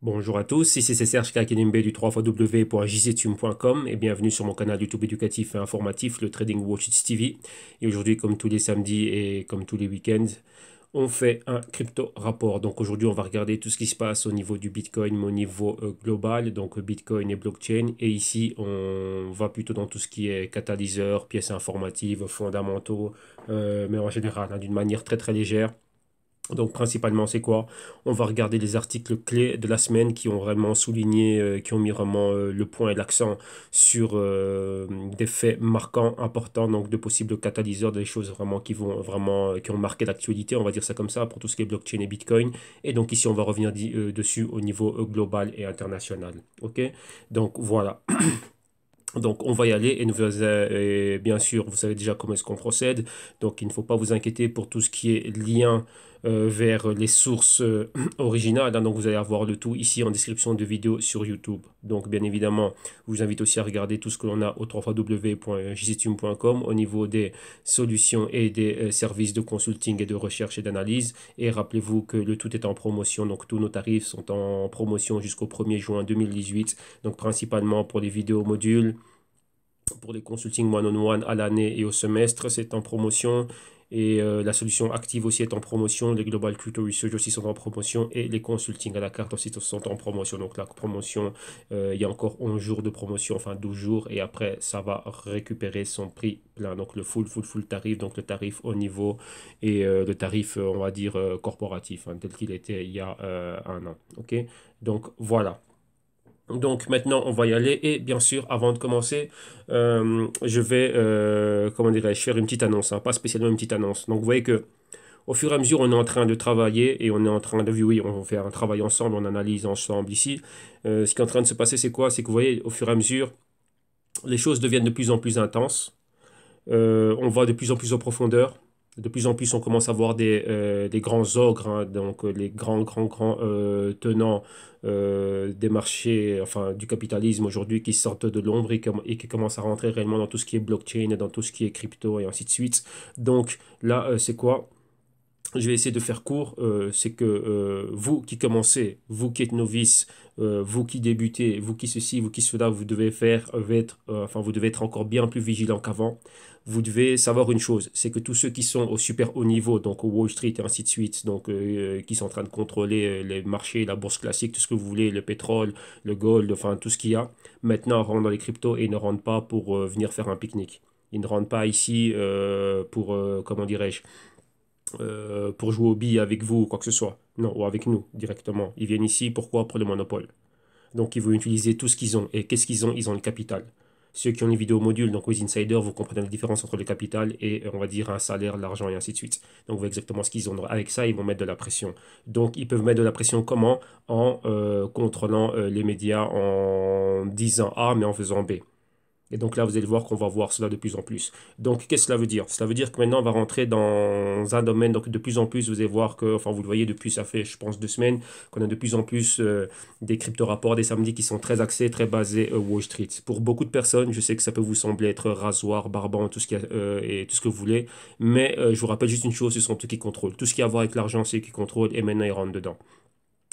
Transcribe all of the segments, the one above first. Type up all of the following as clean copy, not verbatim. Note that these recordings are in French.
Bonjour à tous, ici c'est Serge Kakenimbé du 3xw.jctune.com et bienvenue sur mon canal YouTube éducatif et informatif, le Trading Watch TV. Et aujourd'hui, comme tous les samedis et comme tous les week-ends, on fait un crypto rapport. Donc aujourd'hui, on va regarder tout ce qui se passe au niveau du Bitcoin, mais au niveau global, donc Bitcoin et blockchain. Et ici, on va plutôt dans tout ce qui est catalyseur, pièces informatives, fondamentaux, mais en général, hein, d'une manière très très légère. Donc principalement c'est quoi? On va regarder les articles clés de la semaine qui ont vraiment souligné, qui ont mis vraiment le point et l'accent sur des faits marquants, importants, donc de possibles catalyseurs, des choses vraiment qui vont vraiment, qui ont marqué l'actualité, on va dire ça comme ça, pour tout ce qui est blockchain et Bitcoin. Et donc ici on va revenir dessus au niveau global et international. Ok? Donc voilà. Donc on va y aller et bien sûr vous savez déjà comment est-ce qu'on procède. Donc il ne faut pas vous inquiéter pour tout ce qui est lien vers les sources originales, hein. Donc vous allez avoir le tout ici en description de vidéo sur YouTube. Donc bien évidemment je vous invite aussi à regarder tout ce que l'on a au www.jctune.com au niveau des solutions et des services de consulting et de recherche et d'analyse. Et rappelez-vous que le tout est en promotion. Donc tous nos tarifs sont en promotion jusqu'au 1er juin 2018. Donc principalement pour les vidéos modules. Pour les consulting one-on-one à l'année et au semestre, c'est en promotion. Et la solution active aussi est en promotion. Les Global Crypto Research aussi sont en promotion. Et les consulting à la carte aussi sont en promotion. Donc la promotion, il y a encore 11 jours de promotion, enfin 12 jours. Et après, ça va récupérer son prix plein. Donc le full tarif. Donc le tarif au niveau et le tarif, on va dire, corporatif, hein, tel qu'il était il y a un an. OK? Donc voilà. Donc maintenant, on va y aller. Et bien sûr, avant de commencer, je vais, comment dirais-je, faire une petite annonce, hein, pas spécialement une petite annonce. Donc vous voyez que au fur et à mesure, on est en train de travailler et on est en train de, oui, on va faire un travail ensemble, on analyse ensemble ici. Ce qui est en train de se passer, c'est quoi? C'est que vous voyez, au fur et à mesure, les choses deviennent de plus en plus intenses. On va de plus en plus en profondeur. De plus en plus, on commence à voir des grands ogres, hein, donc les grands tenants des marchés, enfin du capitalisme aujourd'hui, qui sortent de l'ombre et qui commencent à rentrer réellement dans tout ce qui est blockchain, dans tout ce qui est crypto et ainsi de suite. Donc là, c'est quoi? Je vais essayer de faire court. C'est que vous qui commencez, vous qui êtes novice, vous qui débutez, vous qui ceci, vous qui cela, vous devez faire, enfin, vous devez être encore bien plus vigilant qu'avant. Vous devez savoir une chose, c'est que tous ceux qui sont au super haut niveau, donc au Wall Street et ainsi de suite, donc qui sont en train de contrôler les marchés, la bourse classique, tout ce que vous voulez, le pétrole, le gold, enfin tout ce qu'il y a, maintenant rentrent dans les cryptos et ne rentrent pas pour venir faire un pique-nique. Ils ne rentrent pas ici pour, comment dirais-je, pour jouer aux billes avec vous ou quoi que ce soit. Non, ou avec nous directement. Ils viennent ici, pourquoi? Pour le monopole. Donc ils vont utiliser tout ce qu'ils ont. Et qu'est-ce qu'ils ont? Ils ont le capital. Ceux qui ont les vidéos modules, donc les insiders, vous comprenez la différence entre le capital et on va dire un salaire, l'argent et ainsi de suite. Donc vous voyez exactement ce qu'ils ont. Avec ça, ils vont mettre de la pression. Donc ils peuvent mettre de la pression comment? En contrôlant les médias, en disant A mais en faisant B. Et donc là, vous allez voir qu'on va voir cela de plus en plus. Donc, qu'est-ce que cela veut dire? Cela veut dire que maintenant, on va rentrer dans un domaine. Donc, de plus en plus, vous allez voir que, enfin, vous le voyez depuis, ça fait, je pense, 2 semaines, qu'on a de plus en plus des crypto-rapports des samedis qui sont très axés, très basés Wall Street. Pour beaucoup de personnes, je sais que ça peut vous sembler être rasoir, barbant, tout ce et tout ce que vous voulez. Mais je vous rappelle juste une chose, ce sont eux qui contrôlent. Tout ce qui a à voir avec l'argent, c'est eux qui contrôlent et maintenant, ils rentrent dedans.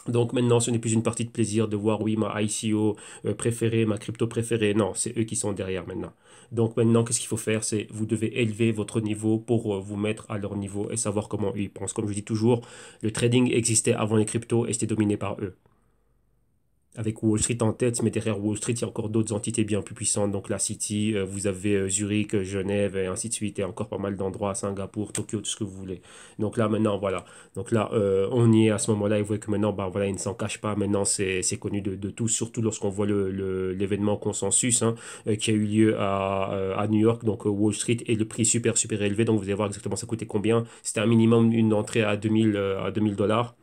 Donc maintenant, ce n'est plus une partie de plaisir de voir, oui, ma ICO préférée, ma crypto préférée. Non, c'est eux qui sont derrière maintenant. Donc maintenant, qu'est-ce qu'il faut faire? C'est vous devez élever votre niveau pour vous mettre à leur niveau et savoir comment eux ils pensent. Comme je dis toujours, le trading existait avant les cryptos et c'était dominé par eux avec Wall Street en tête, mais derrière Wall Street, il y a encore d'autres entités bien plus puissantes. Donc la City, vous avez Zurich, Genève, et ainsi de suite, et encore pas mal d'endroits, Singapour, Tokyo, tout ce que vous voulez. Donc là, maintenant, voilà. Donc là, on y est à ce moment-là, et vous voyez que maintenant, bah, voilà, il ne s'en cache pas. Maintenant, c'est connu de tous, surtout lorsqu'on voit l'événement Consensus, hein, qui a eu lieu à New York, donc Wall Street, et le prix super élevé. Donc vous allez voir exactement ça coûtait combien. C'était un minimum, une entrée à 2000 $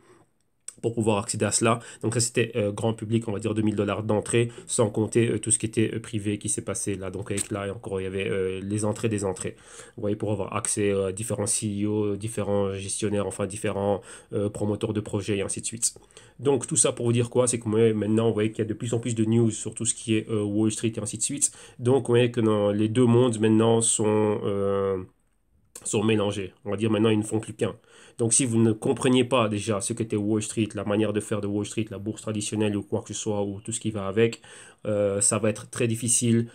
pour pouvoir accéder à cela. Donc ça, c'était grand public, on va dire 2000 $ d'entrée, sans compter tout ce qui était privé qui s'est passé là. Donc avec là, encore, il y avait les entrées des entrées. Vous voyez, pour avoir accès à différents CEO, différents gestionnaires, enfin différents promoteurs de projets et ainsi de suite. Donc tout ça pour vous dire quoi? C'est que maintenant, vous voyez qu'il y a de plus en plus de news sur tout ce qui est Wall Street et ainsi de suite. Donc vous voyez que dans les deux mondes maintenant sont mélangés. On va dire maintenant, ils ne font plus qu'un. Donc si vous ne compreniez pas déjà ce qu'était Wall Street, la manière de faire de Wall Street, la bourse traditionnelle ou quoi que ce soit, ou tout ce qui va avec, ça va être très difficile,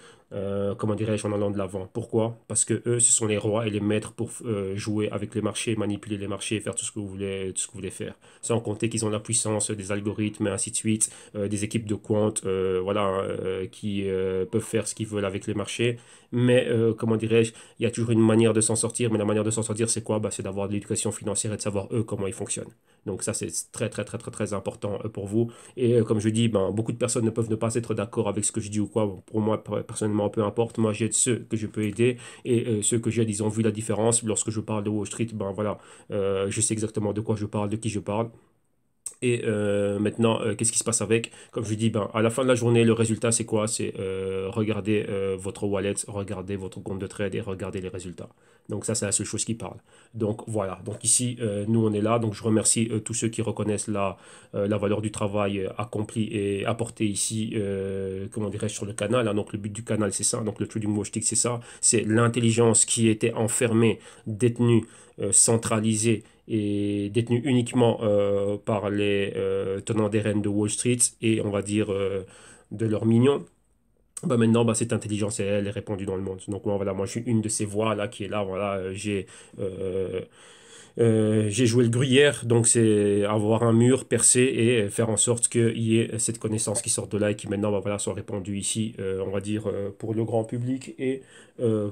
comment dirais-je, en allant de l'avant. Pourquoi? Parce que eux, ce sont les rois et les maîtres pour jouer avec les marchés, manipuler les marchés et faire tout ce que vous voulez, tout ce que vous voulez faire. Sans compter qu'ils ont la puissance des algorithmes et ainsi de suite, des équipes de quant, voilà, qui peuvent faire ce qu'ils veulent avec les marchés. Mais, comment dirais-je, il y a toujours une manière de s'en sortir. Mais la manière de s'en sortir, c'est quoi? Bah, c'est d'avoir de l'éducation financière et de savoir eux comment ils fonctionnent. Donc ça, c'est très, très, très, très, très important pour vous. Et comme je dis, ben, beaucoup de personnes ne peuvent ne pas être d'accord avec ce que je dis ou quoi. Bon, pour moi, personnellement, peu importe. Moi, j'aide ceux que je peux aider. Et ceux que j'aide, ils ont vu la différence. Lorsque je parle de Wall Street, ben voilà, je sais exactement de quoi je parle, de qui je parle. Et maintenant, qu'est-ce qui se passe avec? Comme je dis, ben, à la fin de la journée, le résultat, c'est quoi? C'est regarder votre wallet, regarder votre compte de trade et regarder les résultats. Donc ça, c'est la seule chose qui parle. Donc voilà. Donc ici, nous, on est là. Donc je remercie tous ceux qui reconnaissent la valeur du travail accompli et apporté ici, comment dirais-je, sur le canal, hein. Donc le but du canal, c'est ça. Donc le Trading Watchstick, c'est ça. C'est l'intelligence qui était enfermée, détenue, centralisée et détenu uniquement par les tenants des rênes de Wall Street et on va dire de leurs mignons. Bah maintenant, bah, cette intelligence, elle est répandue dans le monde. Donc voilà, moi je suis une de ces voix là qui est là. Voilà, euh, j'ai joué le gruyère, donc c'est avoir un mur percé et faire en sorte qu'il y ait cette connaissance qui sort de là et qui maintenant bah, voilà, soit répandue ici, on va dire, pour le grand public et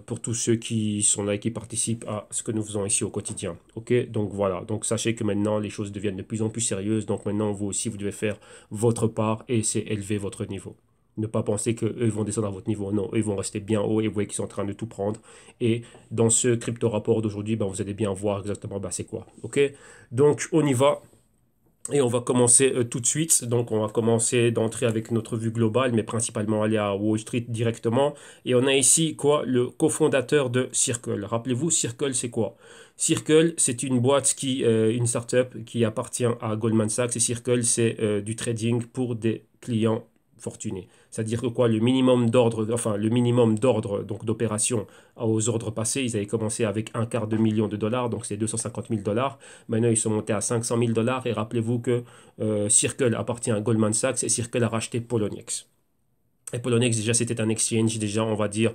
pour tous ceux qui sont là et qui participent à ce que nous faisons ici au quotidien. Ok, donc voilà, donc sachez que maintenant les choses deviennent de plus en plus sérieuses, donc maintenant vous aussi vous devez faire votre part et c'est élever votre niveau. Ne pas penser qu'eux ils vont descendre à votre niveau. Non, eux, ils vont rester bien haut et vous voyez qu'ils sont en train de tout prendre. Et dans ce crypto rapport d'aujourd'hui, ben, vous allez bien voir exactement ben, c'est quoi. OK? Donc, on y va. Et on va commencer tout de suite. Donc, on va commencer d'entrer avec notre vue globale, mais principalement aller à Wall Street directement. Et on a ici quoi? Le cofondateur de Circle. Rappelez-vous, Circle, c'est quoi? Circle, c'est une boîte une startup qui appartient à Goldman Sachs. Et Circle, c'est du trading pour des clients fortunés. C'est-à-dire que quoi, le minimum d'ordre, enfin le minimum d'ordre donc d'opération aux ordres passés, ils avaient commencé avec un quart de million de dollars, donc c'est 250 000 dollars. Maintenant, ils sont montés à 500 000 dollars. Et rappelez-vous que Circle appartient à Goldman Sachs et Circle a racheté Poloniex. Et Poloniex, déjà, c'était un exchange, déjà, on va dire,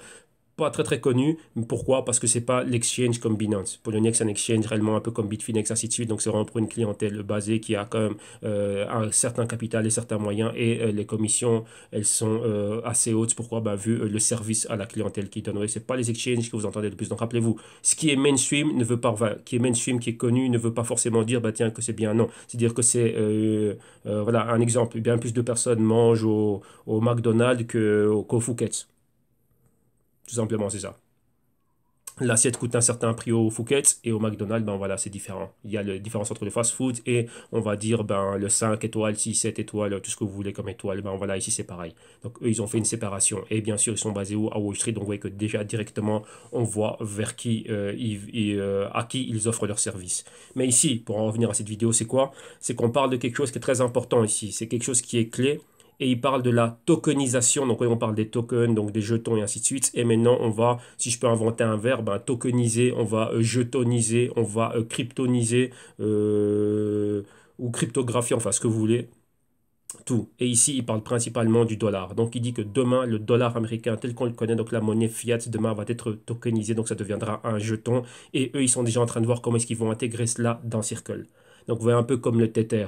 pas très très connu. Pourquoi? Parce que c'est pas l'exchange comme Binance. Poloniex, c'est un exchange réellement un peu comme Bitfinex, ainsi de suite. Donc c'est vraiment pour une clientèle basée qui a quand même un certain capital et certains moyens. Et les commissions, elles sont assez hautes. Pourquoi? Bah, vu le service à la clientèle qu'ils donnent. C'est pas les exchanges que vous entendez le plus. Donc rappelez-vous, ce qui est mainstream ne veut pas, enfin, qui est mainstream, qui est connu, ne veut pas forcément dire bah tiens que c'est bien. Non, c'est-à-dire que c'est voilà un exemple. Bien plus de personnes mangent au McDonald's qu'au Fouquet's. Tout simplement, c'est ça. L'assiette coûte un certain prix au Fouquet's et au McDonald's, ben voilà, c'est différent. Il y a la différence entre le fast-food et on va dire ben, le 5 étoiles, 6, 7 étoiles, tout ce que vous voulez comme étoile. Ben voilà, ici c'est pareil. Donc eux, ils ont fait une séparation. Et bien sûr, ils sont basés où? À Wall Street. Donc vous voyez que déjà directement, on voit vers qui, à qui ils offrent leurs services. Mais ici, pour en revenir à cette vidéo, c'est quoi? C'est qu'on parle de quelque chose qui est très important ici. C'est quelque chose qui est clé et il parle de la tokenisation. Donc, on parle des tokens, donc des jetons et ainsi de suite. Et maintenant, on va, si je peux inventer un verbe, ben, tokeniser, on va jetoniser, on va cryptoniser ou cryptographier, enfin ce que vous voulez. Tout. Et ici, il parle principalement du dollar. Donc, il dit que demain, le dollar américain tel qu'on le connaît, donc la monnaie fiat, demain va être tokenisé, donc ça deviendra un jeton. Et eux, ils sont déjà en train de voir comment est-ce qu'ils vont intégrer cela dans Circle. Donc, vous voyez un peu comme le Tether,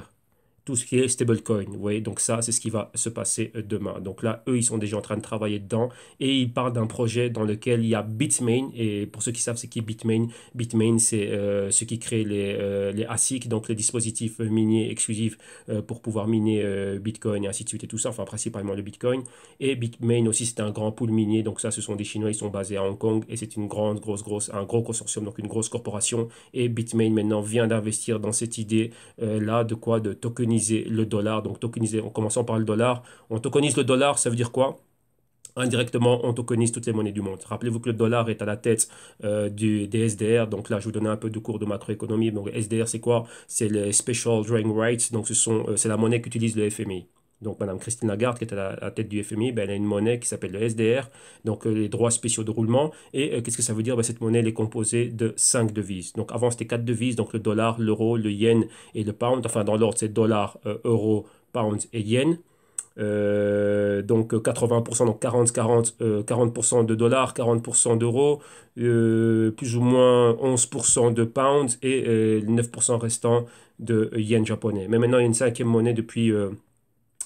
tout ce qui est stablecoin. Vous voyez, donc ça, c'est ce qui va se passer demain. Donc là, eux, ils sont déjà en train de travailler dedans et ils parlent d'un projet dans lequel il y a Bitmain. Et pour ceux qui savent, c'est qui Bitmain? Bitmain, c'est ce qui crée les ASIC, donc les dispositifs miniers exclusifs pour pouvoir miner Bitcoin et ainsi de suite et tout ça. Enfin, principalement le Bitcoin. Et Bitmain aussi, c'est un grand pool minier. Donc ça, ce sont des Chinois, ils sont basés à Hong Kong et c'est une un gros consortium, donc une grosse corporation. Et Bitmain maintenant vient d'investir dans cette idée là de quoi? De tokeniser le dollar. Donc tokeniser, en commençant par le dollar. On tokenise le dollar, ça veut dire quoi? Indirectement, on tokenise toutes les monnaies du monde. Rappelez-vous que le dollar est à la tête des SDR. Donc là, je vous donne un peu de cours de macroéconomie. Donc SDR, c'est quoi? C'est les Special Drawing Rights. Donc c'est la monnaie qu'utilise le FMI. Donc, Madame Christine Lagarde, qui est à la tête du FMI, ben, elle a une monnaie qui s'appelle le SDR, donc les droits spéciaux de roulement. Et qu'est-ce que ça veut dire? Ben, cette monnaie, elle est composée de 5 devises. Donc, avant, c'était 4 devises, donc le dollar, l'euro, le yen et le pound. Enfin, dans l'ordre, c'est dollar, euro, pound et yen. Donc 80%, donc 40-40, 40% de dollars, 40% d'euros, plus ou moins 11% de pounds et 9% restant de yens japonais. Mais maintenant, il y a une cinquième monnaie depuis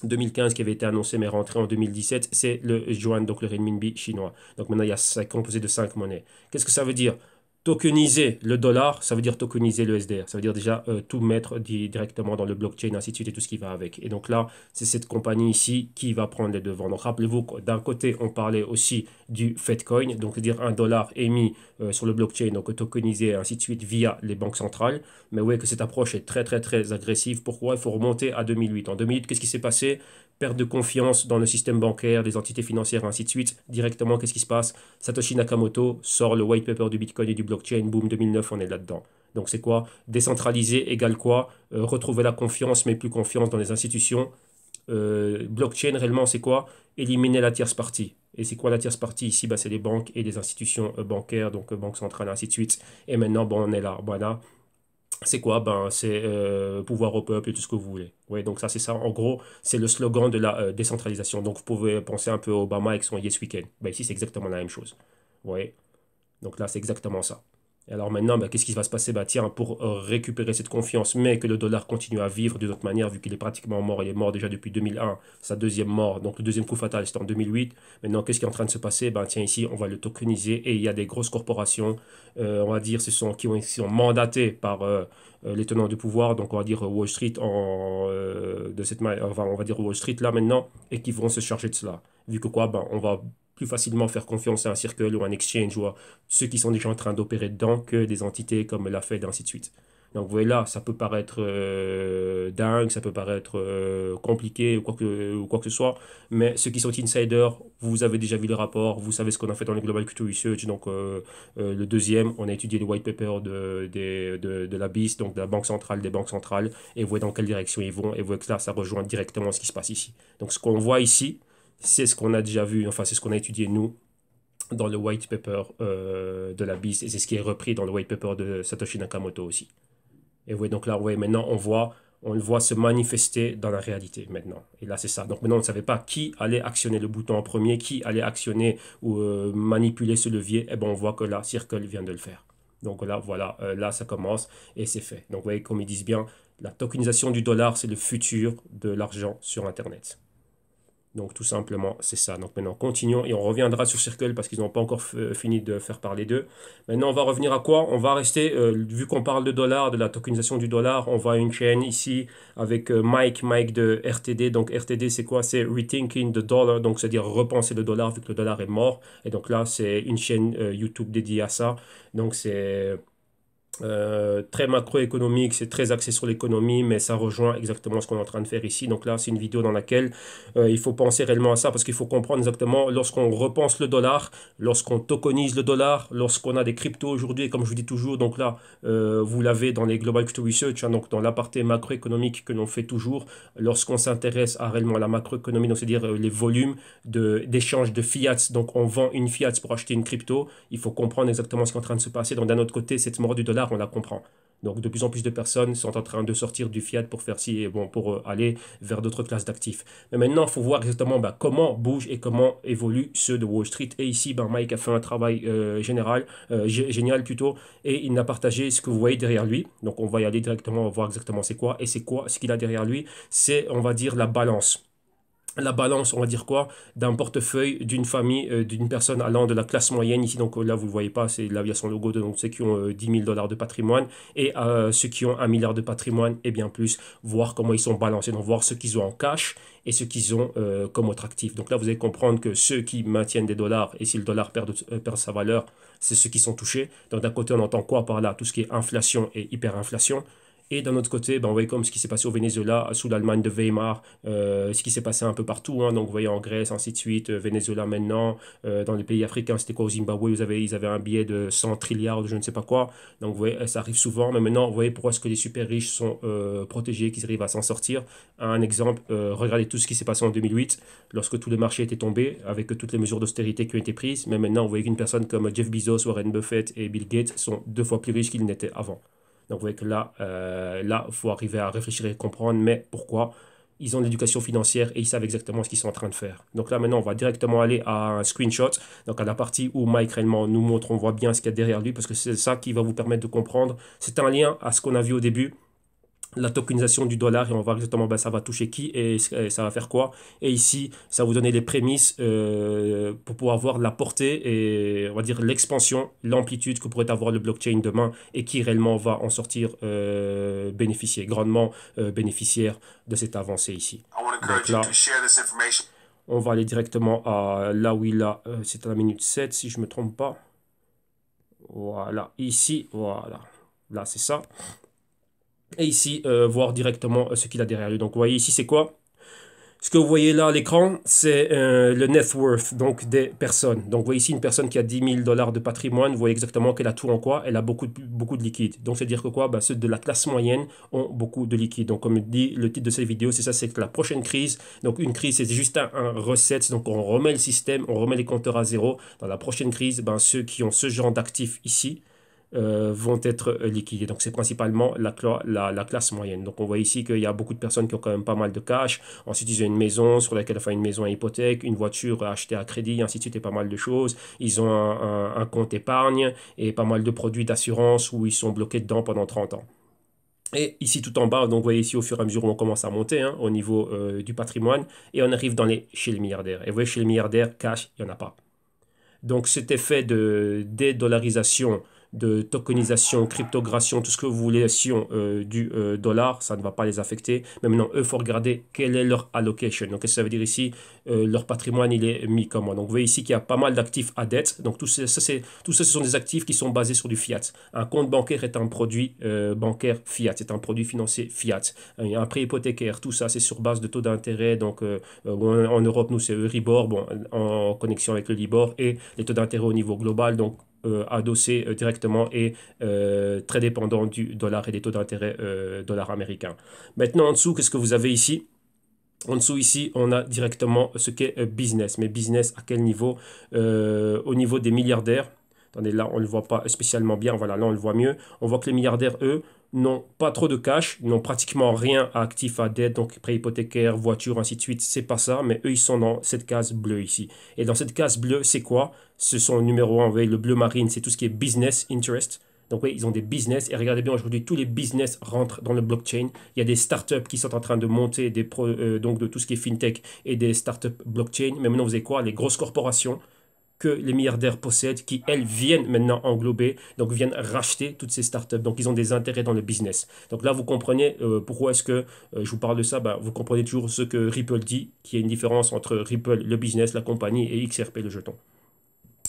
2015 qui avait été annoncée mais rentrée en 2017, c'est le yuan, donc le renminbi chinois. Donc maintenant, c'est composé de 5 monnaies. Qu'est-ce que ça veut dire? Tokeniser le dollar, ça veut dire tokeniser le SDR. Ça veut dire déjà tout mettre directement dans le blockchain, ainsi de suite, et tout ce qui va avec. Et donc là, c'est cette compagnie ici qui va prendre les devants. Donc rappelez-vous que d'un côté, on parlait aussi du Fedcoin, donc c'est-à-dire un dollar émis sur le blockchain, donc tokenisé, ainsi de suite, via les banques centrales. Mais vous voyez que cette approche est très, très, très agressive. Pourquoi? Il faut remonter à 2008. En 2008, qu'est-ce qui s'est passé? Perte de confiance dans le système bancaire, des entités financières, ainsi de suite. Directement, qu'est-ce qui se passe? Satoshi Nakamoto sort le white paper du Bitcoin et du blockchain. Boom, 2009, on est là-dedans. Donc c'est quoi? Décentraliser égale quoi? Retrouver la confiance, mais plus confiance dans les institutions. Blockchain, réellement, c'est quoi? Éliminer la tierce partie. Et c'est quoi la tierce partie ici? Bah, c'est les banques et les institutions bancaires, donc banque centrale, ainsi de suite. Et maintenant, bon, on est là. Voilà. C'est quoi? Ben, c'est pouvoir au peuple et tout ce que vous voulez. Ouais, donc ça, c'est ça. En gros, c'est le slogan de la décentralisation. Donc, vous pouvez penser un peu à Obama avec son Yes Weekend. Ben, ici, c'est exactement la même chose. Ouais. Donc là, c'est exactement ça. Et alors maintenant, bah, qu'est-ce qui va se passer? Bah, tiens, pour récupérer cette confiance, mais que le dollar continue à vivre d'une autre manière, vu qu'il est pratiquement mort, il est mort déjà depuis 2001, sa deuxième mort, donc le deuxième coup fatal, c'était en 2008. Maintenant, qu'est-ce qui est en train de se passer? Bah, tiens, ici, on va le tokeniser, et il y a des grosses corporations, on va dire, qui sont mandatées par les tenants du pouvoir, donc on va dire Wall Street, enfin, on va dire Wall Street là maintenant, et qui vont se charger de cela. Vu que quoi, ben, on va plus facilement faire confiance à un circle ou un exchange ou à ceux qui sont déjà en train d'opérer dedans que des entités comme la Fed, ainsi de suite. Donc vous voyez là, ça peut paraître dingue, ça peut paraître compliqué ou quoi que ce soit, mais ceux qui sont insiders, vous avez déjà vu le rapport, vous savez ce qu'on a fait dans le Global Crypto Research, donc le deuxième, on a étudié le white paper de la BIS, donc de la Banque centrale, des banques centrales, et vous voyez dans quelle direction ils vont, et vous voyez que là, ça rejoint directement ce qui se passe ici. Donc ce qu'on voit ici, c'est ce qu'on a déjà vu, enfin c'est ce qu'on a étudié nous dans le white paper de la BIS, et c'est ce qui est repris dans le white paper de Satoshi Nakamoto aussi. Et oui, donc là, ouais, maintenant, on le voit se manifester dans la réalité maintenant. Et là, c'est ça. Donc maintenant, on ne savait pas qui allait actionner le bouton en premier, qui allait actionner ou manipuler ce levier. Et bien, on voit que là, Circle vient de le faire. Donc là, voilà, là, ça commence et c'est fait. Donc, vous voyez, comme ils disent bien, la tokenisation du dollar, c'est le futur de l'argent sur Internet. Donc tout simplement, c'est ça. Donc maintenant, continuons et on reviendra sur Circle parce qu'ils n'ont pas encore fini de faire parler d'eux. Maintenant, on va revenir à quoi? On va rester, vu qu'on parle de dollars, de la tokenisation du dollar, on voit une chaîne ici avec Mike de RTD. Donc RTD, c'est quoi? C'est Rethinking the Dollar, donc c'est-à-dire repenser le dollar vu que le dollar est mort. Et donc là, c'est une chaîne YouTube dédiée à ça. Donc c'est très macroéconomique, c'est très axé sur l'économie, mais ça rejoint exactement ce qu'on est en train de faire ici. Donc là, c'est une vidéo dans laquelle il faut penser réellement à ça, parce qu'il faut comprendre exactement, lorsqu'on repense le dollar, lorsqu'on tokenise le dollar, lorsqu'on a des cryptos aujourd'hui, et comme je vous dis toujours, donc là, vous l'avez dans les Global Crypto Research, hein, donc dans l'aparté macroéconomique que l'on fait toujours, lorsqu'on s'intéresse à réellement la macroéconomie, donc c'est-à-dire les volumes d'échange de fiat, donc on vend une fiat pour acheter une crypto, il faut comprendre exactement ce qui est en train de se passer. Donc d'un autre côté, cette mort du dollar, on la comprend. Donc de plus en plus de personnes sont en train de sortir du fiat pour faire ci et bon, pour aller vers d'autres classes d'actifs. Mais maintenant, il faut voir exactement comment bougent et comment évoluent ceux de Wall Street. Et ici, Mike a fait un travail génial plutôt, et il a partagé ce que vous voyez derrière lui. Donc on va y aller directement, on va voir exactement c'est quoi. Et c'est quoi ce qu'il a derrière lui? C'est, on va dire, la balance. La balance, on va dire quoi, d'un portefeuille d'une famille, d'une personne allant de la classe moyenne. Ici, donc là, vous ne le voyez pas, c'est là, il y a son logo de donc, ceux qui ont 10 000 dollars de patrimoine et ceux qui ont 1 milliard de patrimoine et bien plus, voir comment ils sont balancés, donc voir ce qu'ils ont en cash et ce qu'ils ont comme autre actif. Donc là, vous allez comprendre que ceux qui maintiennent des dollars, et si le dollar perd sa valeur, c'est ceux qui sont touchés. Donc d'un côté, on entend quoi par là? Tout ce qui est inflation et hyperinflation. Et d'un autre côté, ben, vous voyez comme ce qui s'est passé au Venezuela sous l'Allemagne de Weimar, ce qui s'est passé un peu partout, hein. Donc vous voyez en Grèce, ainsi de suite, Venezuela maintenant, dans les pays africains, c'était quoi au Zimbabwe, ils avaient un billet de 100 trilliards, je ne sais pas quoi. Donc vous voyez, ça arrive souvent, mais maintenant, vous voyez pourquoi est-ce que les super riches sont protégés, qu'ils arrivent à s'en sortir. Un exemple, regardez tout ce qui s'est passé en 2008, lorsque tous les marchés étaient tombés, avec toutes les mesures d'austérité qui ont été prises. Mais maintenant, vous voyez qu'une personne comme Jeff Bezos, Warren Buffett et Bill Gates sont 2 fois plus riches qu'ils n'étaient avant. Donc vous voyez que là, il faut arriver à réfléchir et comprendre, mais pourquoi? Ils ont l'éducation financière et ils savent exactement ce qu'ils sont en train de faire. Donc là, maintenant, on va directement aller à un screenshot, donc à la partie où Mike réellement nous montre, on voit bien ce qu'il y a derrière lui, parce que c'est ça qui va vous permettre de comprendre. C'est un lien à ce qu'on a vu au début, la tokenisation du dollar, et on va voir exactement ben, ça va toucher qui et ça va faire quoi. Et ici, ça va vous donner les prémices pour pouvoir voir la portée et on va dire l'expansion, l'amplitude que pourrait avoir le blockchain demain et qui réellement va en sortir bénéficier, grandement bénéficiaire de cette avancée ici. Donc là, on va aller directement à là où il a, c'est à la minute 7 si je ne me trompe pas. Voilà, ici, voilà. Là, c'est ça. Et ici, voir directement ce qu'il a derrière lui. Donc, vous voyez ici, c'est quoi? Ce que vous voyez là à l'écran, c'est le net worth donc des personnes. Donc, vous voyez ici une personne qui a 10 000 dollars de patrimoine. Vous voyez exactement qu'elle a tout en quoi? Elle a beaucoup de liquide. Donc, c'est-à-dire que quoi? Ben, ceux de la classe moyenne ont beaucoup de liquide. Donc, comme dit le titre de cette vidéo, c'est ça, c'est que la prochaine crise. Donc, une crise, c'est juste un reset. Donc, on remet le système, on remet les compteurs à zéro. Dans la prochaine crise, ben, ceux qui ont ce genre d'actifs ici, vont être liquidés. Donc, c'est principalement la classe moyenne. Donc, on voit ici qu'il y a beaucoup de personnes qui ont quand même pas mal de cash. Ensuite, ils ont une maison sur laquelle, enfin, une maison à hypothèque, une voiture achetée à crédit, ainsi de suite, et pas mal de choses. Ils ont un compte épargne et pas mal de produits d'assurance où ils sont bloqués dedans pendant 30 ans. Et ici, tout en bas, donc vous voyez ici, au fur et à mesure où on commence à monter hein, au niveau du patrimoine, et on arrive chez les milliardaires. Et vous voyez, chez les milliardaires, cash, il n'y en a pas. Donc cet effet de dédollarisation, de tokenisation, cryptographiation, tout ce que vous voulez du dollar, ça ne va pas les affecter. Mais maintenant, eux, il faut regarder quelle est leur allocation. Donc, qu'est-ce que ça veut dire ici? Leur patrimoine, il est mis comment? Donc, vous voyez ici qu'il y a pas mal d'actifs à dette. Donc, tout ça, ce sont des actifs qui sont basés sur du fiat. Un compte bancaire est un produit bancaire fiat. C'est un produit financier fiat. Un prêt hypothécaire, tout ça, c'est sur base de taux d'intérêt. Donc, en Europe, nous, c'est Euribor, bon, en connexion avec le Libor et les taux d'intérêt au niveau global. Donc, adossé directement et très dépendant du dollar et des taux d'intérêt dollar américain. Maintenant, en dessous, qu'est-ce que vous avez ici? En dessous, ici, on a directement ce qu'est business. Mais business, à quel niveau? Au niveau des milliardaires. Attendez, là, on ne le voit pas spécialement bien. Voilà, là, on le voit mieux. On voit que les milliardaires, eux, n'ont pas trop de cash, n'ont pratiquement rien à actif à dette, donc prêt hypothécaire, voiture, ainsi de suite. C'est pas ça, mais eux, ils sont dans cette case bleue ici. Et dans cette case bleue, c'est quoi? Ce sont numéro 1, vous voyez, le bleu marine, c'est tout ce qui est business interest. Donc oui, ils ont des business. Et regardez bien, aujourd'hui, tous les business rentrent dans le blockchain. Il y a des startups qui sont en train de monter donc de tout ce qui est fintech et des startups blockchain. Mais maintenant, vous avez quoi? Les grosses corporations que les milliardaires possèdent, qui, elles, viennent maintenant englober, donc viennent racheter toutes ces startups. Donc, ils ont des intérêts dans le business. Donc là, vous comprenez pourquoi est-ce que je vous parle de ça. Vous comprenez toujours ce que Ripple dit, qu'il y a une différence entre Ripple, le business, la compagnie, et XRP, le jeton.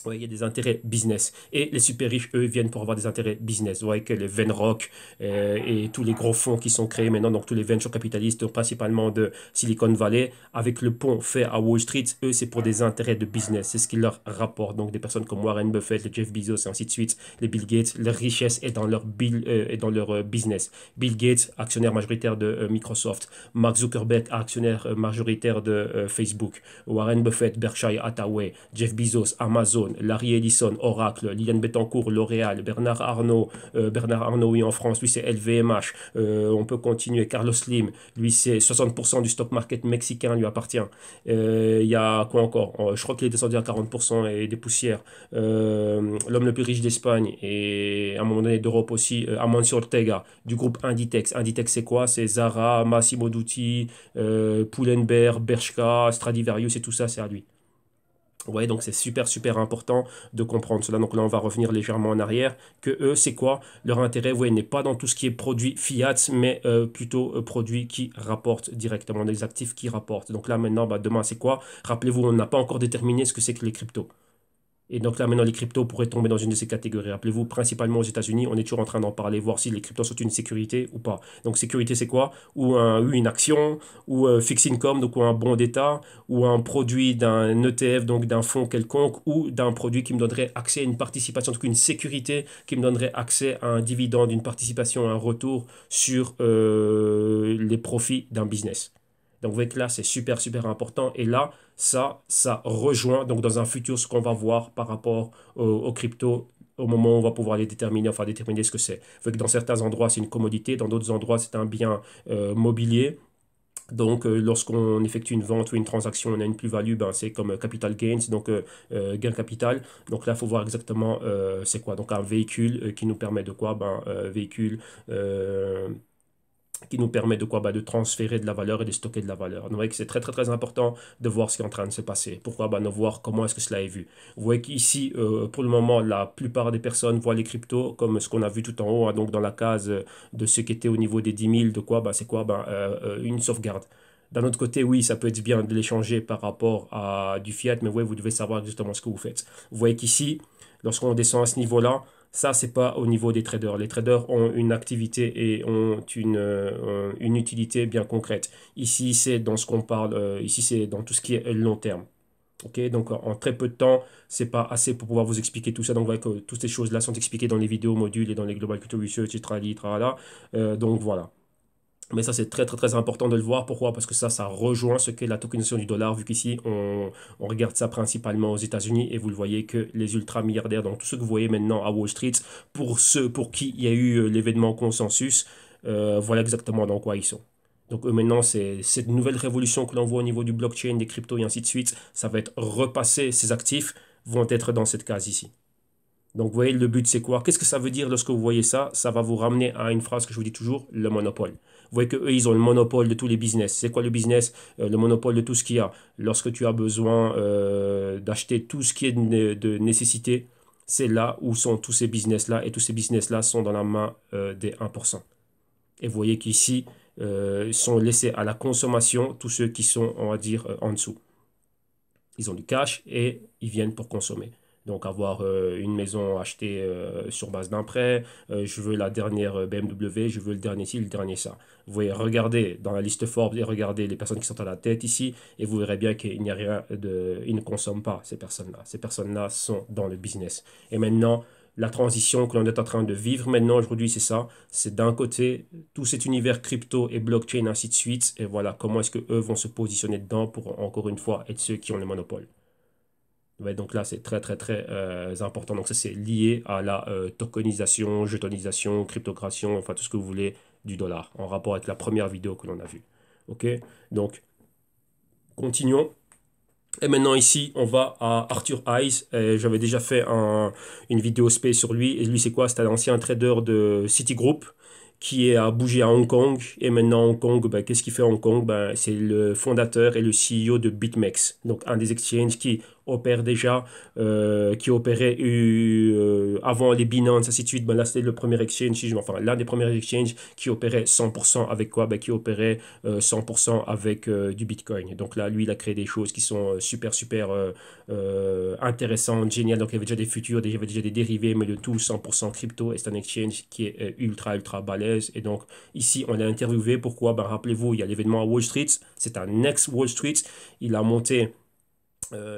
Ouais, il y a des intérêts business. Et les super riches, eux, viennent pour avoir des intérêts business. Vous voyez que les Venrock et tous les gros fonds qui sont créés maintenant, donc tous les venture capitalistes, principalement de Silicon Valley, avec le pont fait à Wall Street, eux, c'est pour des intérêts de business. C'est ce qui leur rapporte. Donc des personnes comme Warren Buffett, les Jeff Bezos et ainsi de suite, les Bill Gates, leur richesse est dans leur, business. Bill Gates, actionnaire majoritaire de Microsoft. Mark Zuckerberg, actionnaire majoritaire de Facebook. Warren Buffett, Berkshire Hathaway. Jeff Bezos, Amazon. Larry Ellison, Oracle, Liliane Bettencourt, L'Oréal, Bernard Arnault, oui en France, lui c'est LVMH, on peut continuer, Carlos Slim, lui c'est 60% du stock market mexicain lui appartient. Il y a quoi encore? Je crois qu'il est descendu à 40% et des poussières. L'homme le plus riche d'Espagne et à un moment donné d'Europe aussi, Amancio Ortega, du groupe Inditex. Inditex c'est quoi? C'est Zara, Massimo Dutti, Pull&Bear, Bershka, Stradivarius et tout ça c'est à lui. Vous voyez, donc c'est super important de comprendre cela. Donc là, on va revenir légèrement en arrière. Que eux, c'est quoi? Leur intérêt, vous voyez, n'est pas dans tout ce qui est produit fiat, mais plutôt produits qui rapportent directement, des actifs qui rapportent. Donc là, maintenant, demain, c'est quoi? Rappelez-vous, on n'a pas encore déterminé ce que c'est que les cryptos. Et donc là, maintenant, les cryptos pourraient tomber dans une de ces catégories. Rappelez-vous, principalement aux États-Unis, on est toujours en train d'en parler, voir si les cryptos sont une sécurité ou pas. Donc, sécurité, c'est quoi? Ou une action, ou fixed income, donc ou un bon d'État, ou un produit d'un ETF, donc d'un fonds quelconque, ou d'un produit qui me donnerait accès à une participation, donc une sécurité qui me donnerait accès à un dividende, une participation, un retour sur les profits d'un business. Donc, vous voyez que là, c'est super, super important. Et là, ça rejoint donc dans un futur ce qu'on va voir par rapport aux cryptos au moment où on va pouvoir les déterminer, enfin déterminer ce que c'est. Vous voyez que dans certains endroits, c'est une commodité, dans d'autres endroits, c'est un bien mobilier. Donc, lorsqu'on effectue une vente ou une transaction, on a une plus-value, ben, c'est comme capital gains, donc gain capital. Donc là, il faut voir exactement c'est quoi. Donc, un véhicule qui nous permet de quoi? Ben, véhicule qui nous permet de quoi? Bah, de transférer de la valeur et de stocker de la valeur. Vous voyez que c'est très très très important de voir ce qui est en train de se passer. Pourquoi? Bah, de voir comment est-ce que cela est vu. Vous voyez qu'ici, pour le moment, la plupart des personnes voient les cryptos comme ce qu'on a vu tout en haut, hein, donc dans la case de ce qui était au niveau des 10 000, de quoi? Bah, c'est quoi? Bah, une sauvegarde. D'un autre côté, oui, ça peut être bien de l'échanger par rapport à du fiat, mais ouais, vous devez savoir justement ce que vous faites. Vous voyez qu'ici, lorsqu'on descend à ce niveau-là, ça, c'est pas au niveau des traders. Les traders ont une activité et ont une utilité bien concrète. Ici, c'est dans ce qu'on parle, ici, c'est dans tout ce qui est long terme. Ok, donc en très peu de temps, c'est pas assez pour pouvoir vous expliquer tout ça. Donc, vous voyez que toutes ces choses-là sont expliquées dans les vidéos modules et dans les Global Crypto Research et tralala, tralala. Donc, voilà. Mais ça, c'est très, très, très important de le voir. Pourquoi? Parce que ça rejoint ce qu'est la tokenisation du dollar, vu qu'ici, on regarde ça principalement aux États-Unis et vous le voyez que les ultra-milliardaires, donc tous ceux que vous voyez maintenant à Wall Street, pour ceux pour qui il y a eu l'événement consensus, voilà exactement dans quoi ils sont. Donc eux maintenant, c'est cette nouvelle révolution que l'on voit au niveau du blockchain, des cryptos et ainsi de suite, ça va être repassé, ces actifs vont être dans cette case ici. Donc, vous voyez, le but, c'est quoi? Qu'est-ce que ça veut dire lorsque vous voyez ça? Ça va vous ramener à une phrase que je vous dis toujours, le monopole. Vous voyez qu'eux, ils ont le monopole de tous les business. C'est quoi le business? Le monopole de tout ce qu'il y a. Lorsque tu as besoin d'acheter tout ce qui est de nécessité, c'est là où sont tous ces business-là. Et tous ces business-là sont dans la main des 1%. Et vous voyez qu'ici, ils sont laissés à la consommation, tous ceux qui sont, on va dire, en dessous. Ils ont du cash et ils viennent pour consommer. Donc avoir une maison achetée sur base d'un prêt, je veux la dernière BMW, je veux le dernier ci, le dernier ça. Vous voyez, regardez dans la liste Forbes et regardez les personnes qui sont à la tête ici et vous verrez bien qu'il n'y a rien de... Ils ne consomment pas ces personnes-là. Ces personnes-là sont dans le business. Et maintenant, la transition que l'on est en train de vivre maintenant aujourd'hui, c'est ça. C'est d'un côté tout cet univers crypto et blockchain, ainsi de suite. Et voilà, comment est-ce qu'eux vont se positionner dedans pour, encore une fois, être ceux qui ont le monopole. Ouais, donc là, c'est très, très, très important. Donc ça, c'est lié à la tokenisation, jetonisation, cryptocration, enfin tout ce que vous voulez du dollar, en rapport avec la première vidéo que l'on a vue. OK? Donc, continuons. Et maintenant ici, on va à Arthur Hayes. J'avais déjà fait une vidéo spé sur lui. Et lui, c'est quoi? C'est un ancien trader de Citigroup qui a bougé à Hong Kong. Et maintenant, Hong Kong, ben, qu'est-ce qu'il fait à Hong Kong? Ben, c'est le fondateur et le CEO de BitMEX. Donc, un des exchanges qui opère déjà, qui opérait avant les Binance, ainsi de suite. Ben, là, c'était le premier exchange, enfin, l'un des premiers exchanges qui opérait 100% avec quoi? Ben, qui opérait 100% avec du Bitcoin. Donc là, lui, il a créé des choses qui sont super, super intéressantes, géniales. Donc il y avait déjà des futurs, il y avait déjà des dérivés, mais le tout 100% crypto. Et c'est un exchange qui est ultra, ultra balèze. Et donc ici, on l'a interviewé. Pourquoi? Ben, rappelez-vous, il y a l'événement à Wall Street. C'est un ex-Wall Street. Il a monté...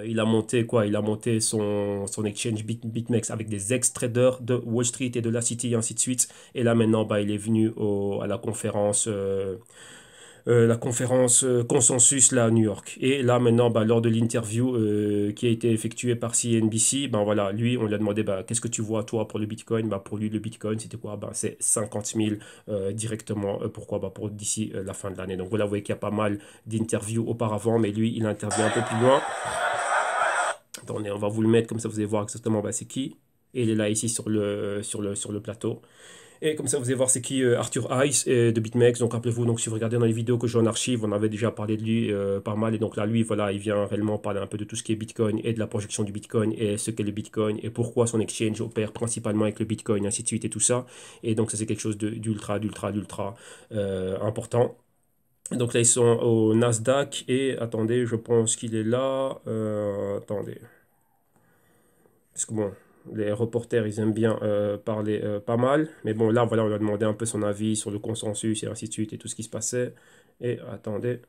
il a monté quoi? Il a monté son exchange BitMEX avec des ex-traders de Wall Street et de la City et ainsi de suite. Et là maintenant, bah, il est venu à la conférence Consensus là à New York. Et là maintenant, bah, lors de l'interview qui a été effectuée par CNBC, ben voilà, lui, on lui a demandé bah, qu'est-ce que tu vois toi pour le Bitcoin? Bah, pour lui, le Bitcoin, c'était quoi? Bah, c'est 50 000 directement. Pourquoi? Bah, pour d'ici la fin de l'année. Donc voilà, vous voyez qu'il y a pas mal d'interviews auparavant, mais lui, il intervient un peu plus loin. Attendez, on va vous le mettre comme ça, vous allez voir exactement bah, c'est qui. Et il est là ici sur le plateau. Et comme ça, vous allez voir c'est qui Arthur Hayes de BitMEX. Donc rappelez-vous, donc, si vous regardez dans les vidéos que j'ai en archive, on avait déjà parlé de lui pas mal. Et donc là, lui, voilà, il vient réellement parler un peu de tout ce qui est Bitcoin et de la projection du Bitcoin et ce qu'est le Bitcoin et pourquoi son exchange opère principalement avec le Bitcoin, ainsi de suite et tout ça. Et donc ça, c'est quelque chose d'ultra important. Donc là, ils sont au Nasdaq et attendez, je pense qu'il est là. Attendez. parce que bon, les reporters, ils aiment bien parler pas mal. Mais bon, là, voilà, on lui a demandé un peu son avis sur le consensus et ainsi de suite et tout ce qui se passait. Et attendez,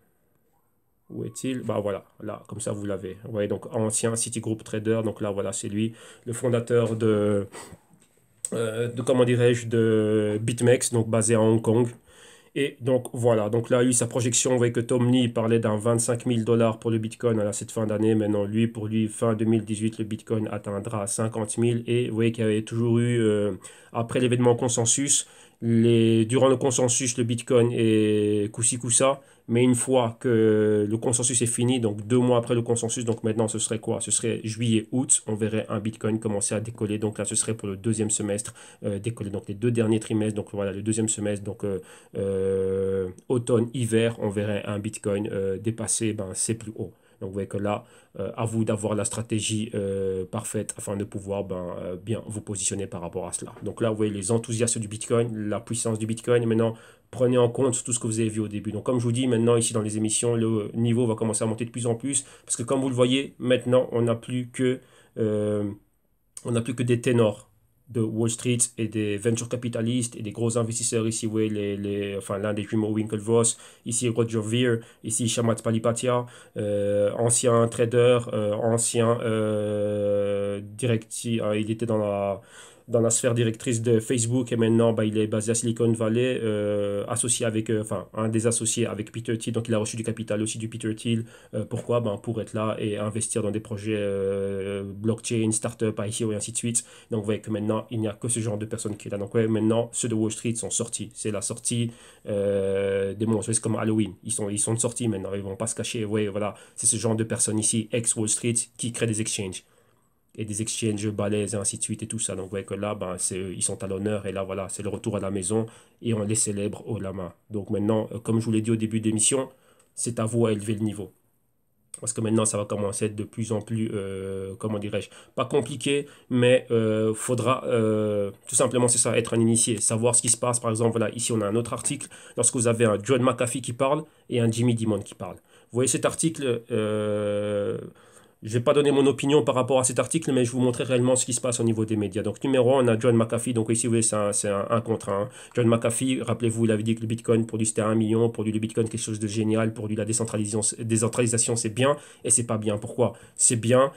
où est-il? Bah voilà, là, comme ça, vous l'avez. Vous voyez, donc ancien Citigroup trader. Donc là, voilà, c'est lui, le fondateur comment dirais-je, de BitMEX, donc basé à Hong Kong. Et donc voilà, donc là, lui, sa projection, vous voyez que Tom Lee parlait d'un 25 000 dollars pour le Bitcoin à cette fin d'année. Maintenant, lui, pour lui, fin 2018, le Bitcoin atteindra 50 000. Et vous voyez qu'il y avait toujours eu, après l'événement consensus, durant le consensus, le Bitcoin est coup-ci, coup-ça. Mais une fois que le consensus est fini, donc 2 mois après le consensus, donc maintenant ce serait quoi? Ce serait juillet-août, on verrait un Bitcoin commencer à décoller. Donc là, ce serait pour le deuxième semestre décoller. Donc les 2 derniers trimestres, donc voilà, le deuxième semestre, donc automne-hiver, on verrait un Bitcoin dépasser ses plus hauts. Donc vous voyez que là, à vous d'avoir la stratégie parfaite afin de pouvoir bien vous positionner par rapport à cela. Donc là, vous voyez les enthousiastes du Bitcoin, la puissance du Bitcoin. Et maintenant, prenez en compte tout ce que vous avez vu au début. Donc comme je vous dis, maintenant ici dans les émissions, le niveau va commencer à monter de plus en plus. Parce que comme vous le voyez, maintenant, euh, on n'a plus que des ténors de Wall Street et des venture capitalistes et des gros investisseurs ici, oui, enfin, l'un des jumeaux Winklevoss, ici Roger Ver, ici Shamat Palipatia, ancien trader, ancien il était dans la sphère directrice de Facebook et maintenant il est basé à Silicon Valley, associé avec, enfin un des associés avec Peter Thiel, donc il a reçu du capital aussi du Peter Thiel. Pourquoi? Pour être là et investir dans des projets blockchain, startup, ICO et ainsi de suite. Donc vous voyez que maintenant, il n'y a que ce genre de personnes qui est là. Donc ouais, maintenant, ceux de Wall Street sont sortis. C'est la sortie des monstres. C'est comme Halloween. Ils sont sortis maintenant. Ils ne vont pas se cacher. Ouais, voilà. C'est ce genre de personnes ici, ex-Wall Street, qui créent des exchanges. Et des exchanges balèzes et ainsi de suite et tout ça. Donc vous voyez que là, ils sont à l'honneur. Et là, voilà, c'est le retour à la maison. Et on les célèbre haut la main. Donc maintenant, comme je vous l'ai dit au début d'émission, c'est à vous à élever le niveau. Parce que maintenant, ça va commencer à être de plus en plus, comment dirais-je, pas compliqué, mais faudra tout simplement, c'est ça, être un initié, savoir ce qui se passe. Par exemple, voilà, ici, on a un autre article. Lorsque vous avez un John McAfee qui parle et un Jimmy Dimon qui parle. Vous voyez cet article, je ne vais pas donner mon opinion par rapport à cet article, mais je vous montrer réellement ce qui se passe au niveau des médias. Donc, numéro 1, on a John McAfee. Donc, ici, vous voyez, c'est un contre un. John McAfee, rappelez-vous, il avait dit que le Bitcoin, pour lui, c'était 1 million. Pour lui, le Bitcoin, quelque chose de génial. Pour lui, la décentralisation, c'est bien. Et c'est pas bien. Pourquoi? C'est bien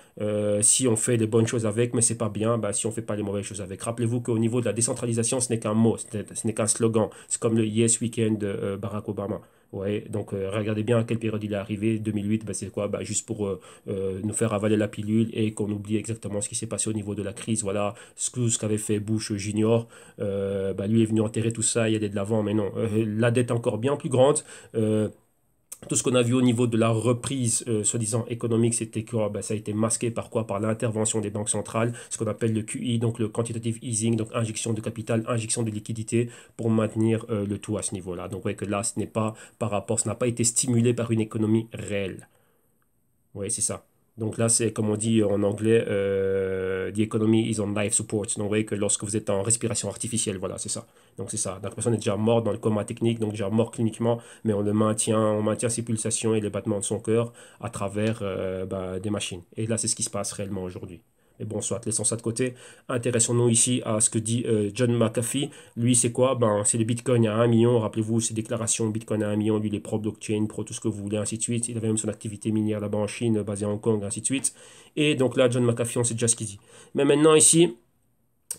si on fait les bonnes choses avec, mais c'est pas bien si on fait pas les mauvaises choses avec. Rappelez-vous qu'au niveau de la décentralisation, ce n'est qu'un mot, ce n'est qu'un slogan. C'est comme le Yes Weekend de Barack Obama. Ouais, donc regardez bien à quelle période il est arrivé. 2008, c'est quoi? Juste pour nous faire avaler la pilule et qu'on oublie exactement ce qui s'est passé au niveau de la crise. Voilà ce qu'avait fait Bush Junior. Lui est venu enterrer tout ça et aller de l'avant, mais non. La dette est encore bien plus grande. Euh, tout ce qu'on a vu au niveau de la reprise, soi-disant économique, c'était quoi? Ça a été masqué par quoi? Par l'intervention des banques centrales, ce qu'on appelle le QE, donc le quantitative easing, donc injection de capital, injection de liquidité pour maintenir le tout à ce niveau-là. Donc, ouais, que là, ce n'est pas ça n'a pas été stimulé par une économie réelle. Oui, c'est ça. Donc là, c'est comme on dit en anglais, the economy is on life support. Donc vous voyez que lorsque vous êtes en respiration artificielle, voilà, c'est ça. Donc c'est ça. Donc la personne est déjà morte dans le coma technique, donc déjà mort cliniquement, mais on maintient ses pulsations et les battements de son cœur à travers des machines. Et là, c'est ce qui se passe réellement aujourd'hui. Mais bon, soit, laissons ça de côté. Intéressons-nous ici à ce que dit John McAfee. Lui, c'est quoi? C'est le Bitcoin à 1 million. Rappelez-vous, ses déclarations Bitcoin à 1 million. Lui, il est pro-blockchain, pro tout ce que vous voulez, ainsi de suite. Il avait même son activité minière là-bas en Chine, basée à Hong Kong, ainsi de suite. Et donc là, John McAfee, on sait déjà ce qu'il dit. Mais maintenant, ici,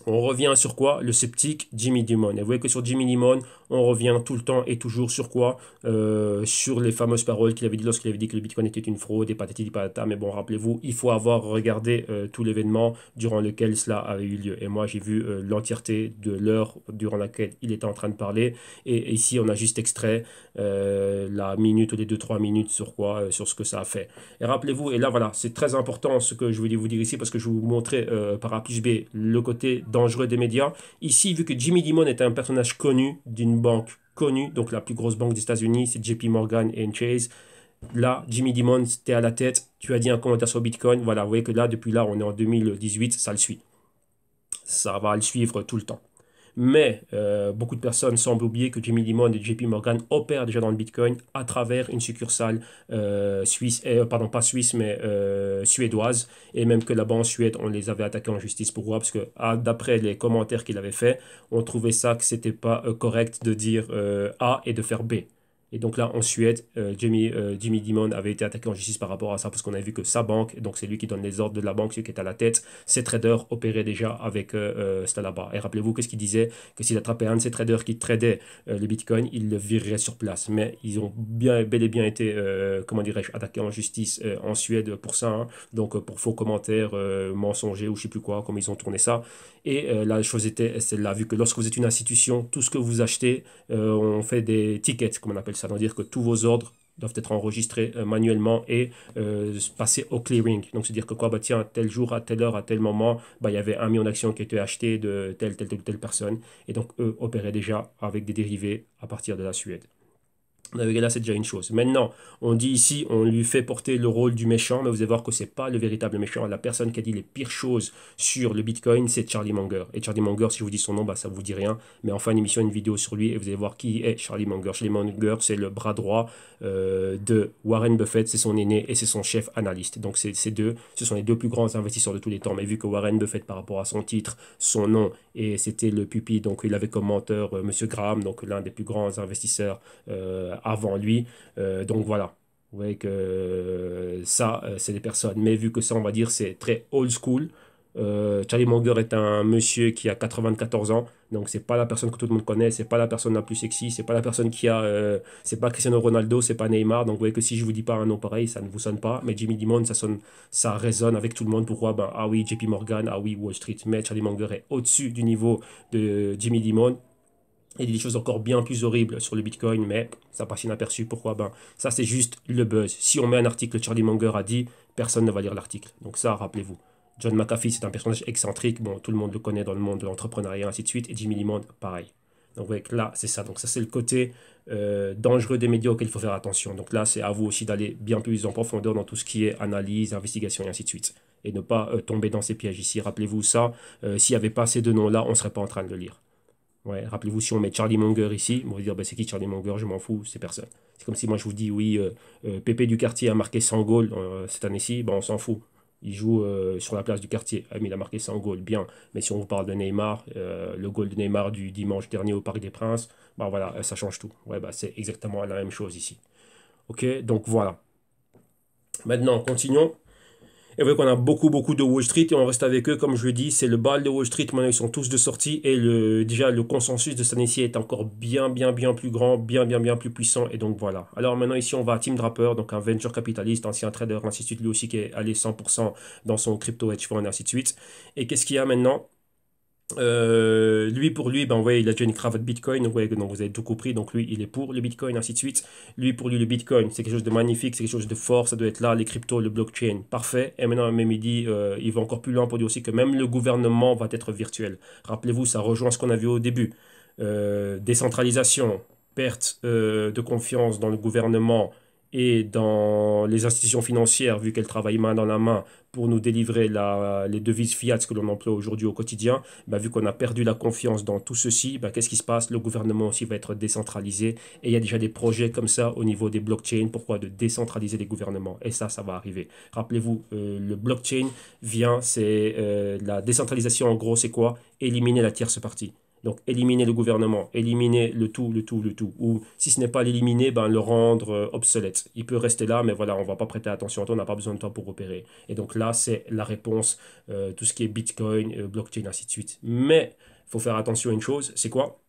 on revient sur quoi? Le sceptique Jimmy Dimon. Et vous voyez que sur Jimmy Dimon, on revient tout le temps et toujours sur quoi? Sur les fameuses paroles qu'il avait dit lorsqu'il avait dit que le Bitcoin était une fraude et patati di patata. Mais bon, rappelez-vous, il faut avoir regardé tout l'événement durant lequel cela avait eu lieu. Et moi, j'ai vu l'entièreté de l'heure durant laquelle il était en train de parler. Et ici, on a juste extrait la minute ou les 2-3 minutes sur quoi? Sur ce que ça a fait. Et rappelez-vous, et là, voilà, c'est très important ce que je voulais vous dire ici parce que je vais vous montrer par A plus B le côté dangereux des médias. Ici, vu que Jimmy Dimon est un personnage connu d'une banque connue, donc la plus grosse banque des États-Unis, c'est JP Morgan et Chase. Là, Jimmy Dimon, tu es à la tête, tu as dit un commentaire sur Bitcoin. Voilà, vous voyez que là, depuis là, on est en 2018, ça le suit. Ça va le suivre tout le temps. Mais beaucoup de personnes semblent oublier que Jamie Dimon et JP Morgan opèrent déjà dans le Bitcoin à travers une succursale suisse, pardon, pas suisse, mais suédoise, et même que là-bas en Suède, on les avait attaqués en justice. Pourquoi? Parce que d'après les commentaires qu'il avait fait, on trouvait ça que c'était pas correct de dire A et de faire B. Et donc là, en Suède, Jimmy Dimon avait été attaqué en justice par rapport à ça, parce qu'on a vu que sa banque, donc c'est lui qui donne les ordres de la banque, celui qui est à la tête, ses traders opéraient déjà avec cela là-bas. Et rappelez-vous, qu'est-ce qu'il disait? Que s'il attrapait un de ses traders qui tradait les bitcoins, il le virerait sur place. Mais ils ont bel et bien été, comment dirais-je, attaqués en justice en Suède pour ça, hein. Donc pour faux commentaires, mensongers ou je sais plus quoi, comme ils ont tourné ça. Et la chose était celle-là, vu que lorsque vous êtes une institution, tout ce que vous achetez, on fait des tickets, comme on appelle ça, c'est-à-dire que tous vos ordres doivent être enregistrés manuellement et passer au clearing. Donc, c'est-à-dire que quoi, bah, tiens, tel jour, à telle heure, à tel moment, bah, il y avait 1 million d'actions qui étaient achetées de telle personne. Et donc, eux opéraient déjà avec des dérivés à partir de la Suède. Là, c'est déjà une chose. Maintenant, on dit ici, on lui fait porter le rôle du méchant, mais vous allez voir que c'est pas le véritable méchant. La personne qui a dit les pires choses sur le Bitcoin, c'est Charlie Munger. Et Charlie Munger, si je vous dis son nom, bah, ça vous dit rien. Mais en fin d'émission, une vidéo sur lui et vous allez voir qui est Charlie Munger. Charlie Munger, c'est le bras droit de Warren Buffett, c'est son aîné et c'est son chef analyste. Donc, ce sont les deux plus grands investisseurs de tous les temps. Mais vu que Warren Buffett, par rapport à son titre, son nom, et c'était le pupille, donc il avait comme menteur Monsieur Graham, donc l'un des plus grands investisseurs avant lui. Donc voilà. Vous voyez que ça, c'est des personnes. Mais vu que ça, on va dire, c'est très old school. Charlie Munger est un monsieur qui a 94 ans, donc c'est pas la personne que tout le monde connaît, c'est pas la personne la plus sexy, c'est pas la personne qui a, c'est pas Cristiano Ronaldo, c'est pas Neymar, donc vous voyez que si je vous dis pas un nom pareil, ça ne vous sonne pas, mais Jimmy Dimon, ça sonne, ça résonne avec tout le monde. Pourquoi? Ben ah oui, JP Morgan, ah oui, Wall Street, mais Charlie Munger est au-dessus du niveau de Jimmy Dimon. Il y a des choses encore bien plus horribles sur le Bitcoin, mais ça passe inaperçu. Pourquoi? Ben, ça, c'est juste le buzz. Si on met un article que Charlie Munger a dit, personne ne va lire l'article. Donc ça, rappelez-vous. John McAfee, c'est un personnage excentrique. Bon, tout le monde le connaît dans le monde de l'entrepreneuriat, ainsi de suite. Et Jimmy Dimon, pareil. Donc ouais, là, c'est ça. Donc ça, c'est le côté dangereux des médias auquel il faut faire attention. Donc là, c'est à vous aussi d'aller bien plus en profondeur dans tout ce qui est analyse, investigation et ainsi de suite. Et ne pas tomber dans ces pièges ici. Rappelez-vous ça. S'il n'y avait pas ces deux noms-là, on ne serait pas en train de le lire. Ouais, rappelez-vous, si on met Charlie Munger ici, on va dire, bah, c'est qui Charlie Munger? Je m'en fous, c'est personne. C'est comme si moi je vous dis, oui, Pépé du quartier a marqué 100 goals cette année-ci, bah, on s'en fout. Il joue sur la place du quartier. Ah, mais il a marqué 100 goals, bien. Mais si on vous parle de Neymar, le goal de Neymar du dimanche dernier au Parc des Princes, bah voilà, ça change tout. Ouais, bah, c'est exactement la même chose ici. Ok, donc voilà. Maintenant, continuons. Et vous voyez qu'on a beaucoup de Wall Street et on reste avec eux. Comme je le dis, c'est le bal de Wall Street. Maintenant, ils sont tous de sortie et déjà, le consensus de cette année-ci est encore bien plus grand, bien plus puissant. Et donc, voilà. Alors, maintenant, ici, on va à Tim Draper, donc un venture capitaliste, ancien trader, ainsi de suite, lui aussi qui est allé 100% dans son crypto hedge fund, ainsi de suite. Et qu'est-ce qu'il y a maintenant? Lui pour lui, ben ouais, il a déjà une cravate Bitcoin, ouais, donc vous avez tout compris, donc lui il est pour le Bitcoin, ainsi de suite. Lui pour lui le Bitcoin, c'est quelque chose de magnifique, c'est quelque chose de fort, ça doit être là, les cryptos, le blockchain, parfait. Et maintenant même il dit, il va encore plus loin pour dire aussi que même le gouvernement va être virtuel. Rappelez-vous, ça rejoint ce qu'on a vu au début. Décentralisation, perte de confiance dans le gouvernement et dans les institutions financières, vu qu'elles travaillent main dans la main pour nous délivrer les devises fiat que l'on emploie aujourd'hui au quotidien. Bah, vu qu'on a perdu la confiance dans tout ceci, bah, qu'est-ce qui se passe? Le gouvernement aussi va être décentralisé et il y a déjà des projets comme ça au niveau des blockchains. Pourquoi? De décentraliser les gouvernements. Et ça va arriver. Rappelez-vous, le blockchain vient, c'est la décentralisation en gros, c'est quoi? Éliminer la tierce partie. Donc, éliminer le gouvernement, éliminer le tout. Ou si ce n'est pas l'éliminer, ben, le rendre obsolète. Il peut rester là, mais voilà, on ne va pas prêter attention à toi, on n'a pas besoin de temps pour opérer. Et donc là, c'est la réponse, tout ce qui est Bitcoin, blockchain, ainsi de suite. Mais il faut faire attention à une chose, c'est quoi?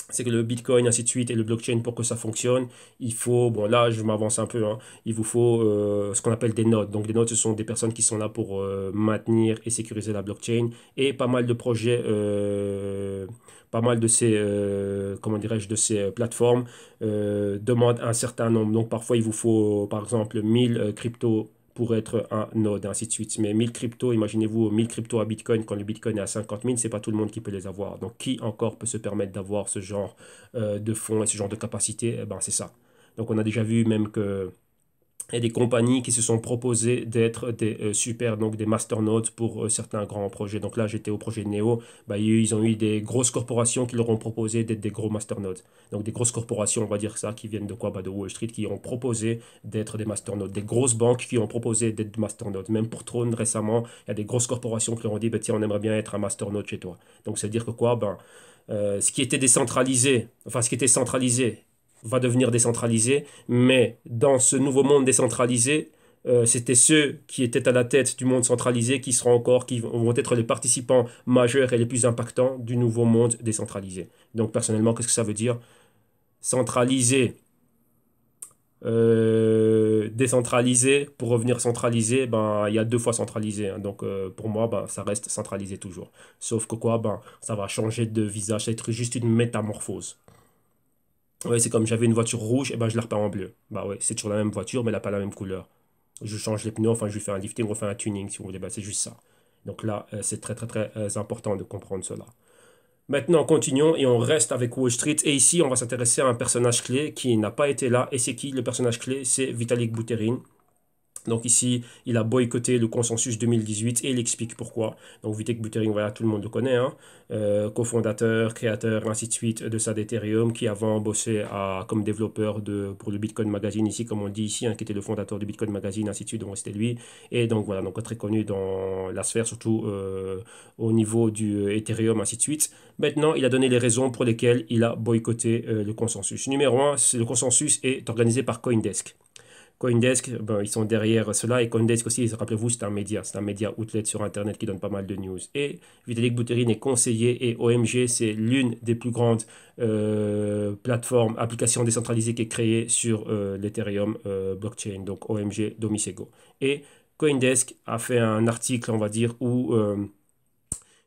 C'est que le Bitcoin, ainsi de suite, et le blockchain, pour que ça fonctionne, il faut, bon là je m'avance un peu, hein, il vous faut ce qu'on appelle des nodes. Donc des nodes, ce sont des personnes qui sont là pour maintenir et sécuriser la blockchain. Et pas mal de projets, pas mal de ces, comment dirais-je, de ces plateformes demandent un certain nombre. Donc parfois il vous faut, par exemple, 1000 cryptos pour être un node, ainsi de suite. Mais 1000 cryptos, imaginez-vous 1000 cryptos à Bitcoin, quand le Bitcoin est à 50 000, c'est pas tout le monde qui peut les avoir. Donc, qui encore peut se permettre d'avoir ce genre de fonds et ce genre de capacité? Eh ben, c'est ça. Donc, on a déjà vu même que et des compagnies qui se sont proposées d'être des super, donc des masternodes pour certains grands projets. Donc là, j'étais au projet Neo, bah, ils ont eu des grosses corporations qui leur ont proposé d'être des gros masternodes. Donc des grosses corporations, on va dire ça, qui viennent de quoi? Bah, de Wall Street, qui ont proposé d'être des masternodes. Des grosses banques qui ont proposé d'être des masternodes. Même pour Throne récemment, il y a des grosses corporations qui leur ont dit, bah, tiens, on aimerait bien être un masternode chez toi. Donc c'est à dire que quoi? Ben, ce qui était décentralisé, enfin ce qui était centralisé, va devenir décentralisé, mais dans ce nouveau monde décentralisé, c'était ceux qui étaient à la tête du monde centralisé qui seront encore, qui vont être les participants majeurs et les plus impactants du nouveau monde décentralisé. Donc personnellement, qu'est-ce que ça veut dire? Centralisé, décentralisé, pour revenir centralisé, ben, il y a deux fois centralisé, hein. Donc pour moi, ben, ça reste centralisé toujours. Sauf que quoi, ben, ça va changer de visage, ça va être juste une métamorphose. Ouais, c'est comme j'avais une voiture rouge, et ben je la repeins en bleu. Bah ouais, c'est toujours la même voiture, mais elle n'a pas la même couleur. Je change les pneus, enfin je lui fais un lifting, on refait un tuning si vous voulez, bah, c'est juste ça. Donc là, c'est très très très important de comprendre cela. Maintenant, continuons et on reste avec Wall Street. Et ici, on va s'intéresser à un personnage clé qui n'a pas été là. Et c'est qui le personnage clé? C'est Vitalik Buterin. Donc ici, il a boycotté le consensus 2018 et il explique pourquoi. Donc Vitalik Buterin, voilà, tout le monde le connaît, hein. Cofondateur, créateur, ainsi de suite de ça d'Ethereum, qui avant bossait comme développeur pour le Bitcoin Magazine ici, comme on dit ici, hein, qui était le fondateur du Bitcoin Magazine, ainsi de suite, donc c'était lui. Et donc voilà, donc très connu dans la sphère, surtout au niveau du Ethereum, ainsi de suite. Maintenant, il a donné les raisons pour lesquelles il a boycotté le consensus. Numéro un, le consensus est organisé par CoinDesk. CoinDesk, ben, ils sont derrière cela. Et CoinDesk aussi, rappelez-vous, c'est un média outlet sur Internet qui donne pas mal de news. Et Vitalik Buterin est conseiller et OMG, c'est l'une des plus grandes plateformes, applications décentralisées qui est créée sur l'Ethereum blockchain, donc OMG Domisego. Et CoinDesk a fait un article, on va dire, où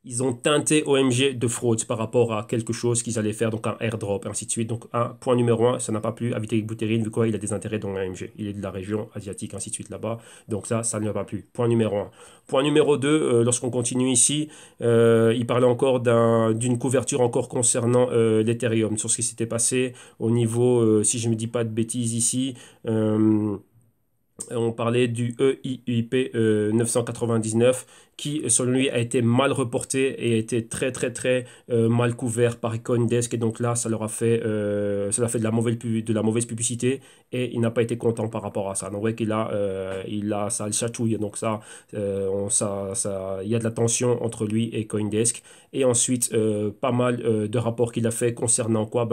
ils ont teinté OMG de fraude par rapport à quelque chose qu'ils allaient faire, donc un airdrop, et ainsi de suite. Donc, point numéro un, ça n'a pas plu à Vitalik Buterin, vu quoi il a des intérêts dans OMG. Il est de la région asiatique, ainsi de suite là-bas. Donc, ça ne lui a pas plu. Point numéro un. Point numéro 2, lorsqu'on continue ici, il parlait encore d'une couverture encore concernant l'Ethereum, sur ce qui s'était passé au niveau, si je ne me dis pas de bêtises ici, on parlait du EIUP 999 qui, selon lui, a été mal reporté et a été très, très, très mal couvert par CoinDesk. Et donc là, ça leur a fait, de la mauvaise publicité et il n'a pas été content par rapport à ça. Donc, ouais, ça le chatouille. Donc, il y a de la tension entre lui et CoinDesk. Et ensuite, pas mal de rapports qu'il a fait concernant quoi?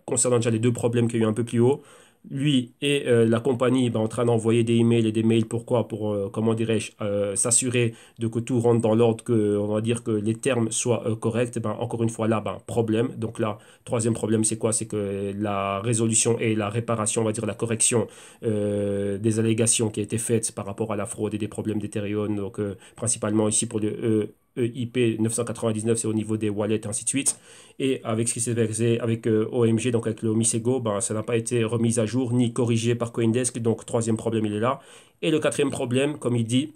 Concernant déjà les deux problèmes qu'il y a eu un peu plus haut. Lui et la compagnie en train d'envoyer des emails et des mails. Pourquoi? Pour, comment dirais-je, s'assurer de que tout rentre dans l'ordre, que, on va dire que les termes soient corrects. Encore une fois, là, problème. Donc là, troisième problème, c'est quoi? C'est que la résolution et la réparation, on va dire la correction des allégations qui a été faites par rapport à la fraude et des problèmes d'Ethereum, donc principalement ici pour le EIP 999, c'est au niveau des wallets, ainsi de suite. Et avec ce qui s'est versé avec OMG, donc avec le Omisego, ça n'a pas été remis à jour ni corrigé par CoinDesk. Donc, troisième problème, il est là. Et le quatrième problème, comme il dit,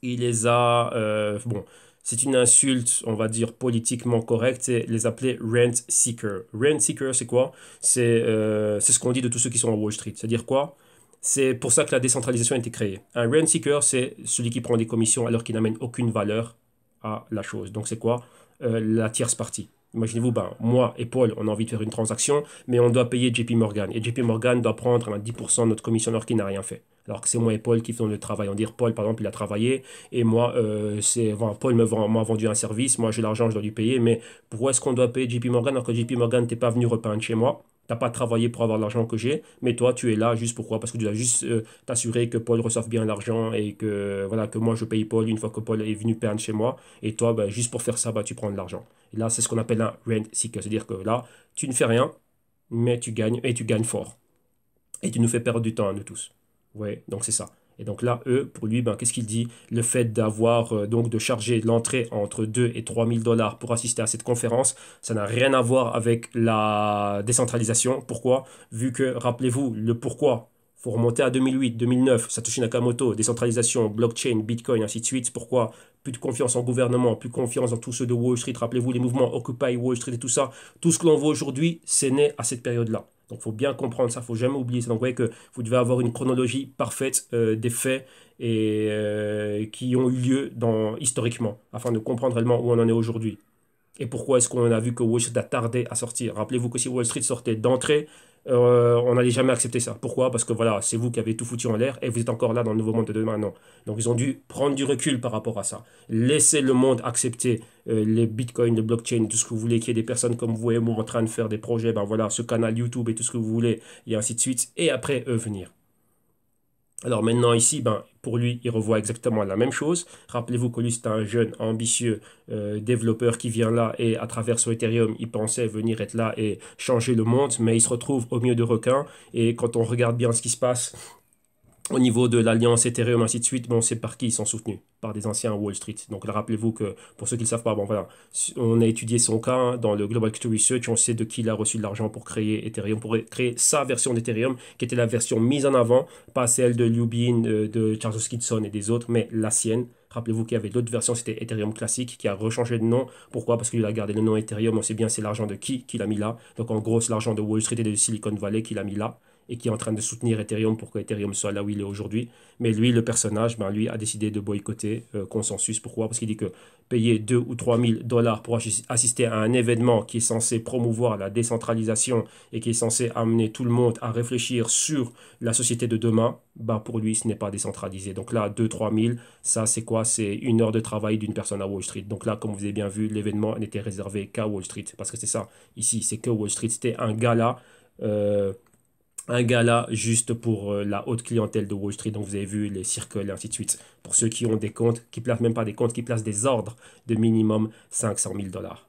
il les a. Bon, c'est une insulte, on va dire, politiquement correcte, c'est les appeler rent seeker. Rent seeker, c'est quoi? C'est ce qu'on dit de tous ceux qui sont à Wall Street. C'est-à-dire quoi? C'est pour ça que la décentralisation a été créée. Un rent seeker, c'est celui qui prend des commissions alors qu'il n'amène aucune valeur à la chose. Donc, c'est quoi? La tierce partie. Imaginez-vous, moi et Paul, on a envie de faire une transaction, mais on doit payer JP Morgan. Et JP Morgan doit prendre 10% de notre commissionneur qui n'a rien fait. Alors que c'est moi et Paul qui faisons le travail. On dit Paul, par exemple, il a travaillé, et moi, Paul m'a vendu un service, moi j'ai l'argent, je dois lui payer, mais pourquoi est-ce qu'on doit payer JP Morgan alors que JP Morgan t'es pas venu repeindre chez moi? T'as pas travaillé pour avoir l'argent que j'ai, mais toi, tu es là juste pourquoi? Parce que tu dois juste t'assurer que Paul reçoive bien l'argent et que, voilà, que moi, je paye Paul une fois que Paul est venu peindre chez moi. Et toi, juste pour faire ça, tu prends de l'argent. Et là, c'est ce qu'on appelle un rent seeker. C'est-à-dire que là, tu ne fais rien, mais tu gagnes, et tu gagnes fort. Et tu nous fais perdre du temps à nous tous. Ouais, donc c'est ça. Et donc là, pour lui, qu'est-ce qu'il dit? Le fait d'avoir, donc de charger l'entrée entre 2 et 3 000 dollars pour assister à cette conférence, ça n'a rien à voir avec la décentralisation. Pourquoi? Vu que, rappelez-vous, le pourquoi. Il faut remonter à 2008, 2009, Satoshi Nakamoto, décentralisation, blockchain, Bitcoin, ainsi de suite. Pourquoi? Plus de confiance en gouvernement, plus de confiance dans tous ceux de Wall Street. Rappelez-vous les mouvements Occupy Wall Street et tout ça. Tout ce que l'on voit aujourd'hui, c'est né à cette période-là. Donc, il faut bien comprendre ça, il ne faut jamais oublier ça. Donc, vous voyez que vous devez avoir une chronologie parfaite des faits et qui ont eu lieu historiquement, afin de comprendre réellement où on en est aujourd'hui. Et pourquoi est-ce qu'on a vu que Wall Street a tardé à sortir? Rappelez-vous que si Wall Street sortait d'entrée, on n'allait jamais accepter ça. Pourquoi? Parce que voilà, c'est vous qui avez tout foutu en l'air et vous êtes encore là dans le nouveau monde de demain. Non. Donc ils ont dû prendre du recul par rapport à ça. Laisser le monde accepter les bitcoins, les blockchains, tout ce que vous voulez, qu'il y ait des personnes comme vous et moi en train de faire des projets, ben voilà, ce canal YouTube et tout ce que vous voulez, et ainsi de suite. Et après, eux venir. Alors maintenant ici, ben, pour lui, il revoit exactement la même chose. Rappelez-vous que lui, c'est un jeune ambitieux développeur qui vient là et à travers son Ethereum, il pensait venir être là et changer le monde, mais il se retrouve au milieu de requins. Et quand on regarde bien ce qui se passe, au niveau de l'alliance Ethereum, ainsi de suite, bon, c'est par qui ils sont soutenus? Par des anciens Wall Street. Donc là, rappelez-vous que, pour ceux qui ne le savent pas, bon voilà, on a étudié son cas hein, dans le Global Crypto Research, on sait de qui il a reçu de l'argent pour créer Ethereum, pour créer sa version d'Ethereum, qui était la version mise en avant, pas celle de Liu Bin, de Charles Hoskinson et des autres, mais la sienne. Rappelez-vous qu'il y avait d'autres versions, c'était Ethereum classique, qui a rechangé de nom. Pourquoi? Parce qu'il a gardé le nom Ethereum, on sait bien c'est l'argent de qui qu'il a mis là. Donc en gros, c'est l'argent de Wall Street et de Silicon Valley qu'il a mis là et qui est en train de soutenir Ethereum pour que Ethereum soit là où il est aujourd'hui. Mais lui, le personnage, ben, lui a décidé de boycotter Consensus. Pourquoi? Parce qu'il dit que payer 2 ou 3 000 dollars pour assister à un événement qui est censé promouvoir la décentralisation et qui est censé amener tout le monde à réfléchir sur la société de demain, ben, pour lui, ce n'est pas décentralisé. Donc là, 2 3 000, ça c'est quoi? C'est 1 heure de travail d'une personne à Wall Street. Donc là, comme vous avez bien vu, l'événement n'était réservé qu'à Wall Street. Parce que c'est ça, ici, c'est que Wall Street. C'était un gala juste pour la haute clientèle de Wall Street. Donc vous avez vu les circles et ainsi de suite. Pour ceux qui ont des comptes, qui placent même pas des comptes, qui placent des ordres de minimum 500 000 dollars.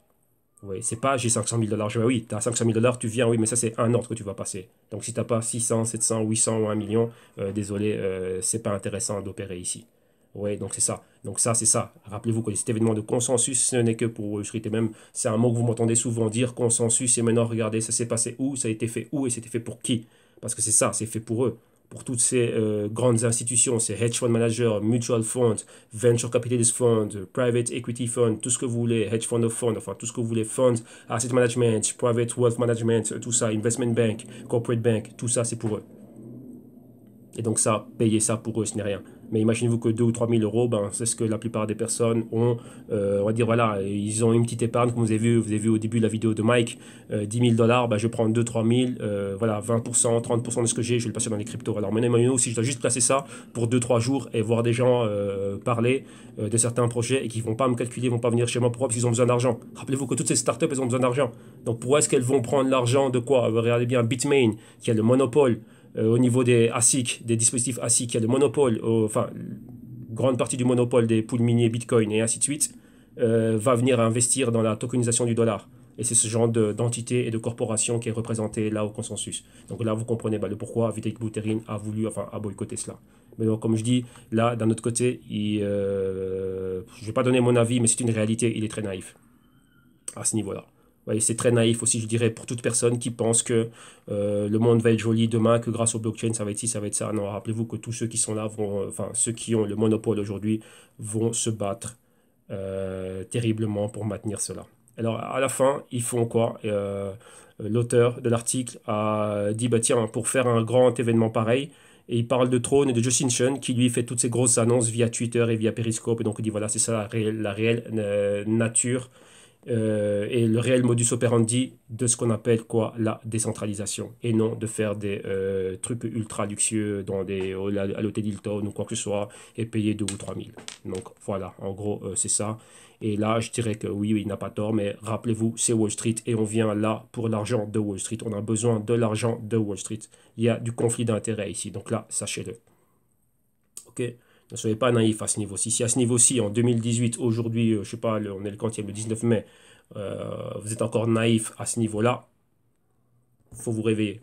Oui, c'est pas j'ai 500 000 dollars. Oui, tu as 500 000 dollars, tu viens, oui, mais ça c'est un ordre que tu vas passer. Donc si tu n'as pas 600, 700, 800 ou 1 million, désolé, c'est pas intéressant d'opérer ici. Oui, donc c'est ça. Donc ça, c'est ça. Rappelez-vous que cet événement de consensus, ce n'est que pour Wall Street. Et même, c'est un mot que vous m'entendez souvent dire, consensus. Et maintenant, regardez, ça s'est passé où, ça a été fait où et c'était fait pour qui? Parce que c'est ça, c'est fait pour eux. Pour toutes ces grandes institutions, ces hedge fund managers, mutual funds, venture capitalist funds, private equity funds, tout ce que vous voulez, hedge fund of funds, enfin tout ce que vous voulez, funds, asset management, private wealth management, tout ça, investment bank, corporate bank, tout ça, c'est pour eux. Et donc ça, payer ça pour eux, ce n'est rien. Mais imaginez-vous que 2 ou 3 000 euros, ben, c'est ce que la plupart des personnes ont. On va dire, voilà, ils ont une petite épargne, comme vous avez vu au début de la vidéo de Mike, 10 000 dollars, ben, je prends 2 3 000, voilà, 20%, 30% de ce que j'ai, je vais le passer dans les cryptos. Alors maintenant, imaginez-vous si je dois juste placer ça pour 2 3 jours et voir des gens parler de certains projets et qui ne vont pas me calculer, ne vont pas venir chez moi. Pourquoi? Parce qu'ils ont besoin d'argent. Rappelez-vous que toutes ces startups, elles ont besoin d'argent. Donc pourquoi est-ce qu'elles vont prendre l'argent de quoi? Regardez bien Bitmain, qui a le monopole au niveau des ASIC, des dispositifs ASIC, il y a le monopole, enfin, grande partie du monopole des poules miniers Bitcoin et ainsi de suite, va venir investir dans la tokenisation du dollar. Et c'est ce genre d'entité et de corporation qui est représenté là au consensus. Donc là, vous comprenez le pourquoi Vitalik Buterin a voulu, enfin, a boycotté cela. Mais donc, comme je dis, là, d'un autre côté, je ne vais pas donner mon avis, mais c'est une réalité, il est très naïf à ce niveau-là. Ouais, c'est très naïf aussi, je dirais, pour toute personne qui pense que le monde va être joli demain, que grâce au blockchain, ça va être ci, ça va être ça. Non, rappelez-vous que tous ceux qui sont là vont, enfin, ceux qui ont le monopole aujourd'hui vont se battre terriblement pour maintenir cela. Alors, à la fin, ils font quoi? L'auteur de l'article a dit, bah tiens, pour faire un grand événement pareil, et il parle de Throne et de Justin Sun, qui lui fait toutes ces grosses annonces via Twitter et via Periscope. Et donc il dit, voilà, c'est ça la réelle nature et le réel modus operandi de ce qu'on appelle quoi la décentralisation et non de faire des trucs ultra luxueux à l'hôtel Hilton ou quoi que ce soit et payer 2 ou 3 000. Donc voilà, en gros c'est ça. Et là je dirais que oui, il n'a pas tort, mais rappelez-vous, c'est Wall Street et on vient là pour l'argent de Wall Street. On a besoin de l'argent de Wall Street. Il y a du conflit d'intérêts ici, donc là, sachez-le. Ok? Ne soyez pas naïf à ce niveau-ci. Si à ce niveau-ci, en 2018, aujourd'hui, je sais pas, on est le quantième, le 19 mai, vous êtes encore naïf à ce niveau-là, il faut vous réveiller.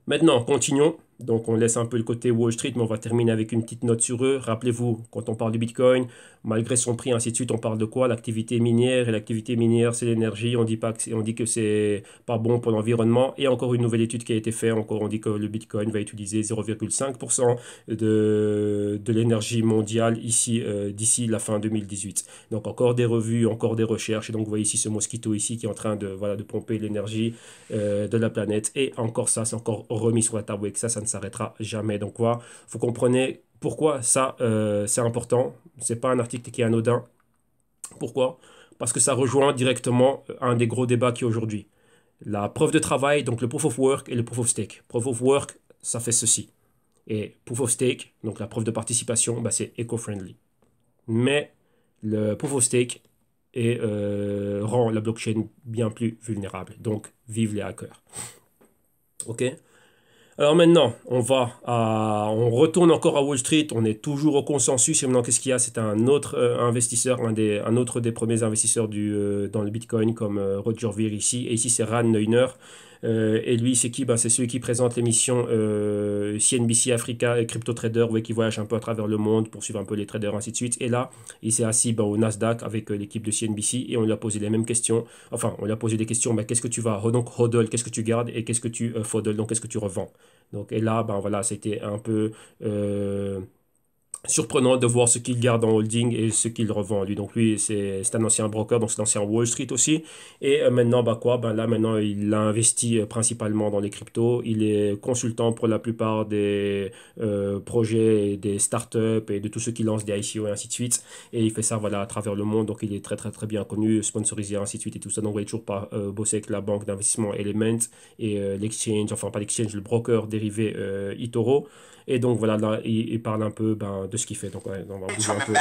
Maintenant, continuons. Donc on laisse un peu le côté Wall Street, mais on va terminer avec une petite note sur eux. Rappelez-vous, quand on parle du Bitcoin, malgré son prix, ainsi de suite, on parle de quoi? L'activité minière. Et l'activité minière, c'est l'énergie. On dit pas que on dit que c'est pas bon pour l'environnement. Et encore une nouvelle étude qui a été faite. Encore, on dit que le Bitcoin va utiliser 0,5% de l'énergie mondiale ici, d'ici la fin 2018. Donc encore des revues, encore des recherches. Et donc vous voyez ici ce mosquito ici qui est en train de, voilà, de pomper l'énergie de la planète. Et encore ça, c'est encore remis sur la table et que ça ne s'arrêtera jamais. Donc voilà, vous comprenez pourquoi ça, c'est important. C'est pas un article qui est anodin. Pourquoi? Parce que ça rejoint directement un des gros débats qui est aujourd'hui. La preuve de travail, donc le proof of work et le proof of stake. Proof of work, ça fait ceci. Et proof of stake, donc la preuve de participation, bah, c'est eco-friendly. Mais le proof of stake rend la blockchain bien plus vulnérable. Donc, vive les hackers. Ok? Alors maintenant, on retourne encore à Wall Street. On est toujours au consensus. Et maintenant, qu'est-ce qu'il y a? C'est un autre investisseur, un autre des premiers investisseurs dans le Bitcoin, comme Roger Ver ici. Et ici, c'est Ran Neuner. Et lui, c'est qui? Ben, c'est celui qui présente l'émission CNBC Africa et Crypto Trader, ouais, qui voyage un peu à travers le monde pour suivre un peu les traders, ainsi de suite. Et là, il s'est assis ben, au Nasdaq avec l'équipe de CNBC et on lui a posé les mêmes questions. Enfin, on lui a posé des questions. Ben, qu'est-ce que tu vas donc hodl, qu'est-ce que tu gardes et qu'est-ce que tu fodl, donc qu'est-ce que tu revends? Donc, et là, ben voilà, c'était un peu surprenant de voir ce qu'il garde en holding et ce qu'il revend lui. Donc lui, c'est un ancien broker, donc c'est un ancien Wall Street aussi. Et maintenant, bah quoi, ben là maintenant, il a investi principalement dans les cryptos. Il est consultant pour la plupart des projets, des startups et de tous ceux qui lancent des ICO et ainsi de suite. Et il fait ça voilà, à travers le monde. Donc il est très très très bien connu, sponsorisé, ainsi de suite et tout ça. Donc il est toujours pas bossé avec la banque d'investissement Element et l'exchange, enfin pas l'exchange, le broker dérivé eToro. Et donc voilà, là, il parle un peu ben, de ce qu'il fait. Donc ouais, on va bouger un peu.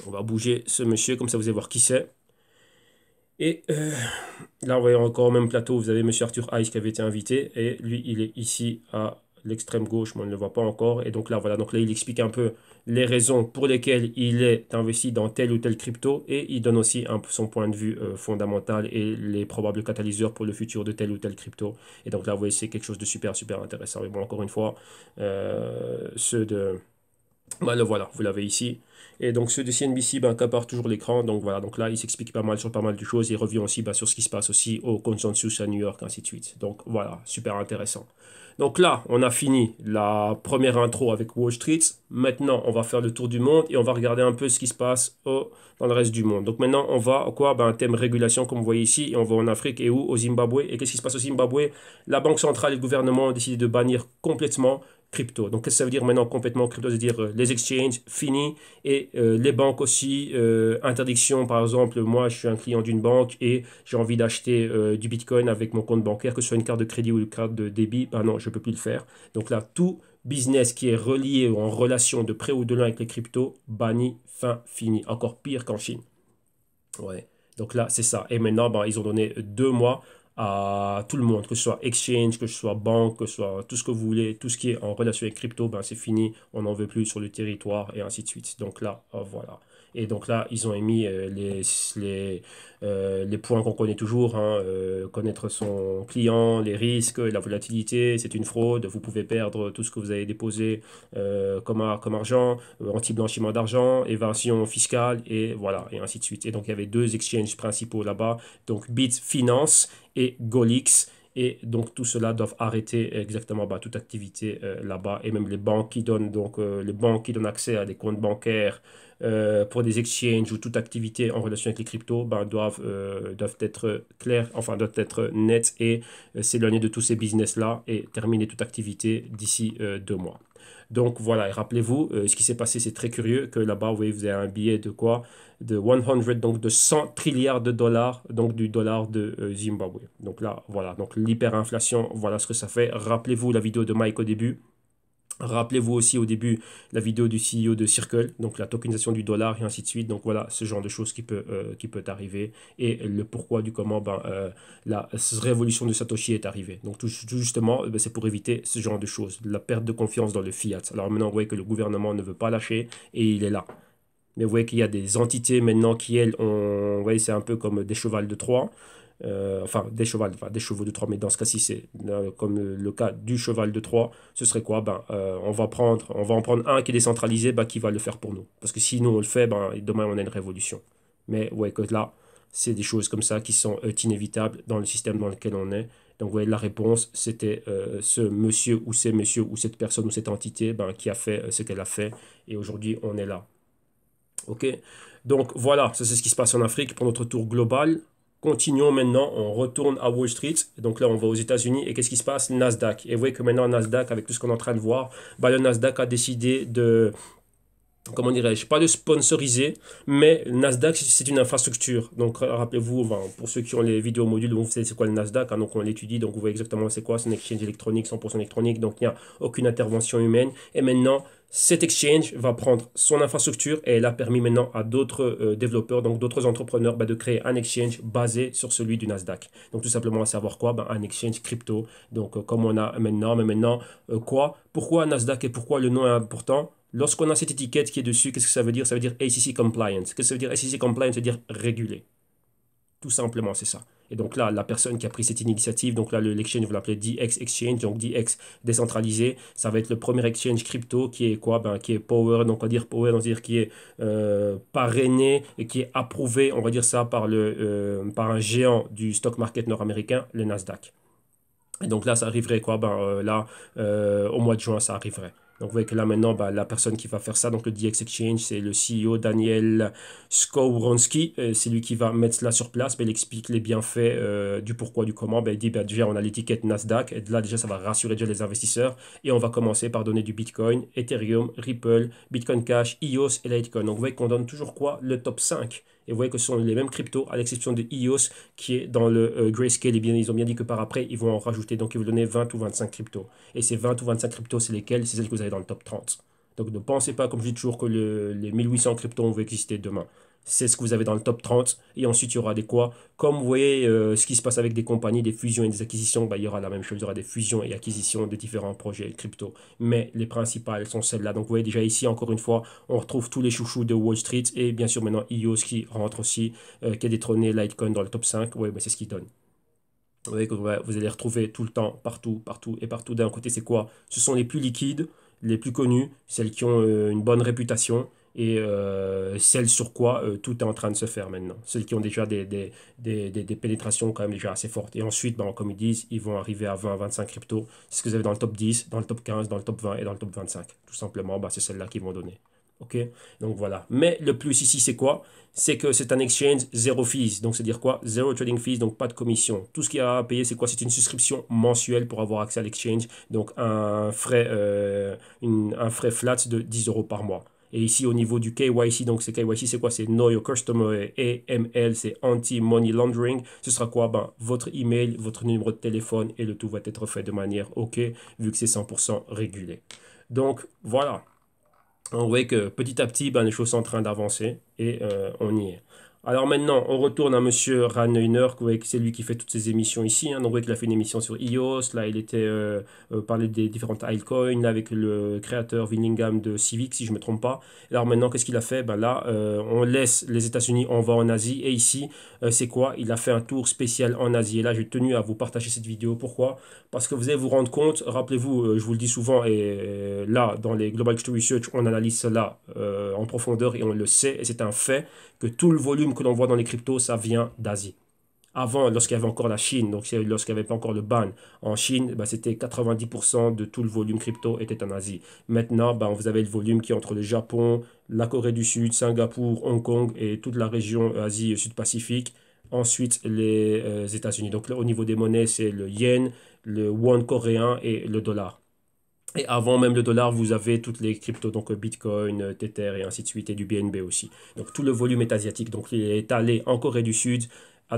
On va bouger ce monsieur, comme ça vous allez voir qui c'est. Et là, vous voyez encore au même plateau, vous avez monsieur Arthur Hayes qui avait été invité. Et lui, il est ici à l'extrême gauche, mais on ne le voit pas encore. Et donc là, voilà, donc là, il explique un peu les raisons pour lesquelles il est investi dans tel ou tel crypto. Et il donne aussi son point de vue fondamental et les probables catalyseurs pour le futur de tel ou tel crypto. Et donc là, vous voyez, c'est quelque chose de super, super intéressant. Mais bon, encore une fois, ceux de... Bah, le voilà, vous l'avez ici. Et donc ceux de CNBC ben, accaparent toujours l'écran. Donc voilà, donc là il s'explique pas mal sur pas mal de choses. Il revient aussi ben, sur ce qui se passe aussi au consensus à New York, ainsi de suite. Donc voilà, super intéressant. Donc là, on a fini la première intro avec Wall Street. Maintenant, on va faire le tour du monde et on va regarder un peu ce qui se passe dans le reste du monde. Donc maintenant, on va quoi? Ben, un thème régulation, comme vous voyez ici, et on va en Afrique et où? Au Zimbabwe. Et qu'est-ce qui se passe au Zimbabwe? La Banque centrale et le gouvernement ont décidé de bannir complètement crypto. Donc, qu'est-ce que ça veut dire maintenant complètement crypto? C'est-à-dire les exchanges, fini, et les banques aussi, interdiction, par exemple, moi, je suis un client d'une banque et j'ai envie d'acheter du Bitcoin avec mon compte bancaire, que ce soit une carte de crédit ou une carte de débit, ben non, je ne peux plus le faire. Donc là, tout business qui est relié ou en relation de près ou de loin avec les cryptos, banni, fin, fini. Encore pire qu'en Chine. Ouais. Donc là, c'est ça. Et maintenant, ben, ils ont donné 2 mois à tout le monde, que ce soit exchange, que ce soit banque, que ce soit tout ce que vous voulez, tout ce qui est en relation avec crypto, ben, c'est fini. On n'en veut plus sur le territoire et ainsi de suite. Donc là, voilà. Et donc là, ils ont émis les points qu'on connaît toujours, hein, connaître son client, les risques, la volatilité, c'est une fraude, vous pouvez perdre tout ce que vous avez déposé comme argent, anti-blanchiment d'argent, évasion fiscale, et voilà, et ainsi de suite. Et donc il y avait 2 exchanges principaux là-bas, donc Bitfinance et Golix. Et donc tout cela doivent arrêter exactement bah, toute activité là-bas. Et même les banques qui donnent les banques qui donnent accès à des comptes bancaires pour des exchanges ou toute activité en relation avec les cryptos ben, doivent être clairs, enfin doivent être nets et s'éloigner de tous ces business-là et terminer toute activité d'ici 2 mois. Donc voilà, et rappelez-vous, ce qui s'est passé, c'est très curieux que là-bas, vous voyez, vous avez un billet de quoi? De 100, donc de 100 trilliards de dollars, donc du dollar de Zimbabwe. Donc là, voilà, donc l'hyperinflation, voilà ce que ça fait. Rappelez-vous la vidéo de Mike au début. Rappelez-vous aussi au début la vidéo du CEO de Circle, donc la tokenisation du dollar et ainsi de suite. Donc voilà, ce genre de choses qui peut arriver et le pourquoi du comment la révolution de Satoshi est arrivée. Donc tout justement, c'est pour éviter ce genre de choses, la perte de confiance dans le fiat. Alors maintenant, vous voyez que le gouvernement ne veut pas lâcher et il est là. Mais vous voyez qu'il y a des entités maintenant qui, elles, vous voyez, c'est un peu comme des chevals de Troie. enfin des chevaux, des chevaux de 3, mais dans ce cas-ci, c'est comme le cas du cheval de 3, ce serait quoi? Ben, on va en prendre un qui est décentralisé, ben, qui va le faire pour nous. Parce que si nous on le fait, ben, demain on a une révolution. Mais ouais, que là, c'est des choses comme ça qui sont inévitables dans le système dans lequel on est. Donc, vous voyez, la réponse, c'était ce monsieur ou ces messieurs ou cette personne ou cette entité ben, qui a fait ce qu'elle a fait. Et aujourd'hui, on est là. OK? Donc, voilà, ça c'est ce qui se passe en Afrique pour notre tour global. Continuons maintenant, on retourne à Wall Street. Donc là, on va aux États-Unis. Et qu'est-ce qui se passe? Nasdaq. Et vous voyez que maintenant, Nasdaq, avec tout ce qu'on est en train de voir, ben, le Nasdaq a décidé de, comment dirais-je, pas de sponsoriser, mais Nasdaq, c'est une infrastructure. Donc, rappelez-vous, enfin, pour ceux qui ont les vidéos modules, vous savez c'est quoi le Nasdaq, hein, donc on l'étudie, donc vous voyez exactement c'est quoi, c'est un exchange électronique, 100% électronique, donc il n'y a aucune intervention humaine. Et maintenant, cet exchange va prendre son infrastructure et elle a permis maintenant à d'autres développeurs, donc d'autres entrepreneurs, bah, de créer un exchange basé sur celui du Nasdaq. Donc, tout simplement, à savoir quoi? Bah, un exchange crypto. Donc, comme on a maintenant, mais maintenant, quoi? Pourquoi Nasdaq et pourquoi le nom est important? Lorsqu'on a cette étiquette qui est dessus, qu'est-ce que ça veut dire? Ça veut dire ACC Compliance. Qu'est-ce que ça veut dire ACC Compliance? Ça veut dire régulé. Tout simplement, c'est ça. Et donc là, la personne qui a pris cette initiative, donc là, l'exchange, vous l'appelez DX Exchange, donc DX décentralisé, ça va être le premier exchange crypto qui est quoi? Ben, qui est power, donc on va dire power, on va dire qui est parrainé et qui est approuvé, on va dire ça, par un géant du stock market nord-américain, le Nasdaq. Et donc là, ça arriverait quoi? Ben, là, au mois de juin, ça arriverait. Donc vous voyez que là maintenant, ben, la personne qui va faire ça, donc le DX Exchange, c'est le CEO Daniel Skowronski. C'est lui qui va mettre cela sur place. Ben, il explique les bienfaits du pourquoi, du comment. Ben, il dit, ben, déjà, on a l'étiquette Nasdaq. Et là, déjà, ça va rassurer déjà les investisseurs. Et on va commencer par donner du Bitcoin, Ethereum, Ripple, Bitcoin Cash, EOS et Litecoin. Donc vous voyez qu'on donne toujours quoi? Le top 5. Et vous voyez que ce sont les mêmes cryptos, à l'exception de EOS, qui est dans le Grayscale. Et bien, ils ont bien dit que par après, ils vont en rajouter. Donc, ils vont donner 20 ou 25 cryptos. Et ces 20 ou 25 cryptos, c'est lesquels? C'est celles que vous avez dans le top 30. Donc, ne pensez pas, comme je dis toujours, que les 1800 cryptos vont exister demain. C'est ce que vous avez dans le top 30. Et ensuite, il y aura des quoi? Comme vous voyez ce qui se passe avec des compagnies, des fusions et des acquisitions, bah, il y aura la même chose. Il y aura des fusions et acquisitions de différents projets crypto. Mais les principales sont celles-là. Donc, vous voyez déjà ici, encore une fois, on retrouve tous les chouchous de Wall Street. Et bien sûr, maintenant, EOS qui rentre aussi, qui a détrôné Litecoin dans le top 5. Oui, bah, c'est ce qui donne. Vous voyez que vous allez retrouver tout le temps, partout, partout et partout. D'un côté, c'est quoi? Ce sont les plus liquides, les plus connus, celles qui ont une bonne réputation et celles sur quoi tout est en train de se faire maintenant. Celles qui ont déjà des pénétrations quand même déjà assez fortes. Et ensuite, ben, comme ils disent, ils vont arriver à 20, 25 cryptos. C'est ce que vous avez dans le top 10, dans le top 15, dans le top 20 et dans le top 25. Tout simplement, ben, c'est celles-là qu'ils vont donner. OK? Donc voilà. Mais le plus ici, c'est quoi? C'est que c'est un exchange zéro fees. Donc, c'est-à-dire quoi? Zero trading fees, donc pas de commission. Tout ce qu'il y a à payer, c'est quoi? C'est une souscription mensuelle pour avoir accès à l'exchange. Donc, un frais flat de 10 euros par mois. Et ici, au niveau du KYC, donc c'est KYC, c'est quoi? C'est Know Your Customer et AML, c'est Anti-Money Laundering. Ce sera quoi? Ben, votre email, votre numéro de téléphone et le tout va être fait de manière OK, vu que c'est 100% régulé. Donc, voilà. On voit que petit à petit, ben, les choses sont en train d'avancer et on y est. Alors maintenant, on retourne à Monsieur Raneuner, c'est lui qui fait toutes ces émissions ici. Hein. Donc, vous voyez qu'il a fait une émission sur EOS. Là, il était parlé des différentes altcoins là, avec le créateur Willingham de Civic, si je ne me trompe pas. Alors maintenant, qu'est-ce qu'il a fait? Ben là, on laisse les États-Unis, on va en Asie. Et ici, c'est quoi? Il a fait un tour spécial en Asie. Et là, j'ai tenu à vous partager cette vidéo. Pourquoi? Parce que vous allez vous rendre compte, rappelez-vous, je vous le dis souvent, et là, dans les Global Equity Research, on analyse cela en profondeur et on le sait, et c'est un fait que tout le volume que l'on voit dans les cryptos, ça vient d'Asie. Avant, lorsqu'il y avait encore la Chine, donc lorsqu'il n'y avait pas encore le ban en Chine, bah, c'était 90% de tout le volume crypto était en Asie. Maintenant, bah, vous avez le volume qui est entre le Japon, la Corée du Sud, Singapour, Hong Kong et toute la région Asie Sud-Pacifique. Ensuite, les États-Unis. Donc là, au niveau des monnaies, c'est le yen, le won coréen et le dollar. Et avant même le dollar, vous avez toutes les cryptos, donc Bitcoin, Tether et ainsi de suite, et du BNB aussi. Donc tout le volume est asiatique. Donc il est allé en Corée du Sud,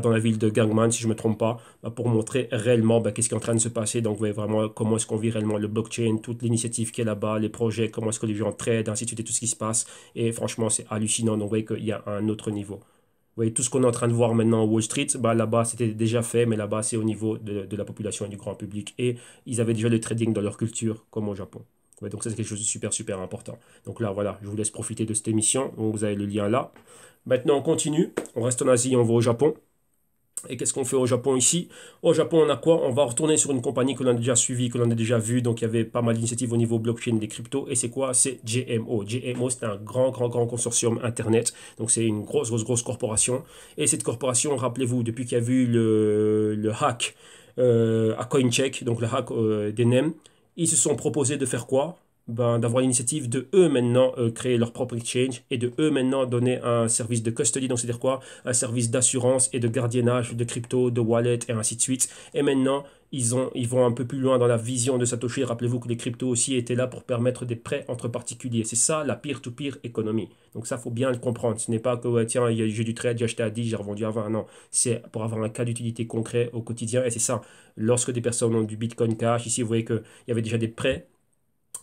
dans la ville de Gangman, si je ne me trompe pas, pour montrer réellement qu'est-ce qui est en train de se passer. Donc vous voyez vraiment comment est-ce qu'on vit réellement le blockchain, toute l'initiative qui est là-bas, les projets, comment est-ce que les gens trade, ainsi de suite, et tout ce qui se passe. Et franchement, c'est hallucinant. Donc vous voyez qu'il y a un autre niveau. Vous voyez, tout ce qu'on est en train de voir maintenant à Wall Street, bah, là-bas, c'était déjà fait, mais là-bas, c'est au niveau de la population et du grand public. Et ils avaient déjà le trading dans leur culture, comme au Japon. Ouais, donc ça, c'est quelque chose de super, super important. Donc là, voilà, je vous laisse profiter de cette émission. Donc, vous avez le lien là. Maintenant, on continue. On reste en Asie, on va au Japon. Et qu'est-ce qu'on fait au Japon ici? Au Japon, on a quoi? On va retourner sur une compagnie que l'on a déjà suivie, que l'on a déjà vue. Donc, il y avait pas mal d'initiatives au niveau blockchain des cryptos. Et c'est quoi? C'est GMO. GMO, c'est un grand consortium Internet. Donc, c'est une grosse corporation. Et cette corporation, rappelez-vous, depuis qu'il y a eu le hack à CoinCheck, donc le hack des NEM, ils se sont proposés de faire quoi? Ben, d'avoir l'initiative de eux maintenant créer leur propre exchange et de eux maintenant donner un service de custody, donc c'est-à-dire quoi? Un service d'assurance et de gardiennage de crypto, de wallet et ainsi de suite. Et maintenant, ils vont un peu plus loin dans la vision de Satoshi. Rappelez-vous que les cryptos aussi étaient là pour permettre des prêts entre particuliers. C'est ça la peer-to-peer économie. Donc ça, faut bien le comprendre. Ce n'est pas que, ouais, tiens, j'ai du trade, j'ai acheté à 10, j'ai revendu à 20. Non, c'est pour avoir un cas d'utilité concret au quotidien. Et c'est ça, lorsque des personnes ont du Bitcoin Cash, ici, vous voyez qu'il y avait déjà des prêts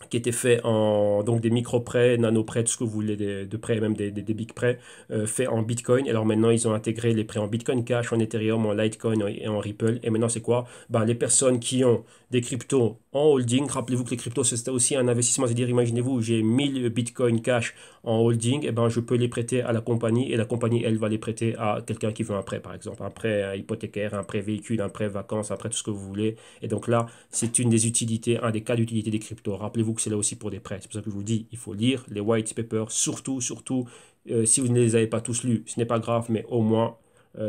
qui étaient faits en donc des micro-prêts, nano-prêts, tout ce que vous voulez, de prêts, même des big prêts, faits en Bitcoin. Et alors maintenant, ils ont intégré les prêts en Bitcoin Cash, en Ethereum, en Litecoin et en Ripple. Et maintenant, c'est quoi? Ben, les personnes qui ont des cryptos en holding, rappelez-vous que les cryptos, c'était aussi un investissement. C'est-à-dire, imaginez-vous, j'ai 1000 Bitcoin Cash en holding, et ben, je peux les prêter à la compagnie et la compagnie, elle, va les prêter à quelqu'un qui veut un prêt, par exemple. Un prêt hypothécaire, un prêt véhicule, un prêt vacances, un prêt tout ce que vous voulez. Et donc là, c'est une des utilités, un des cas d'utilité des cryptos. Rappelez-vous que c'est là aussi pour des prêts. C'est pour ça que je vous dis, il faut lire les white papers, surtout, si vous ne les avez pas tous lus, ce n'est pas grave, mais au moins,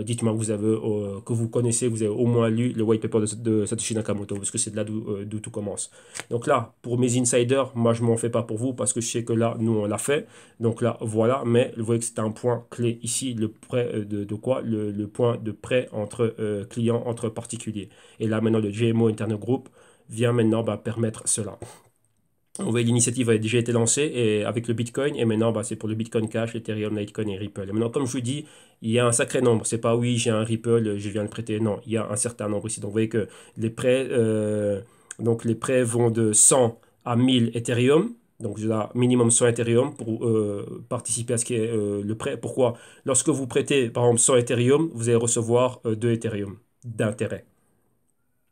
dites-moi que vous connaissez, vous avez au moins lu le white paper de Satoshi Nakamoto, parce que c'est de là d'où tout commence. Donc là, pour mes insiders, moi je ne m'en fais pas pour vous, parce que je sais que là, nous on l'a fait. Donc là, voilà, mais vous voyez que c'est un point clé ici, le prêt de quoi? Le point de prêt entre clients, entre particuliers. Et là, maintenant, le GMO Internal Group vient maintenant permettre cela. Vous voyez, l'initiative a déjà été lancée et avec le Bitcoin, et maintenant c'est pour le Bitcoin Cash, Ethereum, Litecoin et Ripple. Et maintenant, comme je vous dis, il y a un sacré nombre. C'est pas oui, j'ai un Ripple, je viens le prêter. Non, il y a un certain nombre ici. Donc vous voyez que les prêts vont de 100 à 1000 Ethereum. Donc là, minimum 100 Ethereum pour participer à ce qui est le prêt. Pourquoi? Lorsque vous prêtez par exemple 100 Ethereum, vous allez recevoir 2 Ethereum d'intérêt.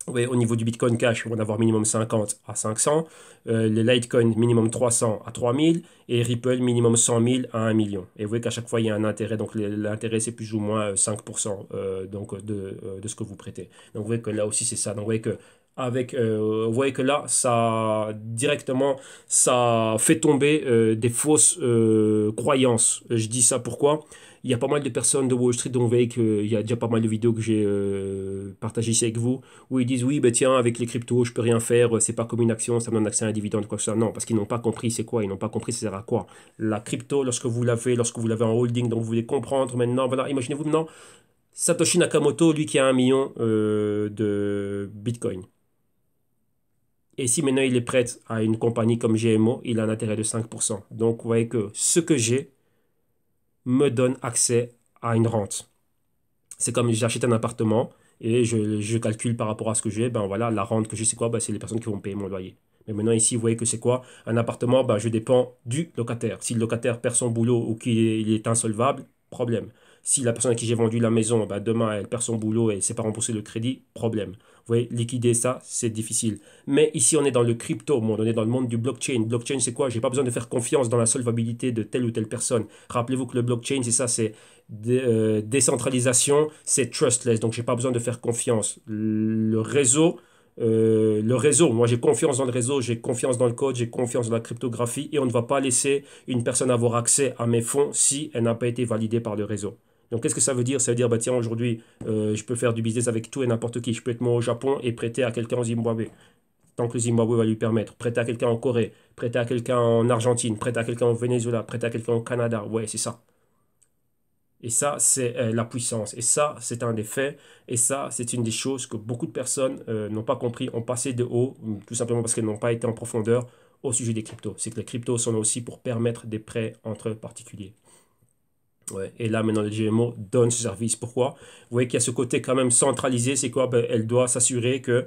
Oui, au niveau du Bitcoin Cash, on va en avoir minimum 50 à 500. Le Litecoin, minimum 300 à 3000. Et Ripple, minimum 100 000 à 1 million. Et vous voyez qu'à chaque fois, il y a un intérêt. Donc, l'intérêt, c'est plus ou moins 5% de ce que vous prêtez. Donc, vous voyez que là aussi, c'est ça. Donc, vous voyez que là, ça directement, ça fait tomber des fausses croyances. Je dis ça pourquoi? Il y a pas mal de personnes de Wall Street, donc vous voyez qu'il y a déjà pas mal de vidéos que j'ai partagées ici avec vous, où ils disent oui, ben tiens, avec les cryptos, je peux rien faire, c'est pas comme une action, ça me donne accès à un dividende, quoi que ce soit. Non, parce qu'ils n'ont pas compris c'est quoi, ils n'ont pas compris ça sert à quoi. La crypto, lorsque vous l'avez en holding, donc vous voulez comprendre maintenant, voilà, imaginez-vous maintenant, Satoshi Nakamoto, lui qui a 1 million de Bitcoin. Et si maintenant il est prêt à une compagnie comme GMO, il a un intérêt de 5%. Donc vous voyez que ce que j'ai me donne accès à une rente. C'est comme j'achète un appartement et je calcule par rapport à ce que j'ai, ben voilà, la rente que j'ai, c'est quoi? Ben, c'est les personnes qui vont payer mon loyer. Mais maintenant, ici, vous voyez que c'est quoi? Un appartement, ben, je dépends du locataire. Si le locataire perd son boulot ou qu'il est insolvable, problème. Si la personne à qui j'ai vendu la maison, ben, demain, elle perd son boulot et ne sait pas rembourser le crédit, problème. Vous voyez, liquider ça, c'est difficile. Mais ici, on est dans le crypto monde, on est dans le monde du blockchain. Blockchain, c'est quoi? Je n'ai pas besoin de faire confiance dans la solvabilité de telle ou telle personne. Rappelez-vous que le blockchain, c'est ça, c'est décentralisation, c'est trustless. Donc, je n'ai pas besoin de faire confiance. Le réseau, moi j'ai confiance dans le réseau, j'ai confiance dans le code, j'ai confiance dans la cryptographie et on ne va pas laisser une personne avoir accès à mes fonds si elle n'a pas été validée par le réseau. Donc qu'est-ce que ça veut dire? Ça veut dire, bah tiens, aujourd'hui, je peux faire du business avec tout et n'importe qui. Je peux être moi au Japon et prêter à quelqu'un au Zimbabwe. Tant que le Zimbabwe va lui permettre. Prêter à quelqu'un en Corée, prêter à quelqu'un en Argentine, prêter à quelqu'un au Venezuela, prêter à quelqu'un au Canada. Ouais, c'est ça. Et ça, c'est la puissance. Et ça, c'est un des faits. Et ça, c'est une des choses que beaucoup de personnes n'ont pas compris, ont passé de haut, tout simplement parce qu'elles n'ont pas été en profondeur au sujet des cryptos. C'est que les cryptos sont là aussi pour permettre des prêts entre particuliers. Ouais. Et là, maintenant, le GMO donne ce service. Pourquoi? Vous voyez qu'il y a ce côté quand même centralisé. C'est quoi? Ben, elle doit s'assurer que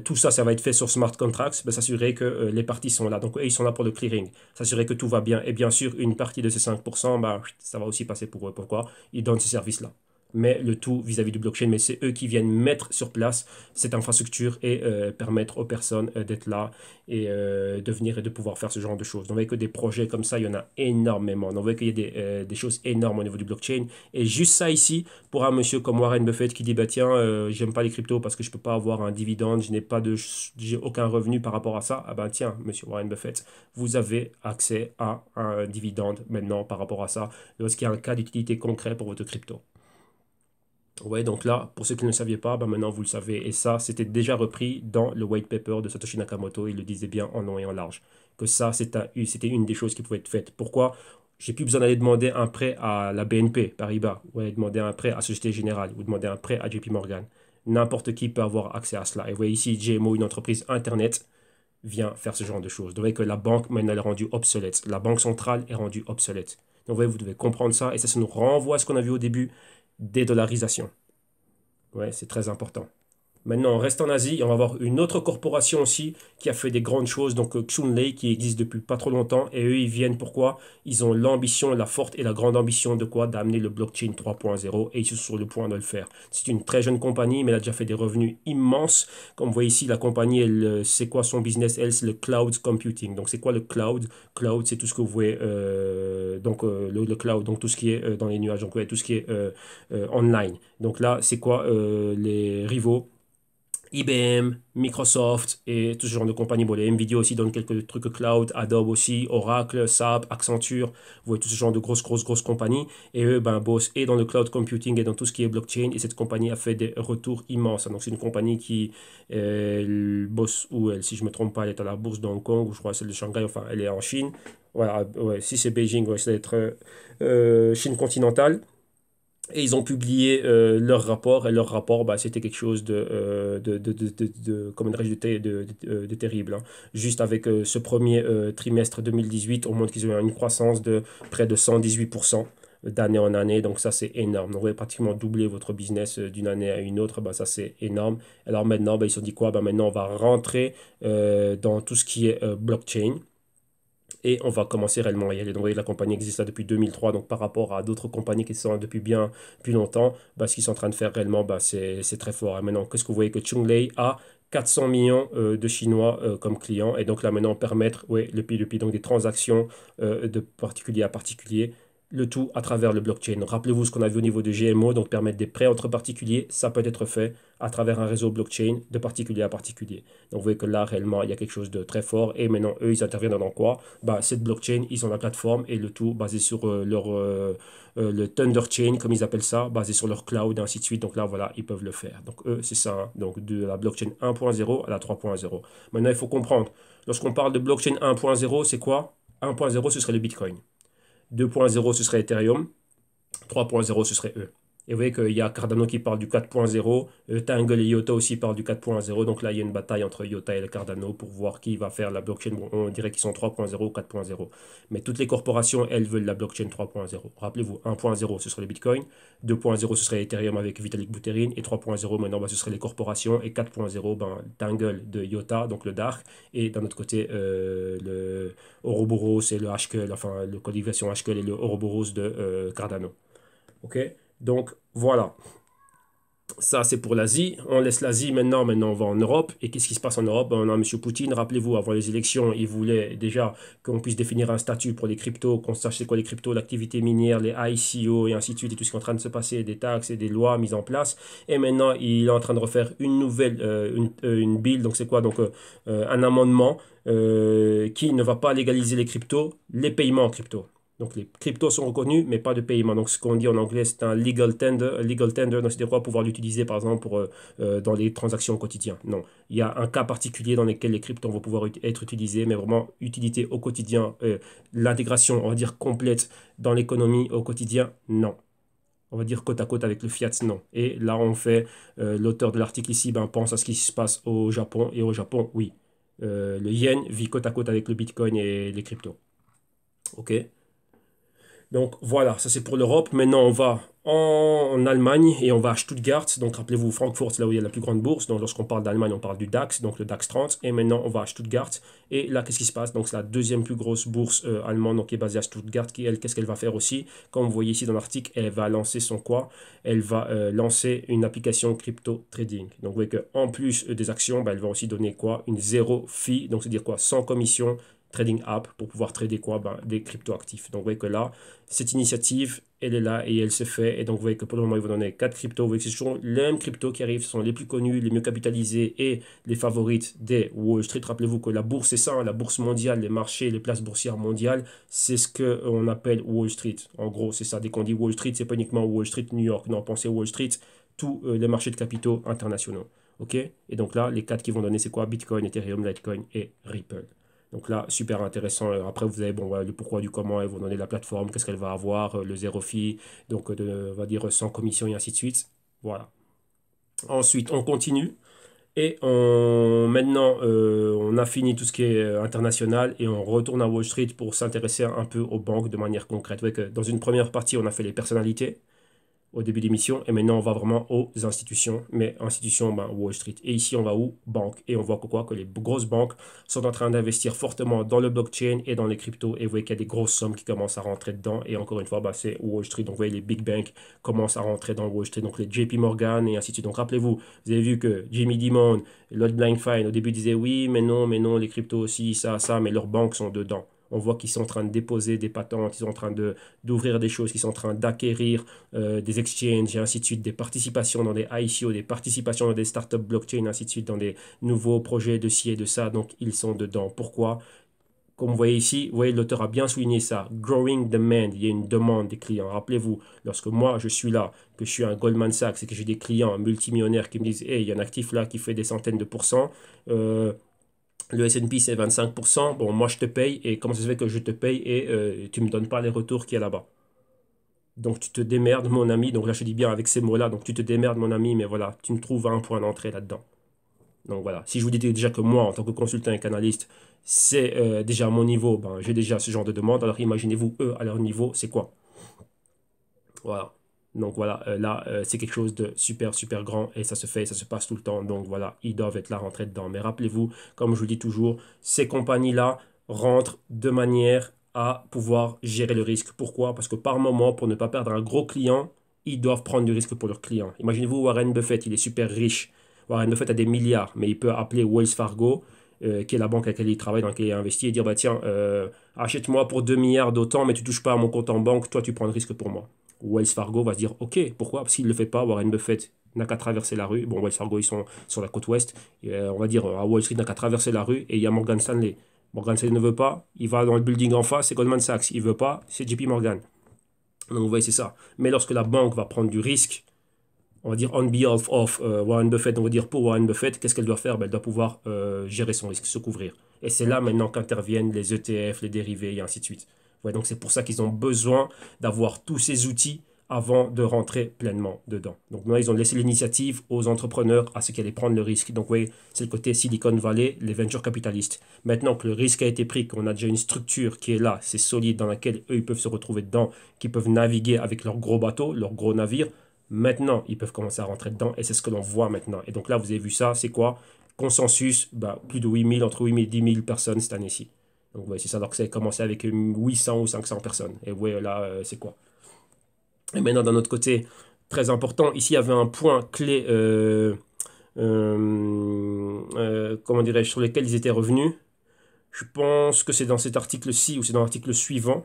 tout ça, ça va être fait sur smart contracts. Ben, s'assurer que les parties sont là. Donc, eux, ils sont là pour le clearing. S'assurer que tout va bien. Et bien sûr, une partie de ces 5%, ben, ça va aussi passer pour eux. Pourquoi? Ils donnent ce service-là. mais le tout vis-à-vis du blockchain, mais c'est eux qui viennent mettre sur place cette infrastructure et permettre aux personnes d'être là et de venir et de pouvoir faire ce genre de choses. Donc, vous voyez que des projets comme ça, il y en a énormément. Donc, vous voyez qu'il y a des choses énormes au niveau du blockchain. Et juste ça ici, pour un monsieur comme Warren Buffett qui dit, bah tiens, j'aime pas les cryptos parce que je peux pas avoir un dividende, j'ai aucun revenu par rapport à ça. Ah ben tiens, monsieur Warren Buffett, vous avez accès à un dividende maintenant par rapport à ça, lorsqu'il y a un cas d'utilité concret pour votre crypto. Ouais, donc là, pour ceux qui ne le saviez pas, bah maintenant vous le savez. Et ça, c'était déjà repris dans le white paper de Satoshi Nakamoto. Il le disait bien en long et en large. Que ça, c'était une des choses qui pouvait être faite. Pourquoi? J'ai plus besoin d'aller demander un prêt à la BNP Paribas, ou aller demander un prêt à Société Générale, ou demander un prêt à JP Morgan. N'importe qui peut avoir accès à cela. Et vous voyez ici, GMO, une entreprise Internet, vient faire ce genre de choses. Donc, vous voyez que la banque, maintenant, elle est rendue obsolète. La banque centrale est rendue obsolète. Donc, vous devez comprendre ça. Et ça nous renvoie à ce qu'on a vu au début, dédollarisation. Ouais, c'est très important. Maintenant, on reste en Asie et on va voir une autre corporation aussi qui a fait des grandes choses, donc Xunlei qui existe depuis pas trop longtemps. Et eux, ils viennent pourquoi? Ils ont l'ambition, la forte et la grande ambition de quoi? D'amener le blockchain 3.0 et ils sont sur le point de le faire. C'est une très jeune compagnie, mais elle a déjà fait des revenus immenses. Comme vous voyez ici, la compagnie, c'est quoi son business? Elle, c'est le cloud computing. Donc, c'est quoi le cloud? Cloud, c'est tout ce que vous voyez, le cloud, donc tout ce qui est dans les nuages, donc ouais, tout ce qui est online. Donc là, c'est quoi les rivaux? IBM, Microsoft et tout ce genre de compagnies. Bon, les Nvidia aussi donnent quelques trucs cloud, Adobe aussi, Oracle, SAP, Accenture, vous voyez tout ce genre de grosses compagnies. Et eux, ben, bossent et dans le cloud computing et dans tout ce qui est blockchain. Et cette compagnie a fait des retours immenses. Donc, c'est une compagnie qui elle bosse où elle, si je ne me trompe pas, elle est à la bourse de Hong Kong ou je crois que c'est de Shanghai, enfin, elle est en Chine. Voilà, ouais, si c'est Beijing, ouais, ça doit être Chine continentale. Et ils ont publié leur rapport, et leur rapport, bah, c'était quelque chose comment dirais-je, de terrible, hein. Juste avec ce premier trimestre 2018, on montre qu'ils ont eu une croissance de près de 118% d'année en année, donc ça c'est énorme. Donc vous avez pratiquement doublé votre business d'une année à une autre, bah, ça c'est énorme. Alors maintenant, bah, ils se sont dit quoi? Bah, maintenant on va rentrer dans tout ce qui est blockchain. Et on va commencer réellement à y aller. Donc, vous voyez, la compagnie existe là depuis 2003. Donc, par rapport à d'autres compagnies qui sont là depuis bien plus longtemps, bah, ce qu'ils sont en train de faire réellement, bah, c'est très fort. Et maintenant, qu'est-ce que vous voyez que Chunglei a 400 millions de Chinois comme clients. Et donc là, maintenant, permettre ouais, le P2P, donc des transactions de particulier à particulier. Le tout à travers le blockchain. Rappelez-vous ce qu'on a vu au niveau de GMO, donc permettre des prêts entre particuliers, ça peut être fait à travers un réseau blockchain de particulier à particulier. Donc vous voyez que là, réellement, il y a quelque chose de très fort. Et maintenant, eux, ils interviennent dans quoi? Bah, cette blockchain, ils ont la plateforme et le tout basé sur le Thunder Chain, comme ils appellent ça, basé sur leur cloud et ainsi de suite. Donc là, voilà, ils peuvent le faire. Donc eux, c'est ça, hein. Donc de la blockchain 1.0 à la 3.0. Maintenant, il faut comprendre, lorsqu'on parle de blockchain 1.0, c'est quoi? 1.0, ce serait le Bitcoin. 2.0, ce serait Ethereum. 3.0, ce serait eux. Et vous voyez qu'il y a Cardano qui parle du 4.0, Tangle et IOTA aussi parlent du 4.0. Donc là, il y a une bataille entre IOTA et le Cardano pour voir qui va faire la blockchain. Bon, on dirait qu'ils sont 3.0 ou 4.0. Mais toutes les corporations, elles veulent la blockchain 3.0. Rappelez-vous, 1.0, ce serait le Bitcoin. 2.0, ce serait Ethereum avec Vitalik Buterin. Et 3.0, maintenant, bah, ce serait les corporations. Et 4.0, ben, Tangle de IOTA, donc le Dark. Et d'un autre côté, le Ouroboros et le Hashkel, enfin, le codification Hashkel et le Ouroboros de Cardano. Ok? Donc voilà, ça c'est pour l'Asie. On laisse l'Asie maintenant, on va en Europe. Et qu'est-ce qui se passe en Europe? Ben, on a M. Poutine, rappelez-vous, avant les élections, il voulait déjà qu'on puisse définir un statut pour les cryptos, qu'on sache c'est quoi les cryptos, l'activité minière, les ICO et ainsi de suite, et tout ce qui est en train de se passer, des taxes et des lois mises en place. Et maintenant, il est en train de refaire une nouvelle, une bill, donc c'est quoi? Donc un amendement qui ne va pas légaliser les cryptos, les paiements en crypto. Donc les cryptos sont reconnus, mais pas de paiement. Donc ce qu'on dit en anglais, c'est un legal tender. Legal tender, donc c'est quoi? Pouvoir l'utiliser par exemple dans les transactions au quotidien. Non, il y a un cas particulier dans lequel les cryptos vont pouvoir être utilisés, mais vraiment utilité au quotidien, l'intégration, on va dire, complète dans l'économie au quotidien, non. On va dire côte à côte avec le fiat, non. Et là, on fait, l'auteur de l'article ici ben, pense à ce qui se passe au Japon. Et au Japon, oui, le yen vit côte à côte avec le bitcoin et les cryptos. OK? Donc voilà, ça c'est pour l'Europe. Maintenant, on va en Allemagne et on va à Stuttgart. Donc rappelez-vous, Francfort, c'est là où il y a la plus grande bourse. Donc lorsqu'on parle d'Allemagne, on parle du DAX, donc le DAX 30. Et maintenant, on va à Stuttgart. Et là, qu'est-ce qui se passe? Donc c'est la deuxième plus grosse bourse allemande, donc qui est basée à Stuttgart. Qui, elle, qu'est-ce qu'elle va faire aussi? Comme vous voyez ici dans l'article, elle va lancer son quoi? Elle va lancer une application crypto trading. Donc vous voyez qu'en plus des actions, bah, elle va aussi donner quoi? Une zéro fee. Donc c'est-à-dire quoi? Sans commission trading app pour pouvoir trader quoi? Ben, des crypto-actifs. Donc vous voyez que là, cette initiative, elle est là et elle se fait. Et donc vous voyez que pour le moment, ils vont donner 4 cryptos. Vous voyez que c'est toujours les mêmes cryptos qui arrivent, ce sont les plus connus, les mieux capitalisés et les favorites des Wall Street. Rappelez-vous que la bourse, c'est ça, hein, la bourse mondiale, les marchés, les places boursières mondiales, c'est ce qu'on appelle Wall Street. En gros, c'est ça. Dès qu'on dit Wall Street, c'est pas uniquement Wall Street, New York. Non, pensez Wall Street, tous les marchés de capitaux internationaux. OK? Et donc là, les 4 qui vont donner, c'est quoi? Bitcoin, Ethereum, Litecoin et Ripple. Donc là, super intéressant. Après, vous avez bon, voilà, le pourquoi du comment, ils vont donner la plateforme, qu'est-ce qu'elle va avoir, le zéro fee, donc on va dire sans commission et ainsi de suite. Voilà. Ensuite, on continue. Et maintenant, on a fini tout ce qui est international et on retourne à Wall Street pour s'intéresser un peu aux banques de manière concrète. Vous voyez que dans une première partie, on a fait les personnalités au début d'émission. Et maintenant, on va vraiment aux institutions. Mais institutions, ben, Wall Street. Et ici, on va où? Banque. Et on voit que quoi? Que les grosses banques sont en train d'investir fortement dans le blockchain et dans les cryptos. Et vous voyez qu'il y a des grosses sommes qui commencent à rentrer dedans. Et encore une fois, ben, c'est Wall Street. Donc, vous voyez, les big banks commencent à rentrer dans Wall Street. Donc, les JP Morgan et ainsi de suite. Donc, rappelez-vous, vous avez vu que Jimmy Dimon, Lloyd Blankfein, au début, disaient oui, mais non, les cryptos aussi, ça, mais leurs banques sont dedans. On voit qu'ils sont en train de déposer des patentes, ils sont en train d'ouvrir des choses, qu'ils sont en train d'acquérir des exchanges et ainsi de suite, des participations dans des ICO, des participations dans des startups blockchain, ainsi de suite, dans des nouveaux projets de ci et de ça. Donc, ils sont dedans. Pourquoi? Comme vous voyez ici, vous voyez, l'auteur a bien souligné ça. Growing demand, il y a une demande des clients. Rappelez-vous, lorsque moi, je suis là, que je suis un Goldman Sachs et que j'ai des clients multimillionnaires qui me disent, hey, il y a un actif là qui fait des centaines de pourcents, le S&P c'est 25%, bon, moi je te paye, et comment ça se fait que je te paye et tu ne me donnes pas les retours qu'il y a là-bas? Donc tu te démerdes, mon ami. Donc là, je dis bien avec ces mots-là. Donc tu te démerdes, mon ami, mais voilà, tu me trouves un point d'entrée là-dedans. Donc voilà, si je vous dis déjà que moi, en tant que consultant et canaliste, c'est déjà à mon niveau, ben, j'ai déjà ce genre de demande. Alors imaginez-vous, eux, à leur niveau, c'est quoi? Voilà. Donc voilà, là, c'est quelque chose de super, super grand et ça se fait, ça se passe tout le temps. Donc voilà, ils doivent être là, rentrés dedans. Mais rappelez-vous, comme je vous dis toujours, ces compagnies-là rentrent de manière à pouvoir gérer le risque. Pourquoi? Parce que par moment, pour ne pas perdre un gros client, ils doivent prendre du risque pour leurs clients. Imaginez-vous Warren Buffett, il est super riche. Warren Buffett a des milliards, mais il peut appeler Wells Fargo, qui est la banque à laquelle il travaille, dans laquelle il a investi, et dire, bah tiens, achète-moi pour 2 milliards d'autant, mais tu touches pas à mon compte en banque, toi tu prends le risque pour moi. Wells Fargo va se dire ok, pourquoi? Parce qu'il ne le fait pas. Warren Buffett n'a qu'à traverser la rue. Bon, Wells Fargo, ils sont sur la côte ouest. Et, on va dire à Wall Street, n'a qu'à traverser la rue et il y a Morgan Stanley. Morgan Stanley ne veut pas, il va dans le building en face, c'est Goldman Sachs. Il veut pas, c'est JP Morgan. Donc vous voyez, c'est ça. Mais lorsque la banque va prendre du risque, on va dire on behalf of Warren Buffett, on va dire pour Warren Buffett, qu'est-ce qu'elle doit faire? Ben, elle doit pouvoir gérer son risque, se couvrir. Et c'est là maintenant qu'interviennent les ETF, les dérivés et ainsi de suite. Ouais, donc c'est pour ça qu'ils ont besoin d'avoir tous ces outils avant de rentrer pleinement dedans. Donc maintenant, ils ont laissé l'initiative aux entrepreneurs, à ceux qui allaient prendre le risque. Donc oui, c'est le côté Silicon Valley, les venture capitalistes. Maintenant que le risque a été pris, qu'on a déjà une structure qui est là, c'est solide, dans laquelle eux, ils peuvent se retrouver dedans, qui peuvent naviguer avec leurs gros bateaux, leurs gros navires, maintenant, ils peuvent commencer à rentrer dedans et c'est ce que l'on voit maintenant. Et donc là, vous avez vu ça, c'est quoi? Consensus, bah, plus de 8 000, entre 8 000 et 10 000 personnes cette année-ci. Donc, ouais, c'est ça. Alors que ça a commencé avec 800 ou 500 personnes. Et vous voyez là, c'est quoi? Et maintenant, d'un autre côté, très important, ici, il y avait un point clé, comment dirais-je, sur lequel ils étaient revenus. Je pense que c'est dans cet article-ci ou c'est dans l'article suivant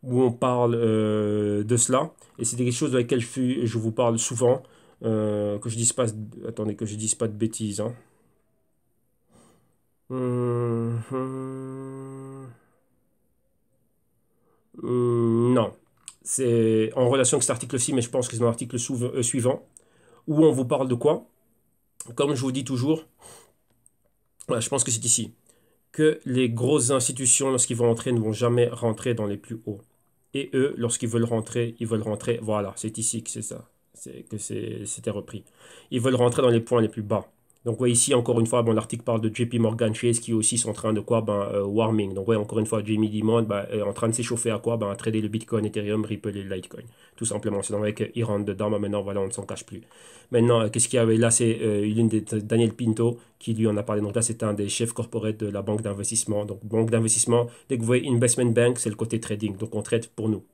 où on parle de cela. Et c'est quelque chose dans lequel je vous parle souvent. Que je dise pas, attendez, que je dise pas de bêtises, hein. Non. C'est en relation avec cet article-ci, mais je pense que c'est dans l'article suivant, où on vous parle de quoi? Comme je vous dis toujours, voilà, je pense que c'est ici, que les grosses institutions, lorsqu'ils vont rentrer, ne vont jamais rentrer dans les plus hauts. Et eux, lorsqu'ils veulent rentrer, ils veulent rentrer, voilà, c'est ici que c'est ça, c'était repris. Ils veulent rentrer dans les points les plus bas. Donc ouais, ici encore une fois, bon, l'article parle de JP Morgan Chase qui aussi sont en train de quoi, warming. Donc ouais, encore une fois, Jamie Dimon est en train de s'échauffer à quoi, à trader le Bitcoin, Ethereum, Ripple et le Litecoin. Tout simplement, c'est vrai qu'il rentre dedans, mais maintenant voilà, on ne s'en cache plus. Maintenant, qu'est-ce qu'il y avait là, c'est l'une des Daniel Pinto qui lui en a parlé. Donc là, c'est un des chefs corporate de la banque d'investissement. Donc banque d'investissement, dès que vous voyez investment bank, c'est le côté trading. Donc on trade pour nous,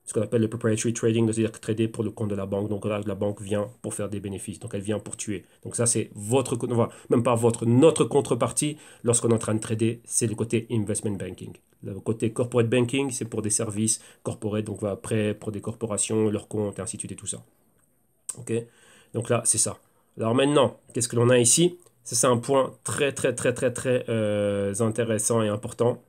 ce qu'on appelle le proprietary trading, c'est-à-dire trader pour le compte de la banque. Donc là, la banque vient pour faire des bénéfices. Donc elle vient pour tuer. Donc ça, c'est votre, enfin, même pas votre, notre contrepartie lorsqu'on est en train de trader, c'est le côté investment banking. Le côté corporate banking, c'est pour des services corporate, donc après pour des corporations, leurs comptes, et ainsi de suite et tout ça. Ok. Donc là, c'est ça. Alors maintenant, qu'est-ce que l'on a ici? C'est un point très, très, très, très, très intéressant et important.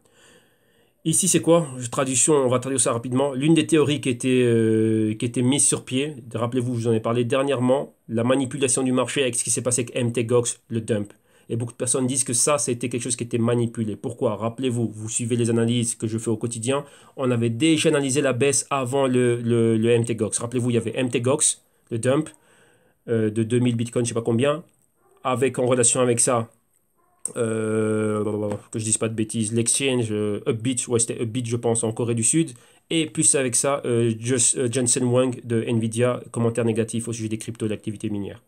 Ici, c'est quoi? Traduction, on va traduire ça rapidement. L'une des théories qui était mise sur pied, rappelez-vous, je vous en ai parlé dernièrement, la manipulation du marché avec ce qui s'est passé avec MTGOX, le dump. Et beaucoup de personnes disent que ça a été quelque chose qui était manipulé. Pourquoi? Rappelez-vous, vous suivez les analyses que je fais au quotidien. On avait déjà analysé la baisse avant le MTGOX. Rappelez-vous, il y avait MTGOX, le dump, de 2000 bitcoins, je ne sais pas combien. Avec en relation avec ça, que je dise pas de bêtises, l'exchange Upbit, ouais, c'était Upbit, je pense, en Corée du Sud. Et plus avec ça, Jensen Huang de Nvidia, commentaire négatif au sujet des cryptos et de l'activité minière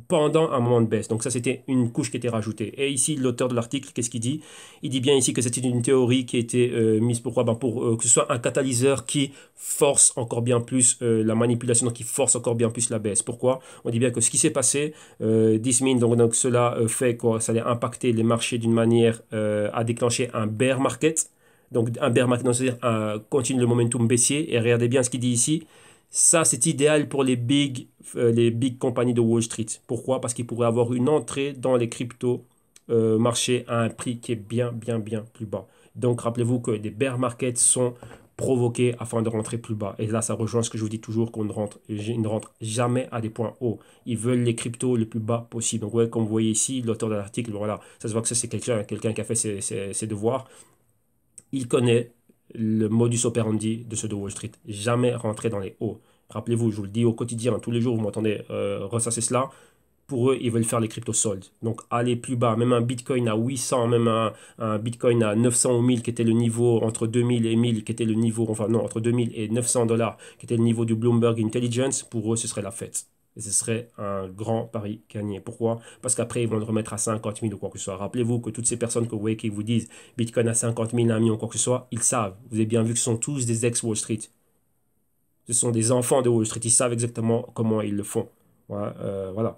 pendant un moment de baisse. Donc ça, c'était une couche qui était rajoutée. Et ici, l'auteur de l'article, qu'est-ce qu'il dit? Il dit bien ici que c'était une théorie qui a été mise pourquoi? Pour que ce soit un catalyseur qui force encore bien plus la manipulation, donc qui force encore bien plus la baisse. Pourquoi? On dit bien que ce qui s'est passé, this means, donc cela fait quoi? Ça allait impacter les marchés d'une manière à déclencher un bear market. Donc un bear market, c'est-à-dire continue le momentum baissier. Et regardez bien ce qu'il dit ici. Ça, c'est idéal pour les big compagnies de Wall Street. Pourquoi? Parce qu'ils pourraient avoir une entrée dans les cryptos marchés à un prix qui est bien, bien, bien plus bas. Donc, rappelez-vous que des bear markets sont provoqués afin de rentrer plus bas. Et là, ça rejoint ce que je vous dis toujours, qu'on ne rentre jamais à des points hauts. Ils veulent les cryptos le plus bas possible. Donc, ouais, comme vous voyez ici, l'auteur de l'article, voilà, ça se voit que ça, c'est quelqu'un qui a fait ses devoirs. Il connaît le modus operandi de ceux de Wall Street. Jamais rentrer dans les hauts. Rappelez-vous, je vous le dis au quotidien, tous les jours, vous m'entendez ressasser cela. Pour eux, ils veulent faire les cryptos soldes. Donc, aller plus bas, même un Bitcoin à 800, même un Bitcoin à 900 ou 1000, qui était le niveau entre 2000 et 1000, qui était le niveau, enfin non, entre 2000 et 900 dollars, qui était le niveau du Bloomberg Intelligence, pour eux, ce serait la fête. Et ce serait un grand pari gagné. Pourquoi? Parce qu'après, ils vont le remettre à 50 000 ou quoi que ce soit. Rappelez-vous que toutes ces personnes que vous voyez qui vous disent Bitcoin à 50 000, 1 million, quoi que ce soit, ils savent. Vous avez bien vu que ce sont tous des ex-Wall Street. Ce sont des enfants de Wall Street. Ils savent exactement comment ils le font. Voilà. Voilà.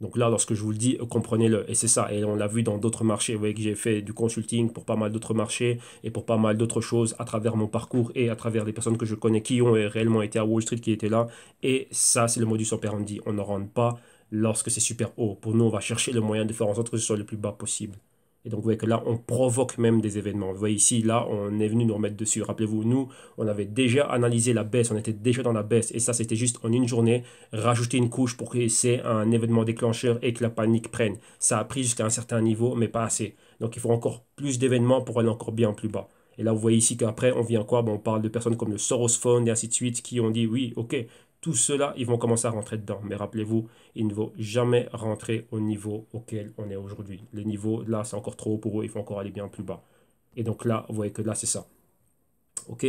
Donc là, lorsque je vous le dis, comprenez-le. Et c'est ça. Et on l'a vu dans d'autres marchés. Vous voyez que j'ai fait du consulting pour pas mal d'autres marchés et pour pas mal d'autres choses à travers mon parcours et à travers les personnes que je connais qui ont réellement été à Wall Street, qui étaient là. Et ça, c'est le modus operandi. On ne rentre pas lorsque c'est super haut. Pour nous, on va chercher le moyen de faire en sorte que ce soit le plus bas possible. Et donc, vous voyez que là, on provoque même des événements. Vous voyez ici, là, on est venu nous remettre dessus. Rappelez-vous, nous, on avait déjà analysé la baisse, on était déjà dans la baisse. Et ça, c'était juste en une journée, rajouter une couche pour que c'est un événement déclencheur et que la panique prenne. Ça a pris jusqu'à un certain niveau, mais pas assez. Donc, il faut encore plus d'événements pour aller encore bien plus bas. Et là, vous voyez ici qu'après, on vient quoi? On parle de personnes comme le Soros Fund et ainsi de suite qui ont dit, oui, ok, tout cela, ils vont commencer à rentrer dedans. Mais rappelez-vous, il ne faut jamais rentrer au niveau auquel on est aujourd'hui. Les niveaux, là, c'est encore trop haut pour eux, il faut encore aller bien plus bas. Et donc là, vous voyez que là, c'est ça. OK?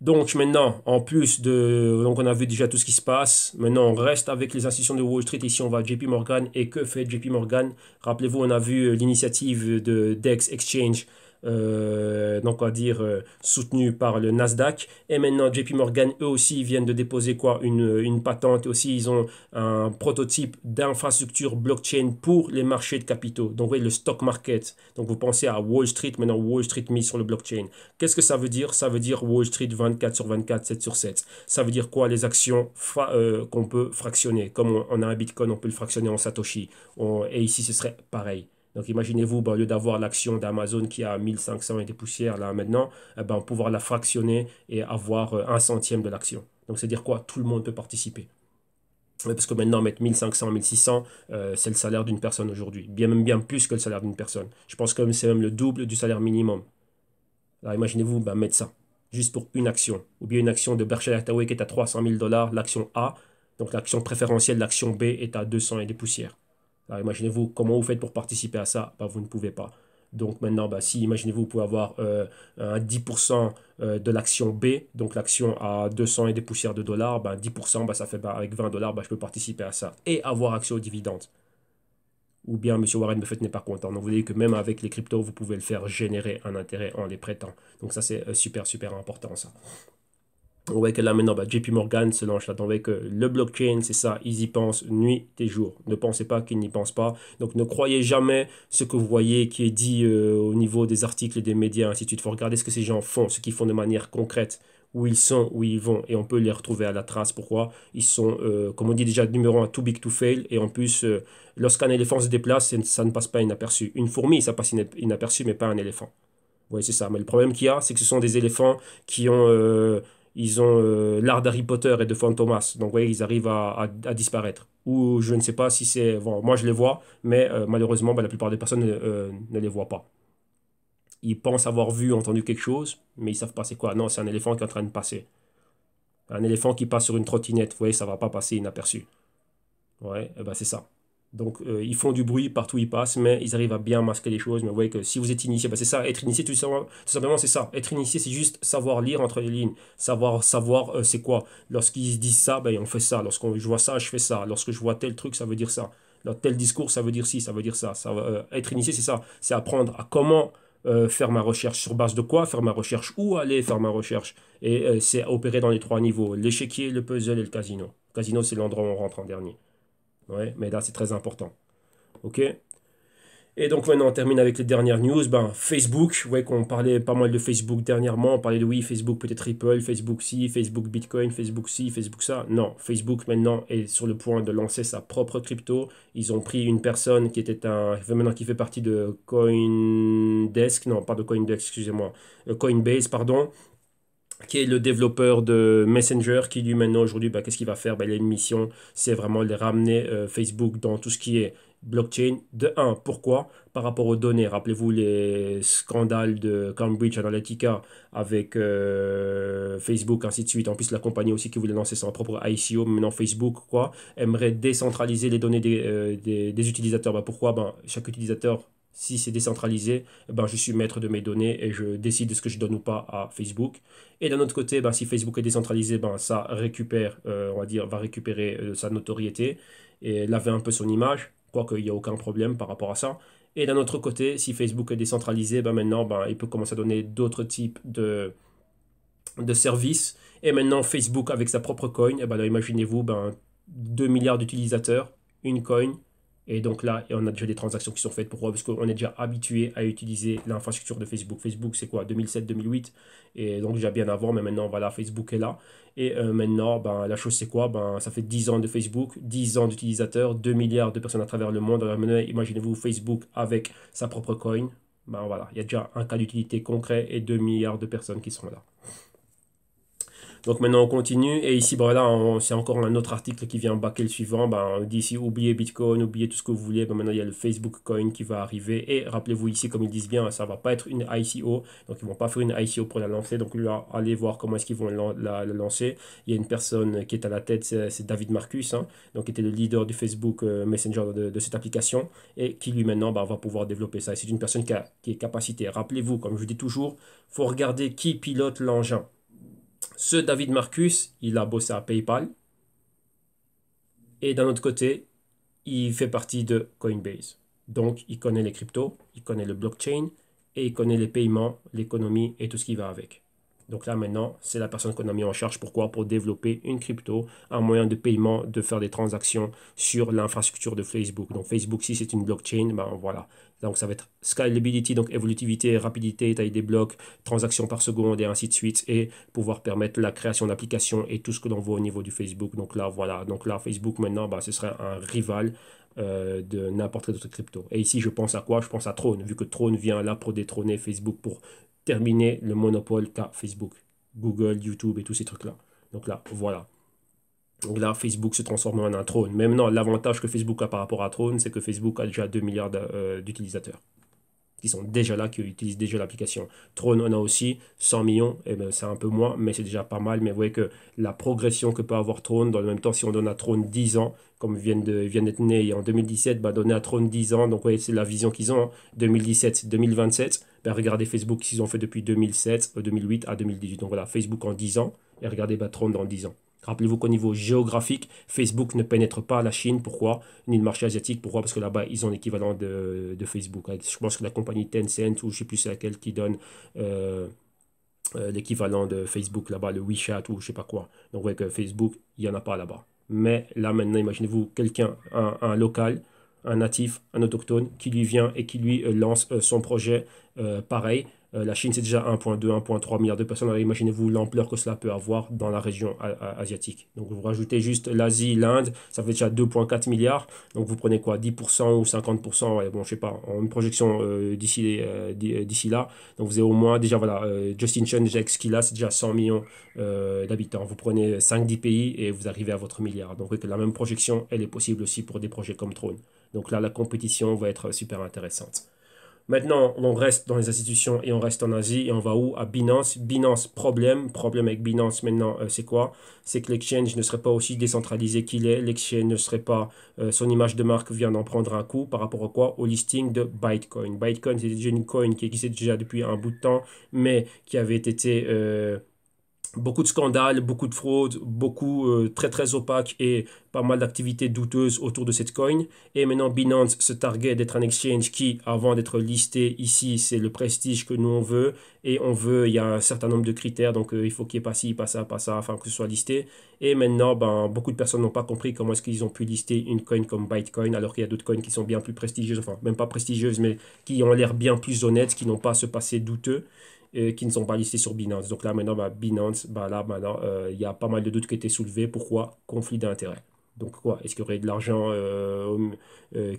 Donc maintenant, en plus de... Donc on a vu déjà tout ce qui se passe. Maintenant, on reste avec les institutions de Wall Street. Ici, on va à JP Morgan. Et que fait JP Morgan? Rappelez-vous, on a vu l'initiative de DEX Exchange, donc on va dire soutenue par le Nasdaq. Et maintenant, JP Morgan, eux aussi, viennent de déposer quoi? Une patente. Aussi, ils ont un prototype d'infrastructure blockchain pour les marchés de capitaux. Donc, vous voyez, le stock market. Donc, vous pensez à Wall Street. Maintenant, Wall Street mise sur le blockchain. Qu'est-ce que ça veut dire? Ça veut dire Wall Street 24 sur 24, 7 sur 7. Ça veut dire quoi? Les actions qu'on peut fractionner. Comme on a un Bitcoin, on peut le fractionner en Satoshi. Et ici, ce serait pareil. Donc imaginez-vous, au lieu d'avoir l'action d'Amazon qui a 1500 et des poussières là maintenant, pouvoir la fractionner et avoir un centième de l'action. Donc c'est dire quoi? Tout le monde peut participer. Parce que maintenant, mettre 1500, 1600, c'est le salaire d'une personne aujourd'hui. Bien, même bien plus que le salaire d'une personne. Je pense que c'est même le double du salaire minimum. Alors imaginez-vous mettre ça, juste pour une action. Ou bien une action de Berkshire Hathaway qui est à 300 000 dollars, l'action A. Donc l'action préférentielle, l'action B est à 200 et des poussières. Alors imaginez-vous comment vous faites pour participer à ça, bah, vous ne pouvez pas. Donc maintenant, bah, si imaginez-vous, vous pouvez avoir un 10% de l'action B, donc l'action à 200 et des poussières de dollars, bah, 10%, bah, ça fait bah, avec 20 dollars, bah, je peux participer à ça et avoir accès aux dividendes. Ou bien M. Warren Buffett n'est pas content. Donc vous voyez que même avec les cryptos, vous pouvez le faire générer un intérêt en les prêtant. Donc ça c'est super super important ça. On voit que là maintenant, bah, JP Morgan se lance là. On voit que le blockchain, c'est ça, ils y pensent nuit et jour. Ne pensez pas qu'ils n'y pensent pas. Donc ne croyez jamais ce que vous voyez qui est dit au niveau des articles et des médias, ainsi de suite. Il faut regarder ce que ces gens font, ce qu'ils font de manière concrète, où ils sont, où ils vont. Et on peut les retrouver à la trace. Pourquoi? Ils sont, comme on dit déjà, numéro un, too big to fail. Et en plus, lorsqu'un éléphant se déplace, ça ne passe pas inaperçu. Une fourmi, ça passe inaperçu, mais pas un éléphant. Oui, c'est ça. Mais le problème qu'il y a, c'est que ce sont des éléphants qui ont, ils ont l'art d'Harry Potter et de Fantomas. Donc, vous voyez, ils arrivent à disparaître. Ou je ne sais pas si c'est... Bon, moi, je les vois, mais malheureusement, bah, la plupart des personnes ne les voient pas. Ils pensent avoir vu, entendu quelque chose, mais ils savent pas c'est quoi. Non, c'est un éléphant qui est en train de passer. Un éléphant qui passe sur une trottinette, vous voyez, ça va pas passer inaperçu. Ouais, eh ben, c'est ça. Donc, ils font du bruit partout où ils passent, mais ils arrivent à bien masquer les choses. Mais vous voyez que si vous êtes initié, ben, c'est ça, être initié, tout simplement, c'est ça. Être initié, c'est juste savoir lire entre les lignes, savoir c'est quoi. Lorsqu'ils disent ça, ben, on fait ça. Lorsque je vois ça, je fais ça. Lorsque je vois tel truc, ça veut dire ça. Tel discours, ça veut dire ci, ça veut dire ça. Être initié, c'est ça. C'est apprendre à comment faire ma recherche, sur base de quoi faire ma recherche, où aller faire ma recherche. Et c'est opérer dans les trois niveaux, l'échiquier, le puzzle et le casino. Le casino, c'est l'endroit où on rentre en dernier. Ouais, mais là, c'est très important. OK? Et donc maintenant, on termine avec les dernières news. Ben, Facebook, vous voyez qu'on parlait pas mal de Facebook dernièrement. On parlait de oui, Facebook peut-être Ripple, Facebook ci, Facebook Bitcoin, Facebook ci, Facebook ça. Non, Facebook maintenant est sur le point de lancer sa propre crypto. Ils ont pris une personne qui était maintenant qui fait partie de CoinDesk, non, pas de CoinDesk, excusez-moi, Coinbase, pardon, qui est le développeur de Messenger, qui lui maintenant aujourd'hui, bah, qu'est-ce qu'il va faire? Bah, il a une mission, c'est vraiment de ramener Facebook dans tout ce qui est blockchain. De un, pourquoi? Par rapport aux données. Rappelez-vous les scandales de Cambridge Analytica avec Facebook, ainsi de suite. En plus, la compagnie aussi qui voulait lancer son propre ICO, mais maintenant Facebook, quoi, aimerait décentraliser les données des utilisateurs. Bah, pourquoi? Ben, chaque utilisateur, si c'est décentralisé, ben, je suis maître de mes données et je décide de ce que je donne ou pas à Facebook. Et d'un autre côté, ben, si Facebook est décentralisé, ben, ça récupère, on va dire, va récupérer sa notoriété et laver un peu son image, quoique il n'y a aucun problème par rapport à ça. Et d'un autre côté, si Facebook est décentralisé, ben, maintenant, ben, il peut commencer à donner d'autres types de services. Et maintenant, Facebook, avec sa propre coin, et ben, imaginez-vous, ben, 2 milliards d'utilisateurs, une coin, et donc là, on a déjà des transactions qui sont faites. Pourquoi? Parce qu'on est déjà habitué à utiliser l'infrastructure de Facebook. Facebook, c'est quoi? 2007-2008. Et donc déjà bien avant, mais maintenant, voilà, Facebook est là. Et maintenant, ben, la chose, c'est quoi? Ben, ça fait 10 ans de Facebook, 10 ans d'utilisateurs, 2 milliards de personnes à travers le monde. Alors maintenant, imaginez-vous Facebook avec sa propre coin. Ben voilà, il y a déjà un cas d'utilité concret et 2 milliards de personnes qui seront là. Donc maintenant on continue et ici bon, là c'est encore un autre article qui vient baquer le suivant. Ben, on dit ici oubliez Bitcoin, oubliez tout ce que vous voulez. Ben, maintenant il y a le Facebook Coin qui va arriver et rappelez-vous ici comme ils disent bien ça va pas être une ICO donc ils vont pas faire une ICO pour la lancer donc là allez voir comment est-ce qu'ils vont la lancer. Il y a une personne qui est à la tête c'est David Marcus hein, donc qui était le leader du Facebook Messenger de cette application et qui lui maintenant ben, va pouvoir développer ça. Et c'est une personne qui est capacité. Rappelez-vous comme je dis toujours, faut regarder qui pilote l'engin. Ce David Marcus, il a bossé à PayPal. Et d'un autre côté, il fait partie de Coinbase. Donc, il connaît les cryptos, il connaît le blockchain et il connaît les paiements, l'économie et tout ce qui va avec. Donc là, maintenant, c'est la personne qu'on a mis en charge. Pourquoi? Pour développer une crypto, un moyen de paiement, de faire des transactions sur l'infrastructure de Facebook. Donc Facebook, si c'est une blockchain, ben voilà. Donc ça va être scalability, donc évolutivité, rapidité, taille des blocs, transactions par seconde et ainsi de suite. Et pouvoir permettre la création d'applications et tout ce que l'on voit au niveau du Facebook. Donc là, voilà. Donc là, Facebook, maintenant, ben, ce serait un rival de n'importe quelle autre crypto. Et ici, je pense à quoi? Je pense à Throne, vu que Throne vient là pour détrôner Facebook, pour terminer le monopole qu'a Facebook, Google, YouTube et tous ces trucs-là. Donc là, voilà. Donc là, Facebook se transforme en un trône. Mais maintenant, l'avantage que Facebook a par rapport à Throne, c'est que Facebook a déjà 2 milliards d'utilisateurs. qui sont déjà là, qui utilisent déjà l'application. Tron en a aussi 100 millions, et ben, c'est un peu moins, mais c'est déjà pas mal. Mais vous voyez que la progression que peut avoir Tron, dans le même temps, si on donne à Tron 10 ans, comme ils viennent d'être nés en 2017, bah, donner à Tron 10 ans, donc ouais, c'est la vision qu'ils ont, 2017-2027. Ben, regardez Facebook, ce qu'ils ont fait depuis 2007, 2008 à 2018. Donc voilà, Facebook en 10 ans, et regardez Tron dans 10 ans. Rappelez-vous qu'au niveau géographique, Facebook ne pénètre pas la Chine. Pourquoi? Ni le marché asiatique. Pourquoi? Parce que là-bas, ils ont l'équivalent de Facebook. Je pense que la compagnie Tencent, ou je ne sais plus c'est laquelle, qui donne euh, l'équivalent de Facebook là-bas, le WeChat ou je ne sais pas quoi. Donc, vous voyez que Facebook, il n'y en a pas là-bas. Mais là, maintenant, imaginez-vous quelqu'un, un local, un natif, un autochtone, qui lui vient et qui lui lance son projet pareil. La Chine, c'est déjà 1,2, 1,3 milliard de personnes. Alors imaginez-vous l'ampleur que cela peut avoir dans la région asiatique. Donc vous rajoutez juste l'Asie, l'Inde, ça fait déjà 2,4 milliards. Donc vous prenez quoi, 10% ou 50%, ouais, bon, je sais pas, en une projection d'ici là. Donc vous avez au moins, déjà voilà, Justin Chen, déjà avec ce qu'il a, c'est déjà 100 millions d'habitants. Vous prenez 5-10 pays et vous arrivez à votre milliard. Donc vous voyez que la même projection, elle est possible aussi pour des projets comme Throne. Donc là, la compétition va être super intéressante. Maintenant, on reste dans les institutions et on reste en Asie et on va où? À Binance. Binance, problème avec Binance maintenant, c'est quoi? C'est que l'exchange ne serait pas aussi décentralisé qu'il est. L'exchange ne serait pas, son image de marque vient d'en prendre un coup par rapport à quoi? Au listing de Bytecoin. Bytecoin, c'est déjà une coin qui existait déjà depuis un bout de temps, mais qui avait été beaucoup de scandales, beaucoup de fraudes, beaucoup très très opaques et pas mal d'activités douteuses autour de cette coin. Et maintenant, Binance se targuait d'être un exchange qui, avant d'être listé ici, c'est le prestige que nous on veut. Et on veut, il y a un certain nombre de critères, donc il faut qu'il n'y ait pas ci, pas ça, afin que ce soit listé. Et maintenant, ben, beaucoup de personnes n'ont pas compris comment est-ce qu'ils ont pu lister une coin comme Bytecoin, alors qu'il y a d'autres coins qui sont bien plus prestigieuses, enfin même pas prestigieuses, mais qui ont l'air bien plus honnêtes, qui n'ont pas ce passé douteux qui ne sont pas listés sur Binance. Donc là, maintenant, bah, Binance, bah, là, maintenant, il y a pas mal de doutes qui ont été soulevés. Pourquoi? Conflit d'intérêts. Donc quoi? Est-ce qu'il y aurait de l'argent